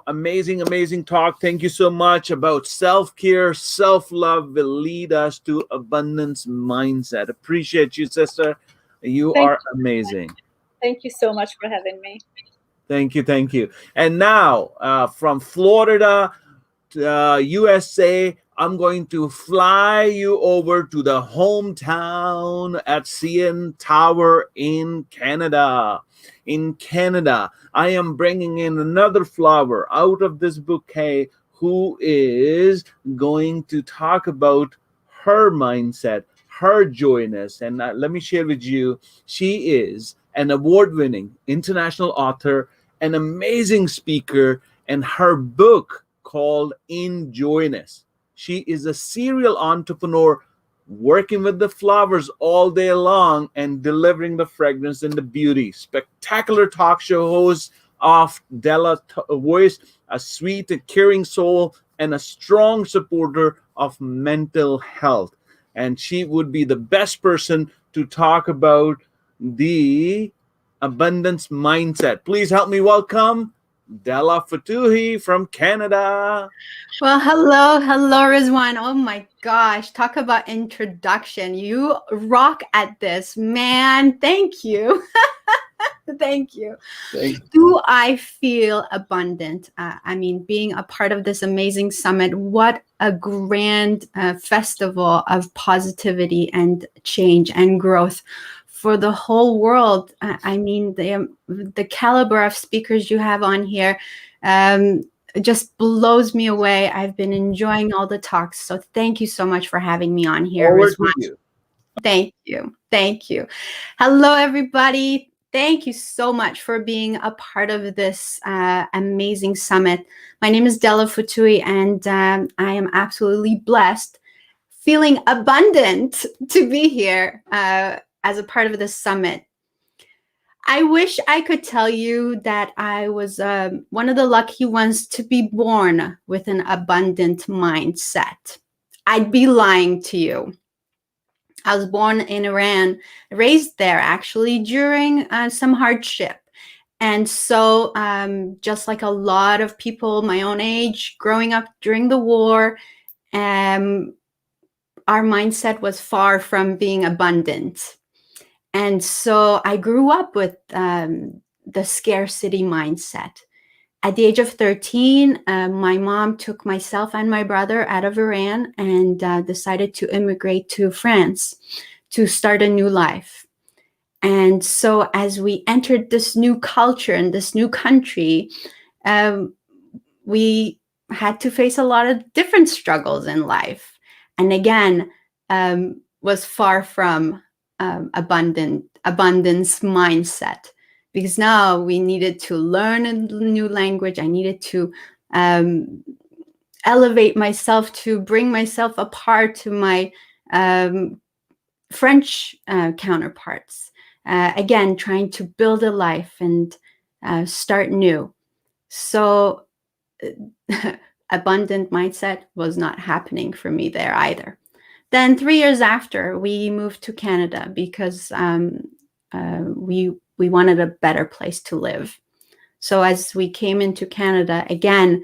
amazing talk. Thank you so much about self-care, self-love will lead us to abundance mindset. Appreciate you, sister. You are amazing. Thank you so much for having me. Thank you. And now from Florida to USA, I'm going to fly you over to the hometown at CN Tower in Canada. In Canada, I am bringing in another flower out of this bouquet who is going to talk about her mindset, her joyness. And let me share with you, she is an award-winning international author, an amazing speaker, and her book called Enjoyness. She is a serial entrepreneur working with the flowers all day long and delivering the fragrance and the beauty. Spectacular talk show host of Della Voice, a sweet and caring soul, and a strong supporter of mental health. And she would be the best person to talk about the abundance mindset. Please help me welcome Della Fatuhi from Canada. Well, hello, Rizwan. Oh my gosh, talk about introduction. You rock at this, man. Thank you. Thank you. Do I feel abundant? I mean, being a part of this amazing summit, what a grand festival of positivity and change and growth for the whole world. I mean, the caliber of speakers you have on here just blows me away. I've been enjoying all the talks. So thank you so much for having me on here. Forward Rizwan. to you. Thank you. Thank you. Hello, everybody. Thank you so much for being a part of this amazing summit. My name is Della Fatuhi, and I am absolutely blessed, feeling abundant to be here as a part of this summit. I wish I could tell you that I was one of the lucky ones to be born with an abundant mindset. I'd be lying to you. I was born in Iran, raised there actually during some hardship. And so just like a lot of people my own age growing up during the war, our mindset was far from being abundant. And so I grew up with the scarcity mindset. At the age of 13, my mom took myself and my brother out of Iran and decided to immigrate to France to start a new life. And so as we entered this new culture and this new country, we had to face a lot of different struggles in life. And again, was far from abundance mindset. Because now we needed to learn a new language. I needed to elevate myself, to bring myself apart to my French counterparts. Again, trying to build a life and start new. So abundant mindset was not happening for me there either. Then 3 years after, we moved to Canada because we wanted a better place to live. So as we came into Canada, again,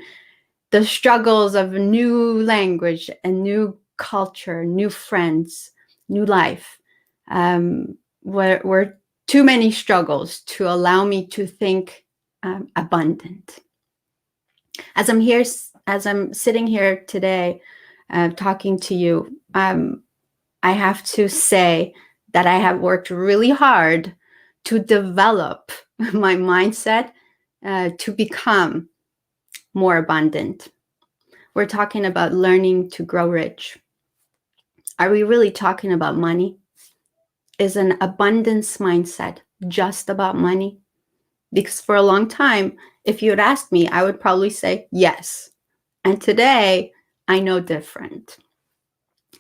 the struggles of a new language, a new culture, new friends, new life, were too many struggles to allow me to think abundant. As I'm sitting here today, talking to you, I have to say that I have worked really hard to develop my mindset to become more abundant. We're talking about learning to grow rich. Are we really talking about money? Is an abundance mindset just about money? Because for a long time, if you had asked me, I would probably say yes. And today, I know different.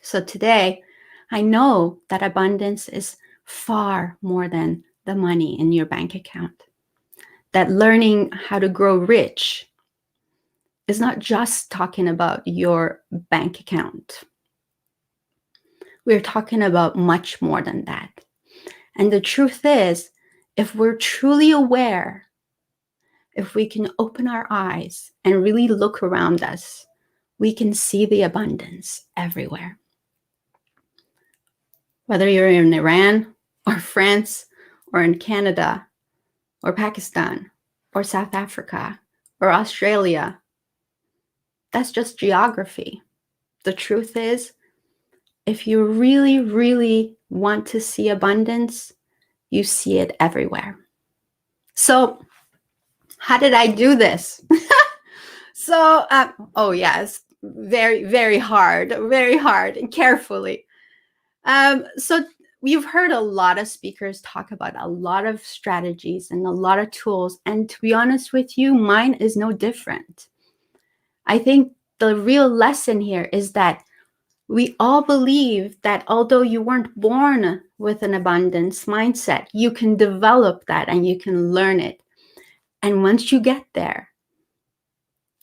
So today, I know that abundance is far more than the money in your bank account. That learning how to grow rich is not just talking about your bank account. We're talking about much more than that. And the truth is, if we're truly aware, if we can open our eyes and really look around us, we can see the abundance everywhere. Whether you're in Iran or France or in Canada or Pakistan or South Africa or Australia, that's just geography. The truth is, if you really, really want to see abundance, you see it everywhere. So how did I do this? So, oh yes, very, very hard and carefully. So we've heard a lot of speakers talk about a lot of strategies and a lot of tools. And to be honest with you, mine is no different. I think the real lesson here is that we all believe that although you weren't born with an abundance mindset, you can develop that and you can learn it. And once you get there,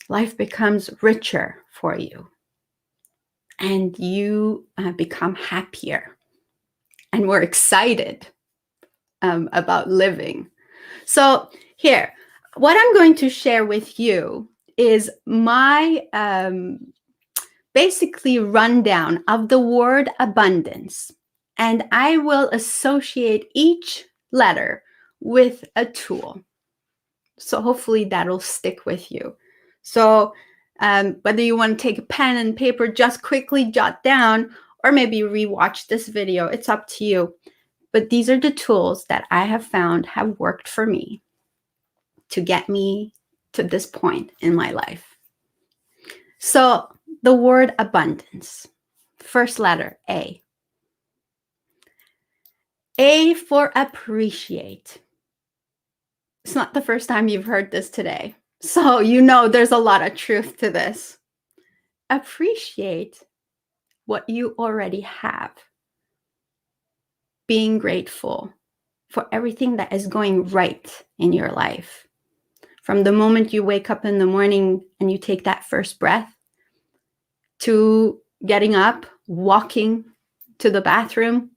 life becomes richer for you. And you become happier and more excited about living. So here, what I'm going to share with you is my basically rundown of the word abundance. And I will associate each letter with a tool. So hopefully that'll stick with you. So whether you want to take a pen and paper, just quickly jot down, or maybe rewatch this video, it's up to you. But these are the tools that I have found have worked for me to get me to this point in my life. So the word abundance, first letter, A. A for appreciate. It's not the first time you've heard this today, so you know there's a lot of truth to this. Appreciate what you already have. Being grateful for everything that is going right in your life. From the moment you wake up in the morning and you take that first breath, to getting up, walking to the bathroom,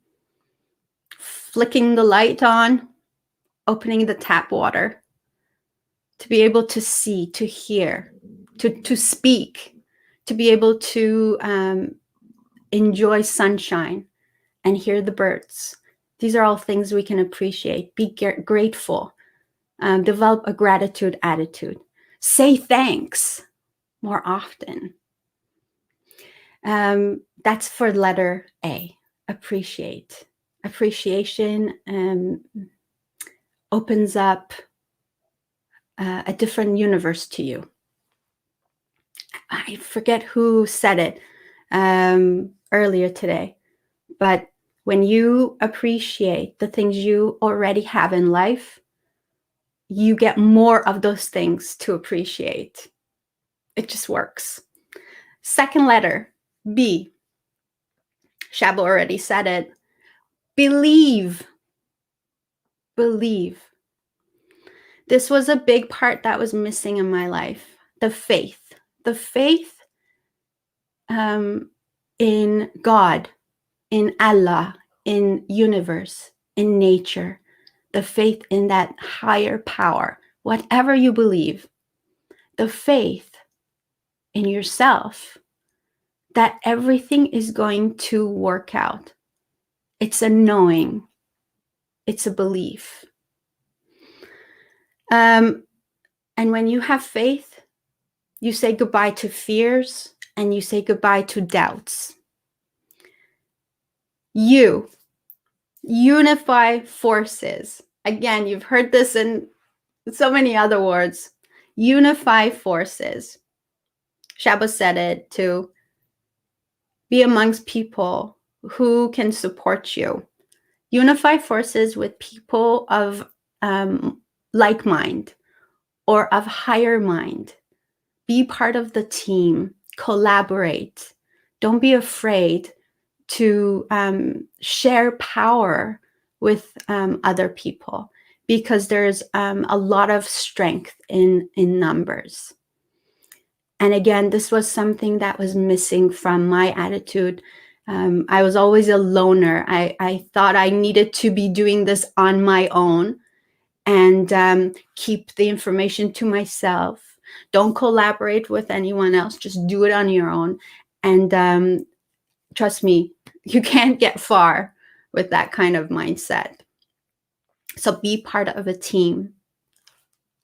flicking the light on, opening the tap water, to be able to see, to hear, to speak, to be able to enjoy sunshine and hear the birds. These are all things we can appreciate. Be grateful. Develop a gratitude attitude. Say thanks more often. That's for letter A, appreciate. Appreciation opens up a different universe to you. I forget who said it earlier today, but when you appreciate the things you already have in life, you get more of those things to appreciate. It just works. Second letter, B. Shabo already said it. Believe. Believe. This was a big part that was missing in my life. The faith. The faith in God, in Allah, in universe, in nature. The faith in that higher power. Whatever you believe. The faith in yourself that everything is going to work out. It's a knowing. It's a belief. And when you have faith, you say goodbye to fears and you say goodbye to doubts. You unify forces. Again, you've heard this in so many other words. Unify forces. Shabo said it too. Be amongst people who can support you. Unify forces with people of like mind or of higher mind. Be part of the team. Collaborate. Don't be afraid to share power with other people, because there's a lot of strength in numbers. And again, this was something that was missing from my attitude. I was always a loner. I thought I needed to be doing this on my own and keep the information to myself. Don't collaborate with anyone else. Just do it on your own. And trust me, you can't get far with that kind of mindset. So be part of a team.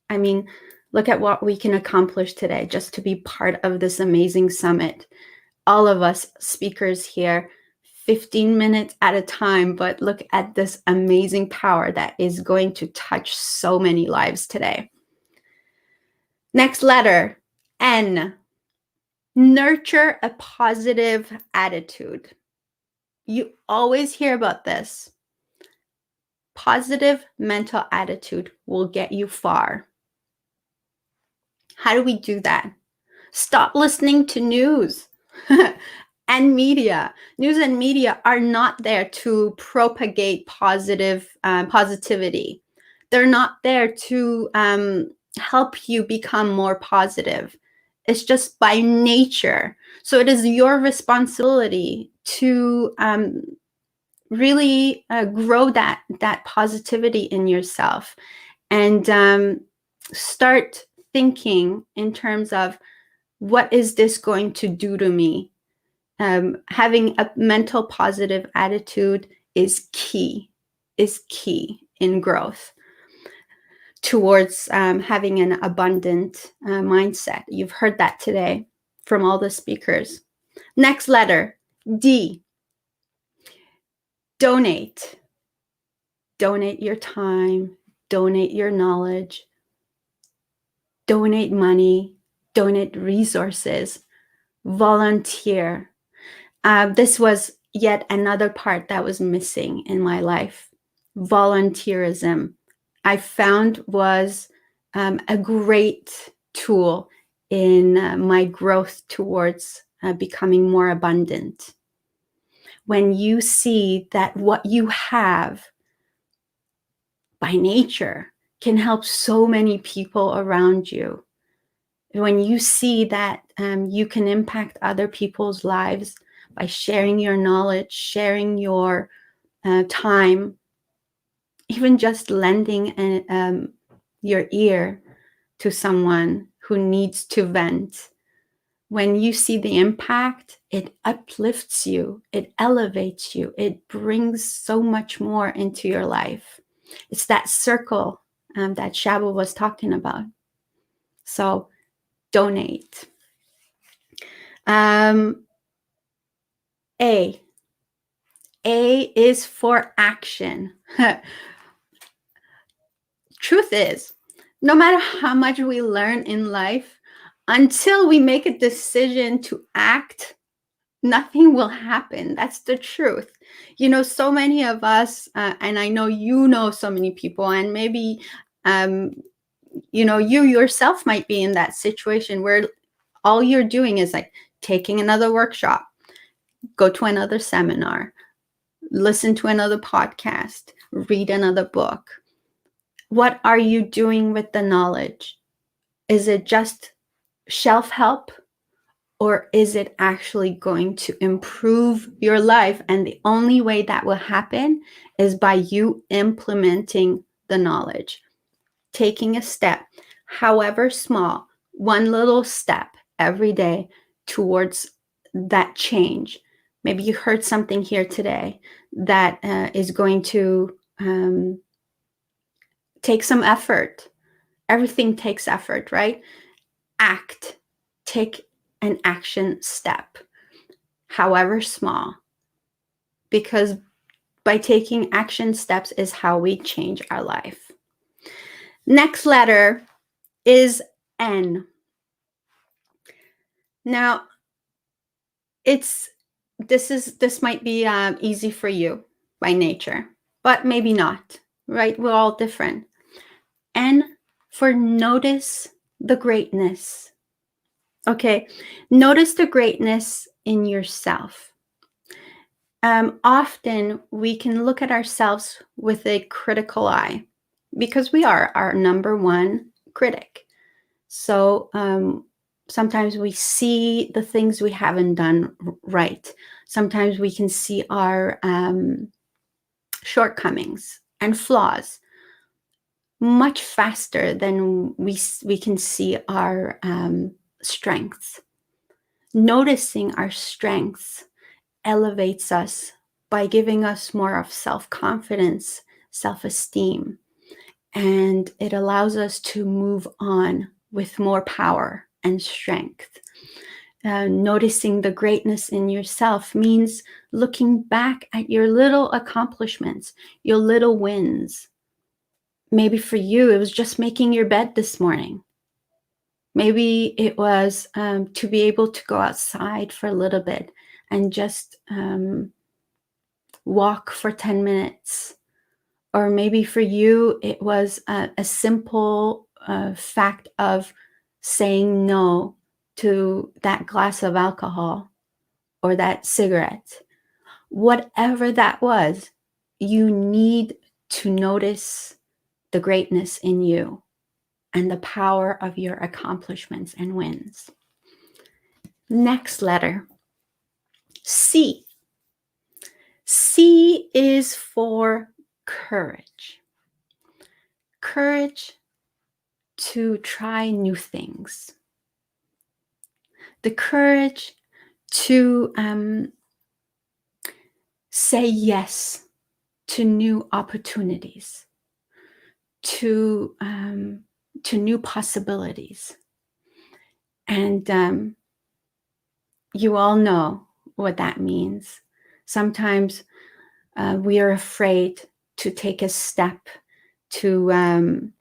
I mean, look at what we can accomplish today just to be part of this amazing summit. All of us speakers here, 15 minutes at a time, but look at this amazing power that is going to touch so many lives today. Next letter, N. Nurture a positive attitude. You always hear about this. Positive mental attitude will get you far. How do we do that? Stop listening to news and media. News and media are not there to propagate positivity. They're not there to help you become more positive. It's just by nature. So it is your responsibility to really grow that positivity in yourself, and start thinking in terms of, what is this going to do to me? Having a mental positive attitude is key in growth towards having an abundant mindset. You've heard that today from all the speakers. Next letter, D. Donate. Donate your time, donate your knowledge, donate money, donate resources, volunteer. This was yet another part that was missing in my life. Volunteerism, I found, was a great tool in my growth towards becoming more abundant. When you see that what you have by nature can help so many people around you, when you see that you can impact other people's lives by sharing your knowledge, sharing your time, even just lending your ear to someone who needs to vent, when you see the impact, it uplifts you, it elevates you, it brings so much more into your life. It's that circle that Shabu was talking about. So donate. A is for action. Truth is, no matter how much we learn in life, until we make a decision to act, nothing will happen. That's the truth. You know, so many of us, and I know you know so many people, and maybe, you know, you yourself might be in that situation where all you're doing is like taking another workshop, go to another seminar, listen to another podcast, read another book. What are you doing with the knowledge? Is it just shelf help, or is it actually going to improve your life? And the only way that will happen is by you implementing the knowledge, taking a step, however small, one little step every day towards that change. Maybe you heard something here today that is going to take some effort. Everything takes effort, right? Act. Take an action step, however small, because by taking action steps is how we change our life. Next letter is N. Now, this might be easy for you by nature, but maybe not, right? We're all different. N for notice the greatness. Okay, notice the greatness in yourself. Often we can look at ourselves with a critical eye because we are our number one critic. So sometimes we see the things we haven't done right. Sometimes we can see our shortcomings and flaws much faster than we can see our strengths. Noticing our strengths elevates us by giving us more of self-confidence, self-esteem, and it allows us to move on with more power and strength. Noticing the greatness in yourself means looking back at your little accomplishments, your little wins. Maybe for you, it was just making your bed this morning. Maybe it was to be able to go outside for a little bit and just walk for 10 minutes. Or maybe for you, it was a simple fact of saying no to that glass of alcohol or that cigarette. Whatever that was, you need to notice the greatness in you and the power of your accomplishments and wins. Next letter, C. C is for courage. Courage to try new things. The courage to say yes to new opportunities, to new possibilities. And you all know what that means. Sometimes we are afraid to take a step to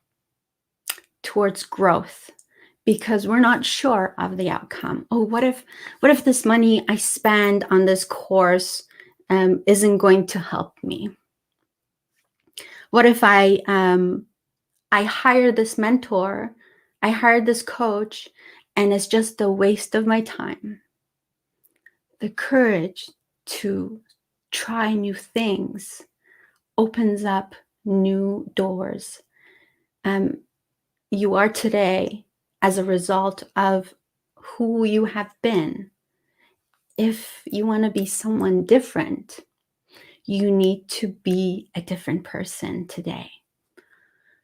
towards growth because we're not sure of the outcome. Oh, what if this money I spend on this course isn't going to help me? What if I hire this mentor, I hire this coach, and it's just a waste of my time? The courage to try new things opens up new doors. You are today as a result of who you have been. If you want to be someone different, you need to be a different person today.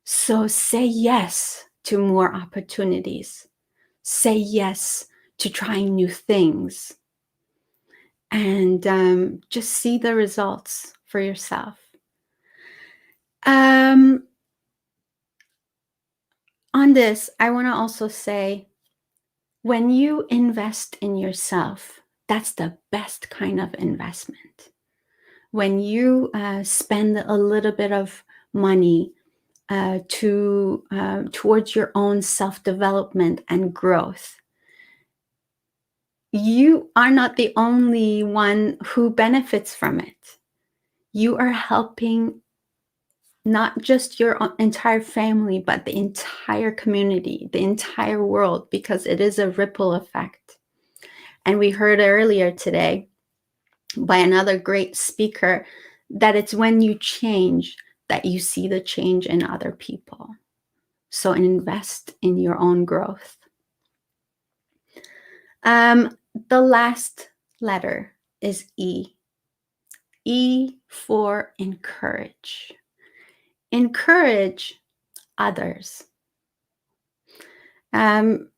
So say yes to more opportunities. Say yes to trying new things. And just see the results for yourself. On this, I want to also say, when you invest in yourself, that's the best kind of investment. When you spend a little bit of money towards your own self-development and growth, you are not the only one who benefits from it. You are helping not just your entire family, but the entire community, the entire world, because it is a ripple effect. And we heard earlier today by another great speaker that it's when you change that you see the change in other people. So invest in your own growth. The last letter is E. E for encourage. Encourage others. And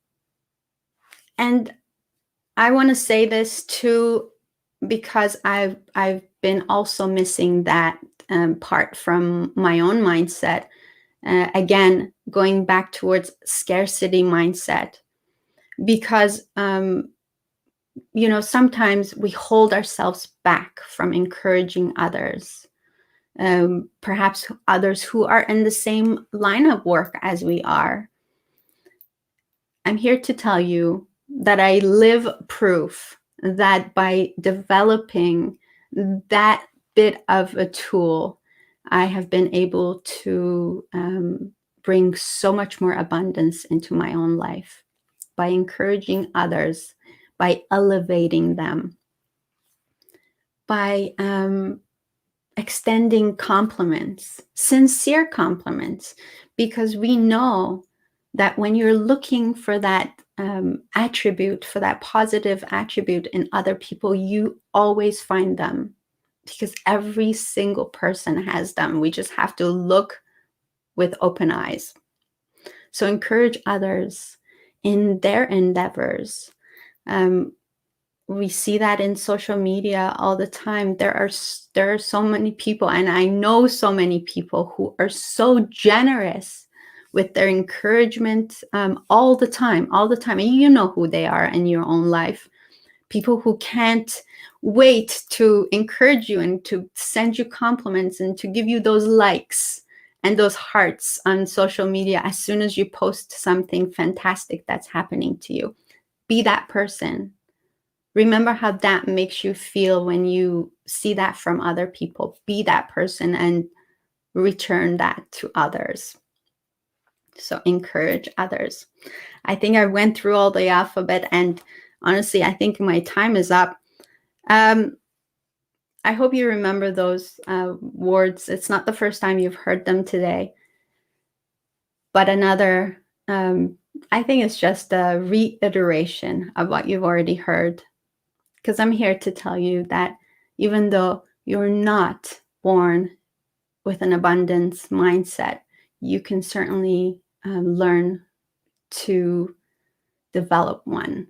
I want to say this too, because I've been also missing that part from my own mindset. Again, going back towards scarcity mindset, because sometimes we hold ourselves back from encouraging others. Perhaps others who are in the same line of work as we are. I'm here to tell you that I live proof that by developing that bit of a tool, I have been able to bring so much more abundance into my own life by encouraging others, by elevating them, by extending compliments, sincere compliments, because we know that when you're looking for that attribute, for that positive attribute in other people, you always find them, because every single person has them. We just have to look with open eyes. So encourage others in their endeavors. We see that in social media all the time. There are so many people, and I know so many people who are so generous with their encouragement all the time. And you know who they are in your own life. People who can't wait to encourage you and to send you compliments and to give you those likes and those hearts on social media as soon as you post something fantastic that's happening to you. Be that person. Remember how that makes you feel when you see that from other people. Be that person and return that to others. So encourage others. I think I went through all the alphabet, and honestly, I think my time is up. I hope you remember those words. It's not the first time you've heard them today, but another, I think it's just a reiteration of what you've already heard. Because I'm here to tell you that even though you're not born with an abundance mindset, you can certainly learn to develop one.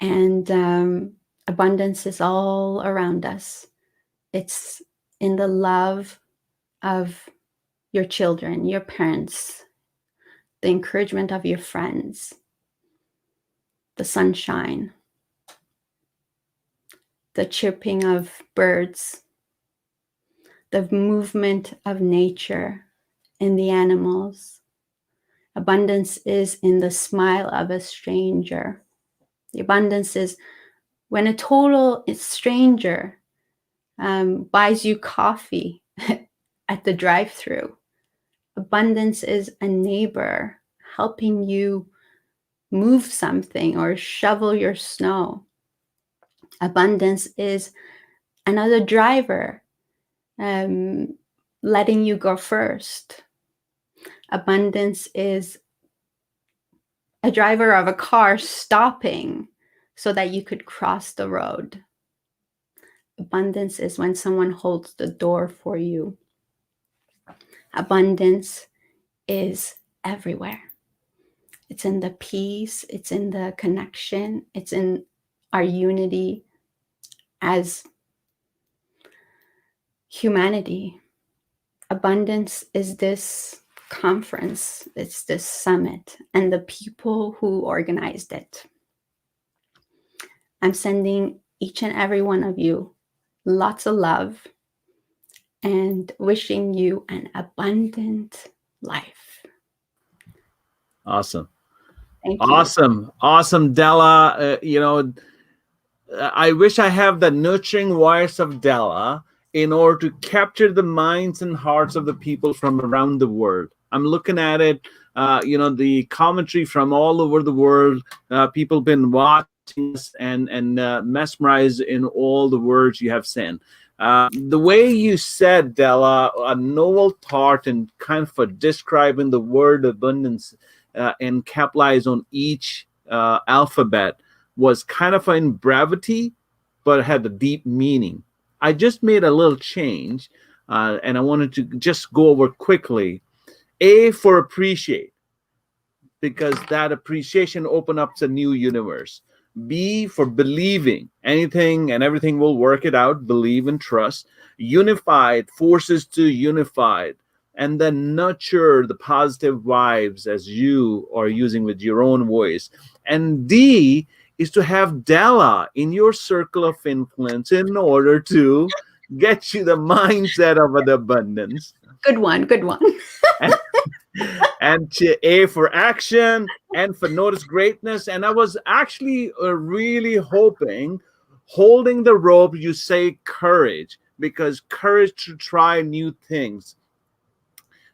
And abundance is all around us. It's in the love of your children, your parents, the encouragement of your friends, the sunshine, the chirping of birds, the movement of nature in the animals. Abundance is in the smile of a stranger. The abundance is when a total stranger buys you coffee at the drive-thru. Abundance is a neighbor helping you move something or shovel your snow. Abundance is another driver letting you go first. Abundance is a driver of a car stopping so that you could cross the road. Abundance is when someone holds the door for you. Abundance is everywhere. It's in the peace, it's in the connection, it's in our unity as humanity. Abundance is this conference, it's this summit, and the people who organized it. I'm sending each and every one of you lots of love and wishing you an abundant life. Awesome. Thank you. Awesome, Della. I wish I have the nurturing voice of Della in order to capture the minds and hearts of the people from around the world. I'm looking at it, the commentary from all over the world. People been watching us and mesmerized in all the words you have sent. The way you said, Della, a novel thought and kind of for describing the word abundance and capitalize on each alphabet was kind of in brevity, but had a deep meaning. I just made a little change, and I wanted to just go over quickly. A for appreciate, because that appreciation opens up a new universe. B for believing, anything and everything will work it out, believe and trust. Unified, forces to unified. And then nurture the positive vibes as you are using with your own voice. And D is to have Della in your circle of influence in order to get you the mindset of an abundance. Good one. And A for action, and for notice greatness. And I was actually really hoping, holding the rope, you say courage, because courage to try new things.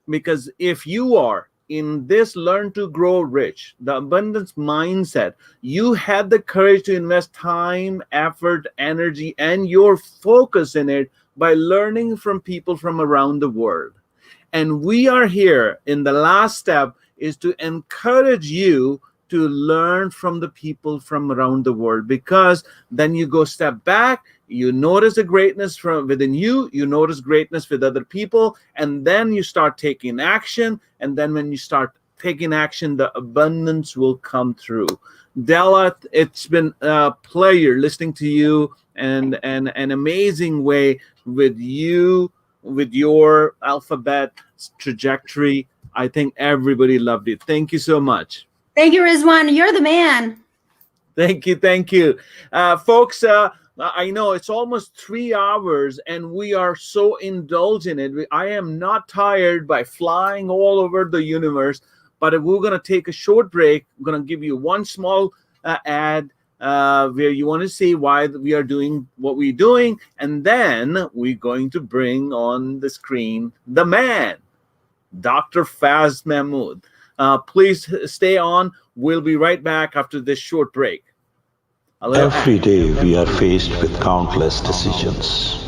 Because if you are in this Learn to Grow Rich, the abundance mindset, you had the courage to invest time, effort, energy, and your focus in it by learning from people from around the world. And we are here in the last step is to encourage you to learn from the people from around the world, because then you go step back, you notice the greatness from within you, you notice greatness with other people, and then you start taking action. And then when you start taking action, the abundance will come through. Della, it's been a pleasure listening to you and an amazing way with you, with your alphabet trajectory. I think everybody loved it. Thank you so much. Thank you, Rizwan. You're the man. Thank you. Folks, I know it's almost 3 hours and we are so indulged in it. I am not tired by flying all over the universe, but we're going to take a short break. I'm going to give you one small ad where you want to see why we are doing what we're doing. And then we're going to bring on the screen the man, Dr. Faz Mahmood. Please stay on. We'll be right back after this short break. Every day we are faced with countless decisions.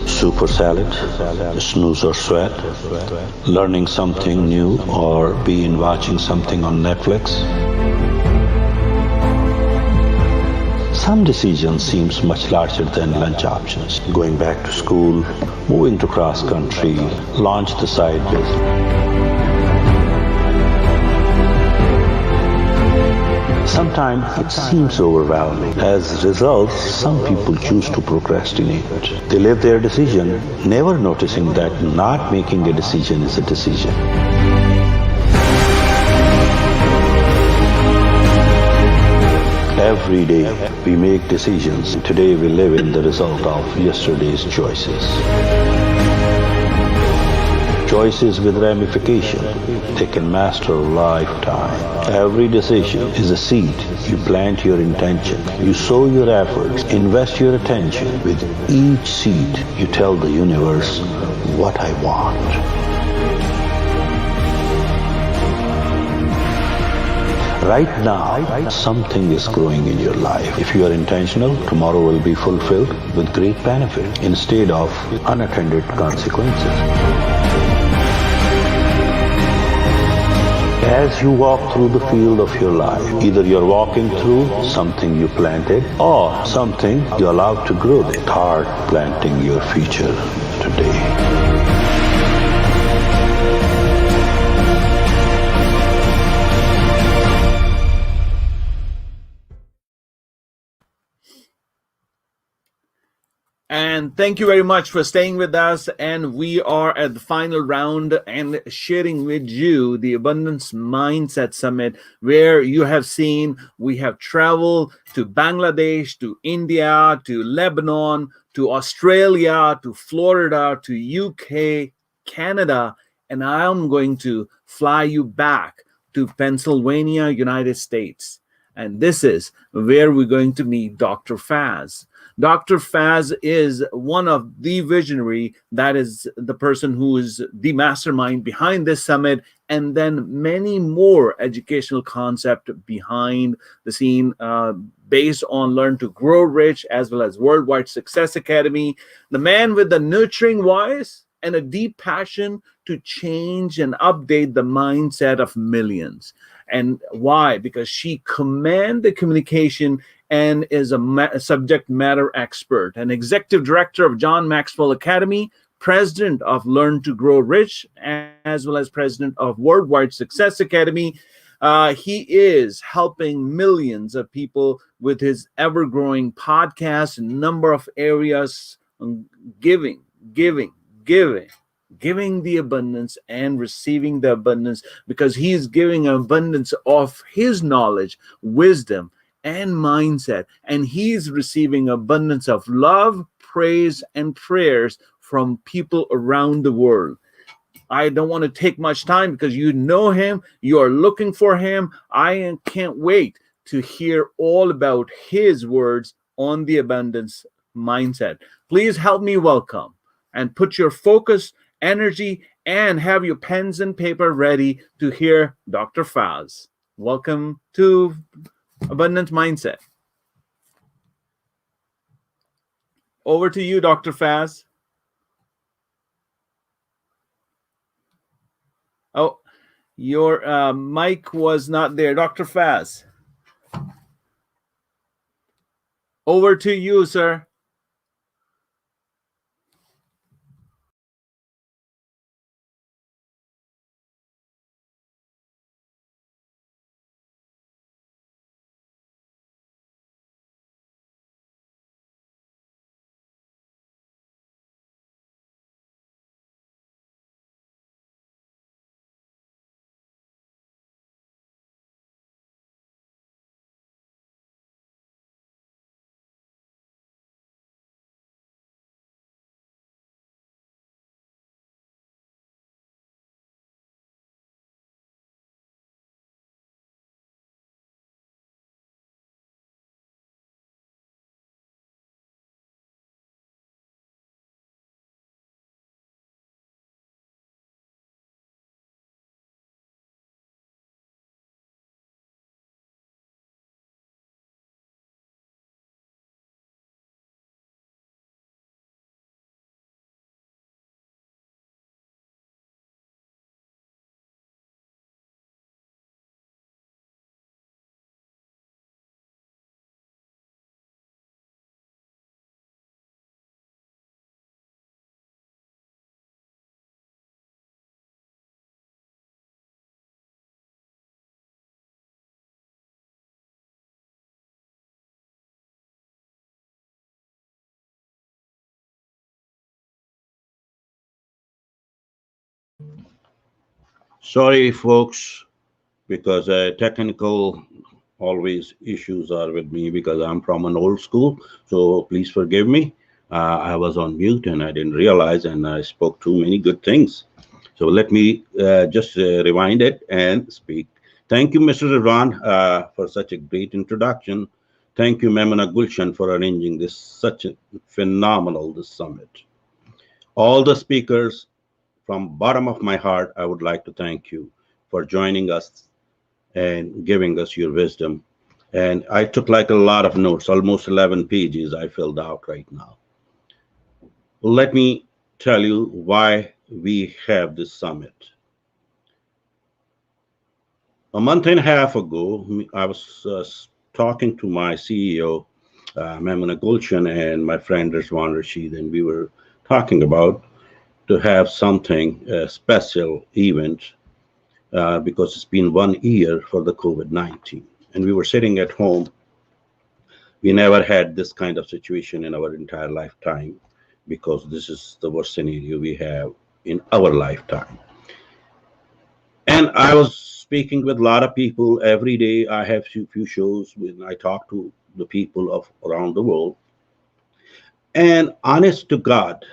Soup or salad, snooze or sweat, learning something new or being watching something on Netflix. Some decisions seems much larger than lunch options. Going back to school, moving to cross country, launch the side business. Sometimes it seems overwhelming. As a result, some people choose to procrastinate. They leave their decision, never noticing that not making a decision is a decision. Every day we make decisions. Today we live in the result of yesterday's choices. Choices with ramification. They can master a lifetime. Every decision is a seed. You plant your intention. You sow your efforts. Invest your attention. With each seed, you tell the universe what I want. Right now, something is growing in your life. If you are intentional, tomorrow will be fulfilled with great benefit instead of unattended consequences. As you walk through the field of your life, either you're walking through something you planted or something you allowed to grow. Start planting your future today. And thank you very much for staying with us. And we are at the final round and sharing with you the Abundance Mindset Summit, where you have seen we have traveled to Bangladesh, to India, to Lebanon, to Australia, to Florida, to UK, Canada, and I'm going to fly you back to Pennsylvania, United States. And this is where we're going to meet Dr. Faz. Dr. Faz is one of the visionary, that is the person who is the mastermind behind this summit, and then many more educational concepts behind the scene based on Learn to Grow Rich, as well as Worldwide Success Academy. The man with the nurturing voice and a deep passion to change and update the mindset of millions. And why? Because she commands the communication and is a subject matter expert, an executive director of John Maxwell Academy, president of Learn to Grow Rich, as well as president of Worldwide Success Academy. He is helping millions of people with his ever-growing podcast, a number of areas, giving the abundance and receiving the abundance, because he is giving abundance of his knowledge, wisdom, and mindset, and he's receiving abundance of love, praise, and prayers from people around the world. I don't want to take much time because you know him, you are looking for him. I can't wait to hear all about his words on the abundance mindset. Please help me welcome and put your focus, energy, and have your pens and paper ready to hear Dr. Faz. Welcome to Abundant Mindset. Over to you, Dr. Faz. Oh, your mic was not there. Dr. Faz. Over to you, sir. Sorry, folks, because technical always issues are with me because I'm from an old school. So please forgive me. I was on mute and I didn't realize, and I spoke too many good things. So let me just rewind it and speak. Thank you, Mr. Rizwan, for such a great introduction. Thank you, Memuna Gulshan, for arranging this such a phenomenal this summit. All the speakers, from bottom of my heart, I would like to thank you for joining us and giving us your wisdom. And I took like a lot of notes, almost 11 pages I filled out right now. Let me tell you why we have this summit. A month and a half ago, I was talking to my CEO, Memuna Gulshan, and my friend Rizwan Rashid, and we were talking about to have something, a special event, because it's been 1 year for the COVID-19. And we were sitting at home. We never had this kind of situation in our entire lifetime, because this is the worst scenario we have in our lifetime. And I was speaking with a lot of people every day. I have few shows when I talk to the people of around the world. And honest to God,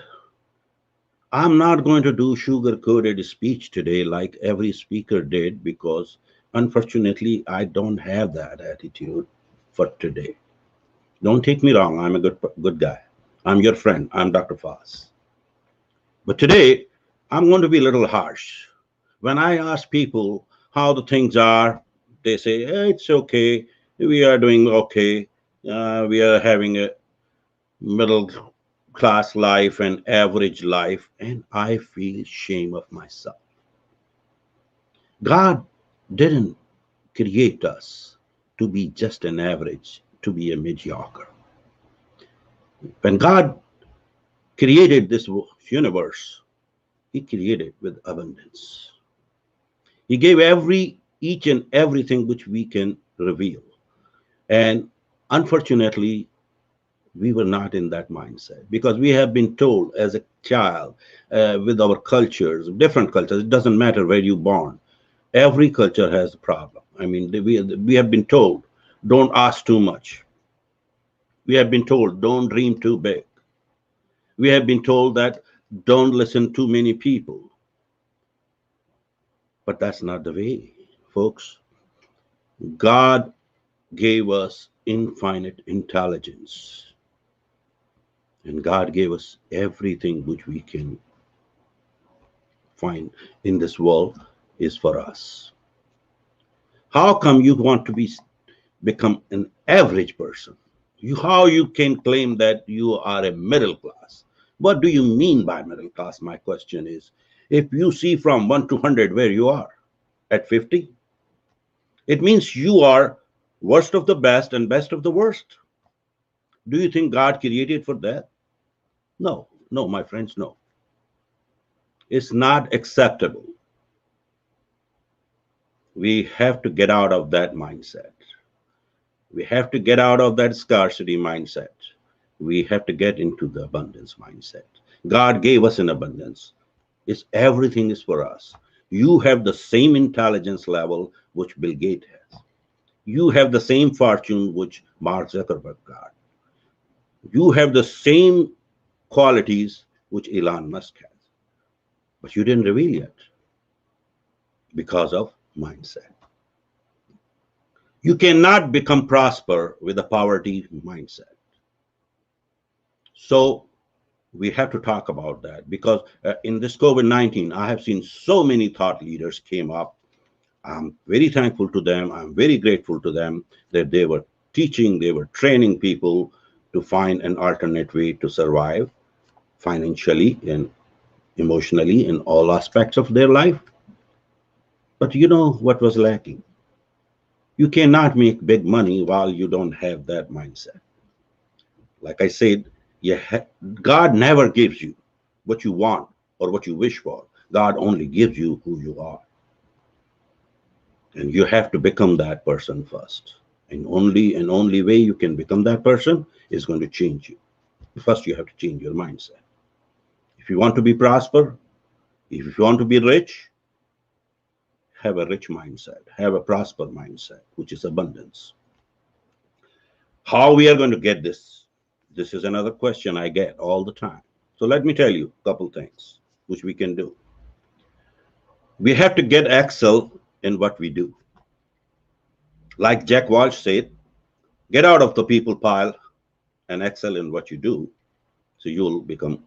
I'm not going to do sugar-coated speech today like every speaker did, because unfortunately, I don't have that attitude for today. Don't take me wrong. I'm a good guy. I'm your friend. I'm Dr. Foss. But today, I'm going to be a little harsh. When I ask people how the things are, they say, hey, it's okay. We are doing okay. We are having a middle class life and average life. And I feel shame of myself. God didn't create us to be just an average, to be a mediocre. When God created this universe, He created with abundance. He gave each and everything which we can reveal. And unfortunately, we were not in that mindset, because we have been told as a child, with our cultures, different cultures, it doesn't matter where you're born, every culture has a problem. I mean, we have been told, don't ask too much. We have been told, don't dream too big. We have been told that don't listen to many people. But that's not the way, folks. God gave us infinite intelligence. And God gave us everything which we can find in this world is for us. How come you want to become an average person? How you can claim that you are a middle class? What do you mean by middle class? My question is, if you see from 1 to 100 where you are at 50, it means you are worst of the best and best of the worst. Do you think God created for that? No, my friends, no. It's not acceptable. We have to get out of that mindset. We have to get out of that scarcity mindset. We have to get into the abundance mindset. God gave us an abundance. Everything is for us. You have the same intelligence level which Bill Gates has. You have the same fortune which Mark Zuckerberg got. You have the same qualities which Elon Musk has. But you didn't reveal yet because of mindset. You cannot become prosper with a poverty mindset. So we have to talk about that, because in this COVID-19, I have seen so many thought leaders came up. I'm very thankful to them. I'm very grateful to them that they were teaching, they were training people to find an alternate way to survive financially and emotionally in all aspects of their life. But you know what was lacking? You cannot make big money while you don't have that mindset. Like I said, God never gives you what you want or what you wish for. God only gives you who you are. And you have to become that person first. And only way you can become that person is going to change you. First, you have to change your mindset. If you want to be prosper, If you want to be rich, have a rich mindset, have a prosper mindset, which is abundance. How we are going to get this? This is another question I get all the time. So let me tell you a couple things which we can do. We have to get excel in what we do. Like Jack Walsh said, get out of the people pile and excel in what you do, so you'll become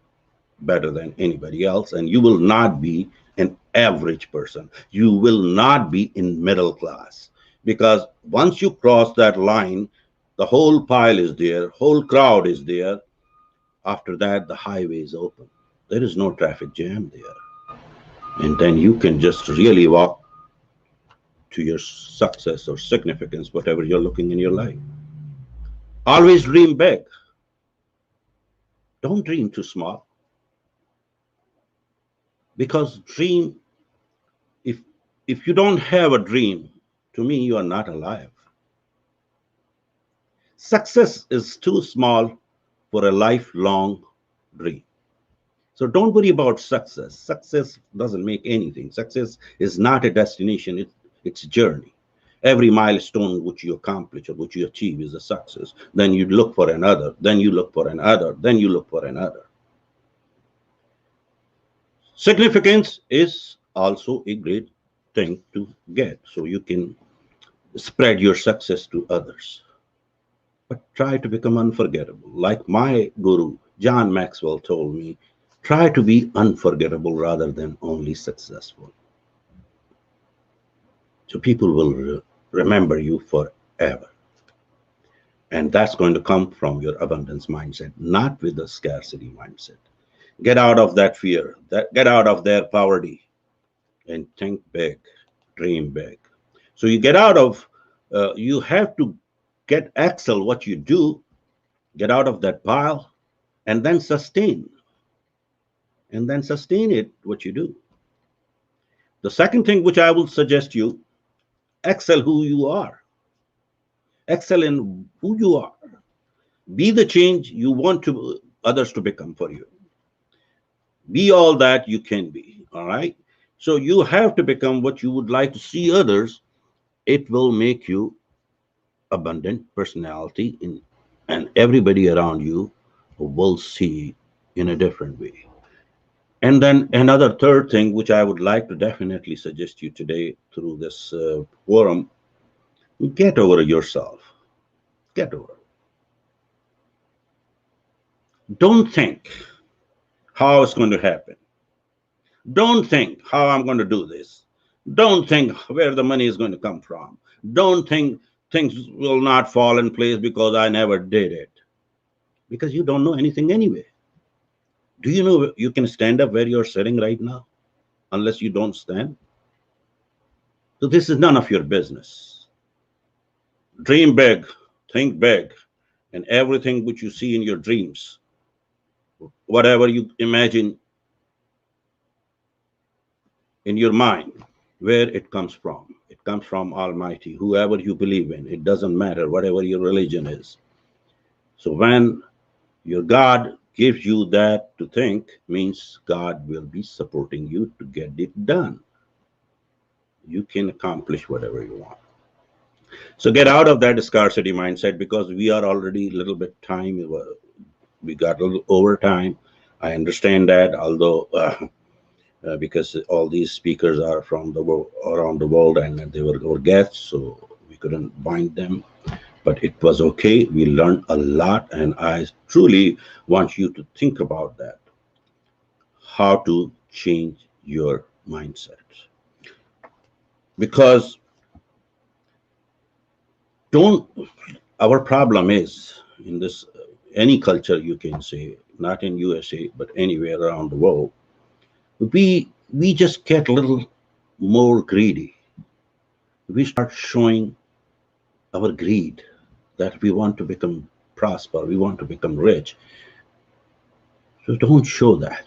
better than anybody else, and you will not be an average person. You will not be in middle class, because once you cross that line, the whole pile is there, whole crowd is there. After that, the highway is open. There is no traffic jam there. And then you can just really walk to your success or significance, whatever you're looking in your life. Always dream big. Don't dream too small. Because dream, if you don't have a dream, to me, you are not alive. Success is too small for a lifelong dream. So don't worry about success. Success doesn't make anything. Success is not a destination, it's a journey. Every milestone which you accomplish or which you achieve is a success. Then you look for another, then you look for another, then you look for another. Significance is also a great thing to get, so you can spread your success to others. But try to become unforgettable. Like my guru, John Maxwell, told me, try to be unforgettable rather than only successful. So people will remember you forever. And that's going to come from your abundance mindset, not with the scarcity mindset. Get out of that fear, get out of their poverty, and think big, dream big. So you get out of, you have to get excel what you do, get out of that pile, and then sustain. And then sustain it, what you do. The second thing which I will suggest you, excel who you are. Excel in who you are. Be the change you want to others to become for you. Be all that you can be, all right? So you have to become what you would like to see others. It will make you abundant personality, and everybody around you will see in a different way. And then another third thing, which I would like to definitely suggest you today through this forum, get over yourself. Get over it. Don't think how it's going to happen. Don't think how I'm going to do this. Don't think where the money is going to come from. Don't think things will not fall in place because I never did it. Because you don't know anything anyway. Do you know you can stand up where you're sitting right now unless you don't stand? So this is none of your business. Dream big, think big, and everything which you see in your dreams, whatever you imagine in your mind, where it comes from. It comes from Almighty, whoever you believe in. It doesn't matter, whatever your religion is. So when your God gives you that to think, means God will be supporting you to get it done. You can accomplish whatever you want. So get out of that scarcity mindset, because we are already a little bit time. We got a little over time. I understand that, although because all these speakers are from the world, around the world, and they were our guests, so we couldn't bind them. But it was okay. We learned a lot, and I truly want you to think about that. How to change your mindset. Because our problem is in this, any culture you can say, not in USA, but anywhere around the world, we just get a little more greedy. We start showing our greed, that we want to become prosper, we want to become rich. So don't show that.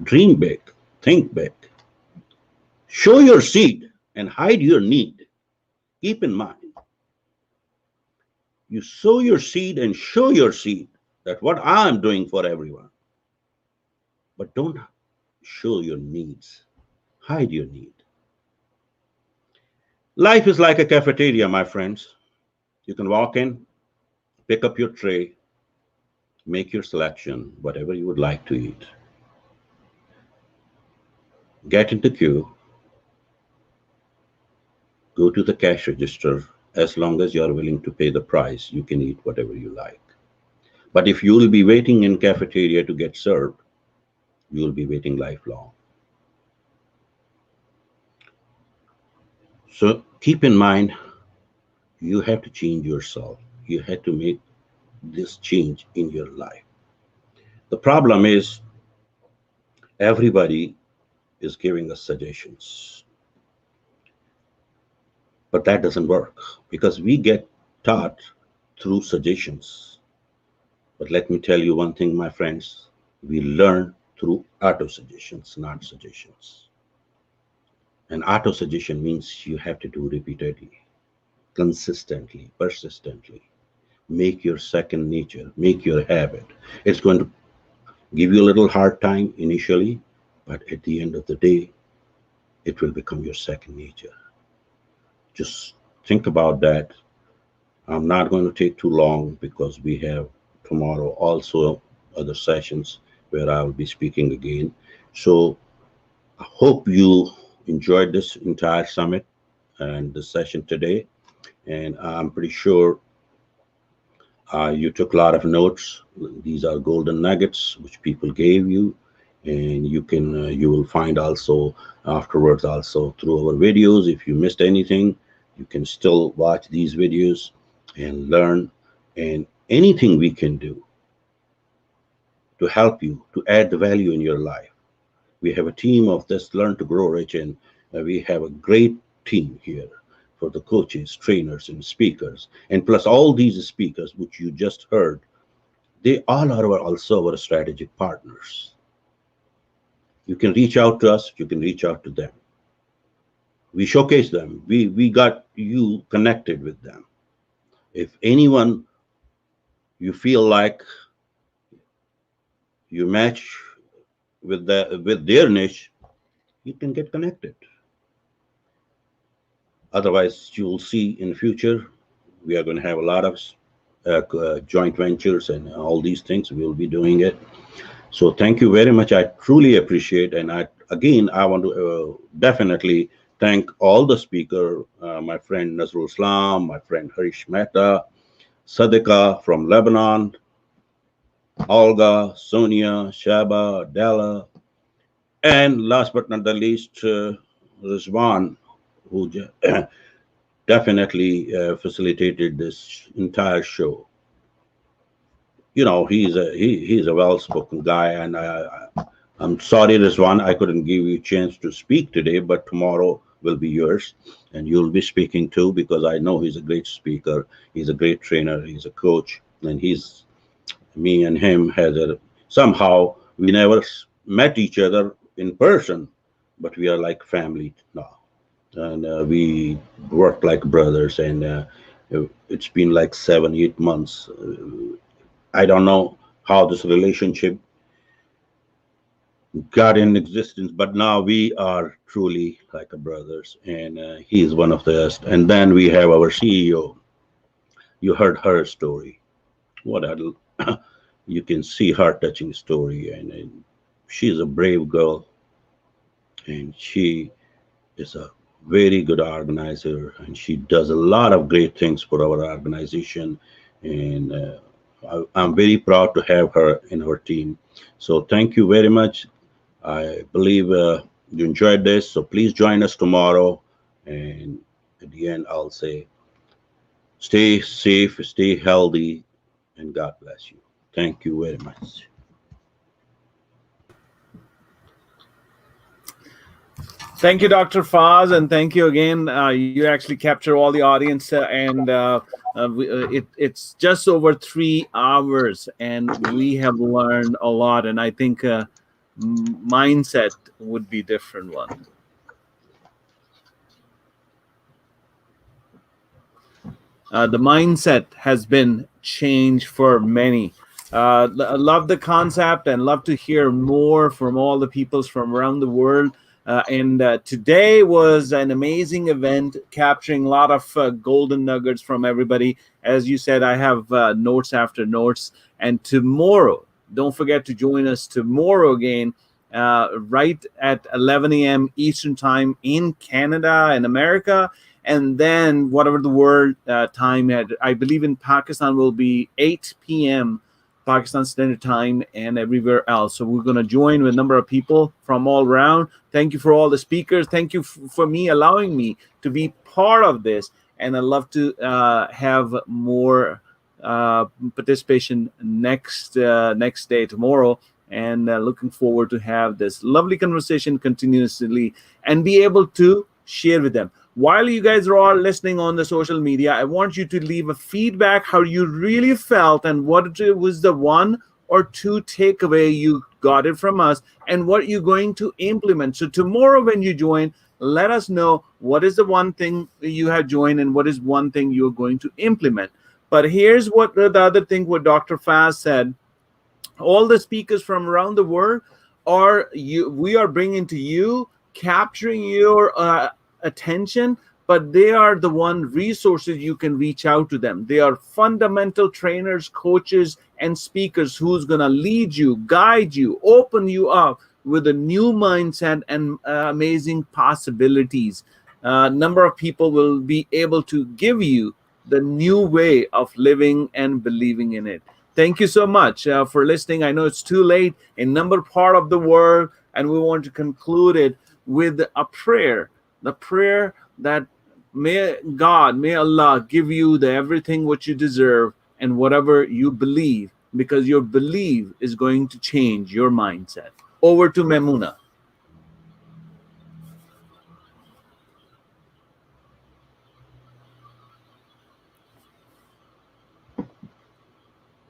Dream big, think big. Show your seed and hide your need. Keep in mind, you sow your seed and show your seed that what I'm doing for everyone. But don't show your needs. hide your need. Life is like a cafeteria, my friends. You can walk in, pick up your tray, make your selection, whatever you would like to eat. Get into queue, go to the cash register. As long as you are willing to pay the price, you can eat whatever you like. But if you will be waiting in cafeteria to get served, you will be waiting lifelong. So keep in mind, you have to change yourself. You have to make this change in your life. The problem is everybody is giving us suggestions. But that doesn't work because we get taught through suggestions. But let me tell you one thing, my friends, we learn through auto-suggestions, not suggestions. And auto-suggestion means you have to do repeatedly, consistently, persistently. Make your second nature, make your habit. It's going to give you a little hard time initially, but at the end of the day, it will become your second nature. Just think about that. I'm not going to take too long because we have tomorrow also other sessions where I will be speaking again. So I hope you enjoyed this entire summit and the session today. And I'm pretty sure you took a lot of notes. These are golden nuggets which people gave you, and you will find also afterwards also through our videos. If you missed anything, you can still watch these videos and learn, and anything we can do to help you to add the value in your life. We have a team of this Learn to Grow Rich, and we have a great team here for the coaches, trainers, and speakers. And plus all these speakers, which you just heard, they all are also our strategic partners. You can reach out to us, you can reach out to them. We showcase them. We got you connected with them. If anyone you feel like you match with their niche, you can get connected. Otherwise, you will see in the future, we are going to have a lot of joint ventures and all these things. We will be doing it. So thank you very much. I truly appreciate. And I want to definitely thank all the speakers, my friend Nazrul Islam, my friend Harish Mehta, Sadika from Lebanon, Olga, Sonia, Shaba, Adela, and last but not the least, Rizwan, who definitely facilitated this entire show. You know, he's a well-spoken guy, and I'm sorry, Rizwan, I couldn't give you a chance to speak today, but tomorrow will be yours, and you'll be speaking too, because I know he's a great speaker, he's a great trainer, he's a coach, and me and him somehow we never met each other in person, but we are like family now. And we work like brothers, and it's been like 7-8 months. I don't know how this relationship got in existence, but now we are truly like a brothers, and he's one of the best. And then we have our CEO. You heard her story. You can see her touching story, and she's a brave girl, and she is a very good organizer, and she does a lot of great things for our organization, and I'm very proud to have her in our team. So thank you very much. I believe you enjoyed this, so please join us tomorrow, and at the end I'll say stay safe, stay healthy, and God bless you. Thank you very much. Thank you, Dr. Faz, and thank you again. You actually capture all the audience, and it's just over 3 hours, and we have learned a lot. And I think mindset would be different one. The mindset has been changed for many. I love the concept and love to hear more from all the peoples from around the world. And today was an amazing event, capturing a lot of golden nuggets from everybody. As you said, I have notes after notes. And tomorrow, don't forget to join us tomorrow again, right at 11 a.m. Eastern Time in Canada and America. And then whatever the world time had, I believe in Pakistan will be 8 p.m. Pakistan Standard Time and everywhere else. So we're going to join with a number of people from all around. Thank you for all the speakers. Thank you for me allowing me to be part of this. And I'd love to have more participation next day, tomorrow. And looking forward to have this lovely conversation continuously and be able to share with them. While you guys are all listening on the social media, I want you to leave a feedback how you really felt and what was the one or two takeaway you got it from us and what you're going to implement. So tomorrow when you join, let us know what is the one thing you have joined and what is one thing you're going to implement. But here's what the other thing what Dr. Faz said. All the speakers from around the world we are bringing to you, capturing your attention, but they are the one resources you can reach out to them. They are fundamental trainers, coaches, and speakers who's going to lead you, guide you, open you up with a new mindset and amazing possibilities. Number of people will be able to give you the new way of living and believing in it. Thank you so much for listening. I know it's too late in number part of the world, and we want to conclude it with a prayer. The prayer that may Allah give you the everything what you deserve and whatever you believe, because your belief is going to change your mindset. Over to Memuna.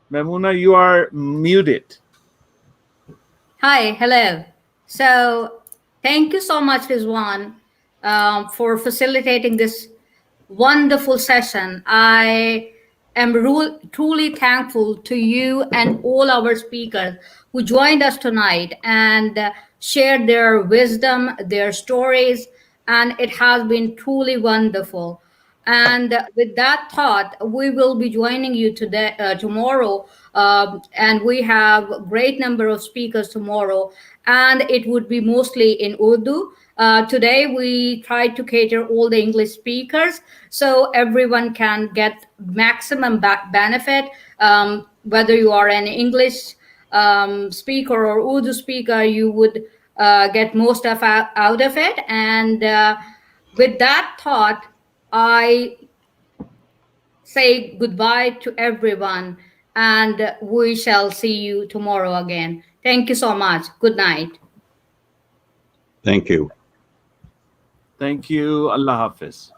Memuna, you are muted. Hi, hello. So thank you so much, Rizwan, for facilitating this wonderful session. I am truly thankful to you and all our speakers who joined us tonight and shared their wisdom, their stories, and it has been truly wonderful. And with that thought, we will be joining you tomorrow, and we have a great number of speakers tomorrow, and it would be mostly in Urdu. Today, we tried to cater all the English speakers so everyone can get maximum benefit, whether you are an English speaker or Urdu speaker, you would get most out of it. And with that thought, I say goodbye to everyone, and we shall see you tomorrow again. Thank you so much. Good night. Thank you. Thank you. Allah Hafiz.